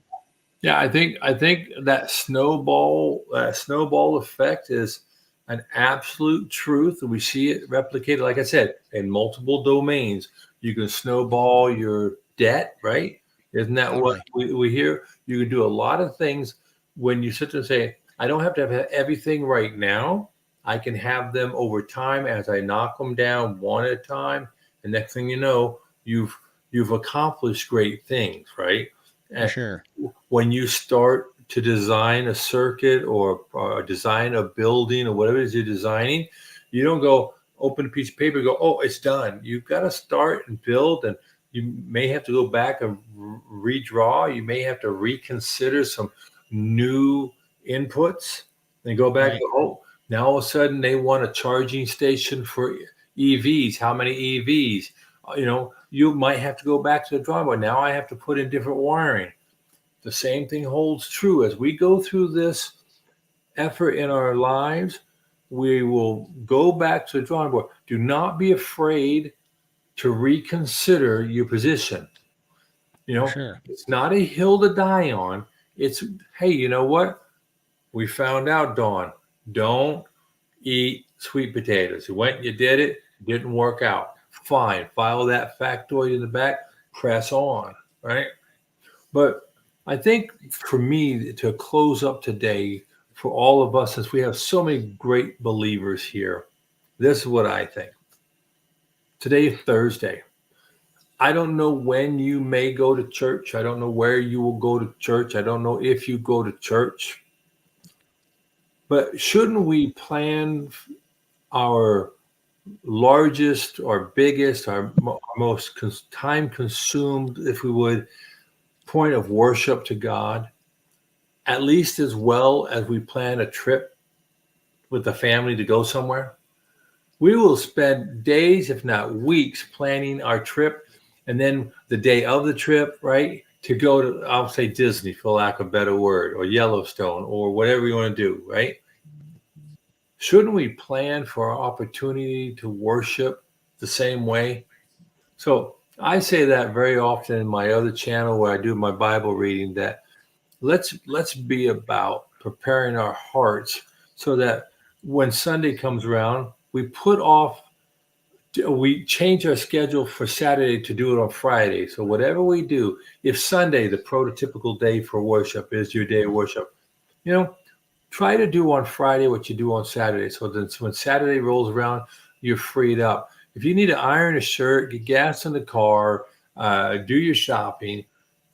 S1: I think that snowball effect is an absolute truth, and we see it replicated. Like I said, in multiple domains, you can snowball your debt, right? Isn't that what
S2: Totally.
S1: we hear? You can do a lot of things when you sit there and say, "I don't have to have everything right now. I can have them over time as I knock them down one at a time." And next thing you know, you've accomplished great things, right?
S2: For sure.
S1: When you start to design a circuit or design a building or whatever it is you're designing, you don't go open a piece of paper and go, oh, it's done. You've got to start and build, and you may have to go back and redraw. You may have to reconsider some new inputs and go back and
S2: Right.
S1: go, oh, now all of a sudden they want a charging station for EVs. How many EVs? You might have to go back to the drawing board. Now I have to put in different wiring. The same thing holds true as we go through this effort in our lives. We will go back to the drawing board. Do not be afraid to reconsider your position.
S2: For sure.
S1: It's not a hill to die on. It's, hey, you know what? We found out, Dawn, don't eat sweet potatoes. You went, you did it, didn't work out. Fine. File that factoid in the back, press on, right? But I think for me to close up today, for all of us, since we have so many great believers here, this is what I think. Today is Thursday. I don't know when you may go to church. I don't know where you will go to church. I don't know if you go to church. But shouldn't we plan our largest or biggest, our most time consumed, if we would, point of worship to God, at least as well as we plan a trip with the family to go somewhere? We will spend days, if not weeks, planning our trip. And then the day of the trip, right, to go to, I'll say Disney, for lack of a better word, or Yellowstone, or whatever you want to do, right? Shouldn't we plan for our opportunity to worship the same way? So I say that very often in my other channel where I do my Bible reading, that let's be about preparing our hearts so that when Sunday comes around, we put off we change our schedule for Saturday to do it on Friday. So whatever we do, if Sunday, the prototypical day for worship, is your day of worship, try to do on Friday what you do on Saturday. So then when Saturday rolls around, you're freed up. If you need to iron a shirt, get gas in the car, do your shopping,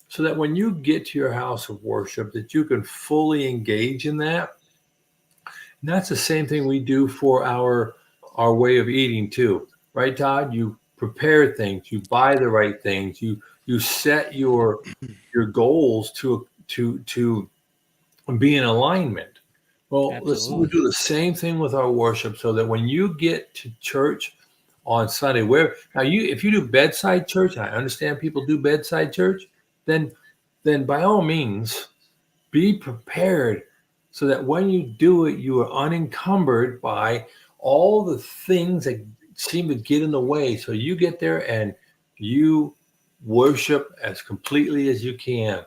S1: so that when you get to your house of worship, that you can fully engage in that. And that's the same thing we do for our way of eating too, right, Todd? You prepare things, you buy the right things, you set your goals to be in alignment. Well, let's do the same thing with our worship, so that when you get to church on Sunday, if you do bedside church, I understand people do bedside church, then by all means, be prepared, so that when you do it, you are unencumbered by all the things that seem to get in the way. So you get there and you worship as completely as you can.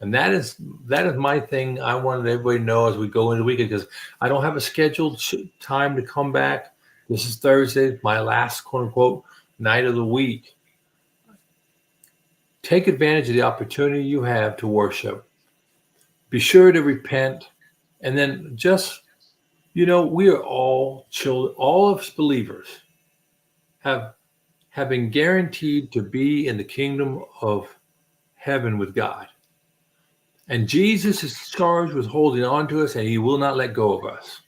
S1: And that is my thing. I wanted everybody to know as we go into the weekend, because I don't have a scheduled time to come back. This is Thursday, my last quote unquote night of the week. Take advantage of the opportunity you have to worship. Be sure to repent, and then just, we are all children. All of us believers have been guaranteed to be in the kingdom of heaven with God. And Jesus is charged with holding on to us, and he will not let go of us.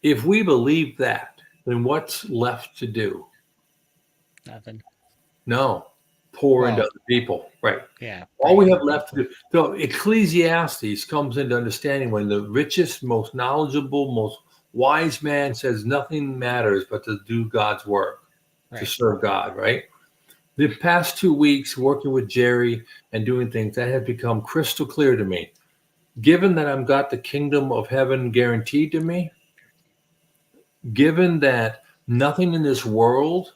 S1: If we believe that, then what's left to do?
S2: Nothing.
S1: No. Pour into other people. Right.
S2: Yeah.
S1: All we have left to do. So Ecclesiastes comes into understanding when the richest, most knowledgeable, most wise man says nothing matters but to do God's work, to serve God, right? The past 2 weeks working with Jerry and doing things, that have become crystal clear to me. Given that I've got the kingdom of heaven guaranteed to me, given that nothing in this world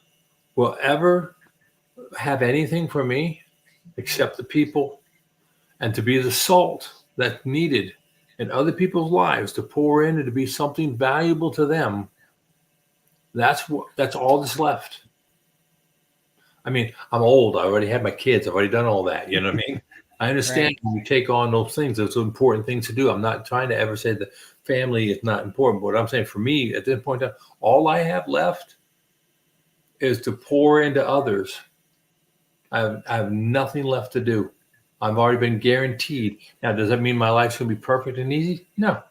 S1: will ever have anything for me except the people, and to be the salt that's needed in other people's lives, to pour in and to be something valuable to them, that's all that's left. I mean, I'm old. I already had my kids. I've already done all that. You know what I mean? I understand when you take on those things, those are important things to do. I'm not trying to ever say that family is not important. But what I'm saying, for me, at this point in time, all I have left is to pour into others. I have nothing left to do. I've already been guaranteed. Now, does that mean my life's going to be perfect and easy? No.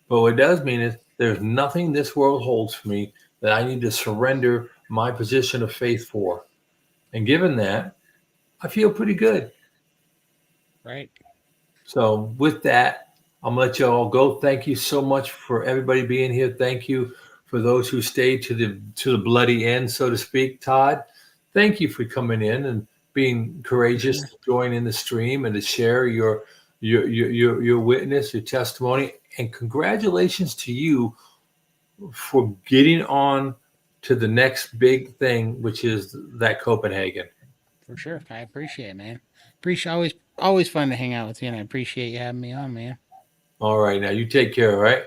S1: But what it does mean is there's nothing this world holds for me that I need to surrender my position of faith for. And given that, I feel pretty good.
S2: Right.
S1: So with that, I'm going to let you all go. Thank you so much for everybody being here. Thank you for those who stayed to the bloody end, so to speak. Todd, thank you for coming in and being courageous to join in the stream and to share your witness, your testimony. And congratulations to you for getting on to the next big thing, which is that Copenhagen.
S2: For sure. I appreciate it, man. Always fun to hang out with you, and I appreciate you having me on, man.
S1: All right. Now you take care, all right?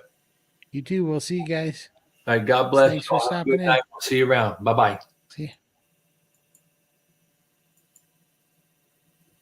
S2: You too. We'll see you guys.
S1: All right. God bless.
S2: Thanks for stopping in.
S1: We'll see you around. Bye-bye.
S2: See ya.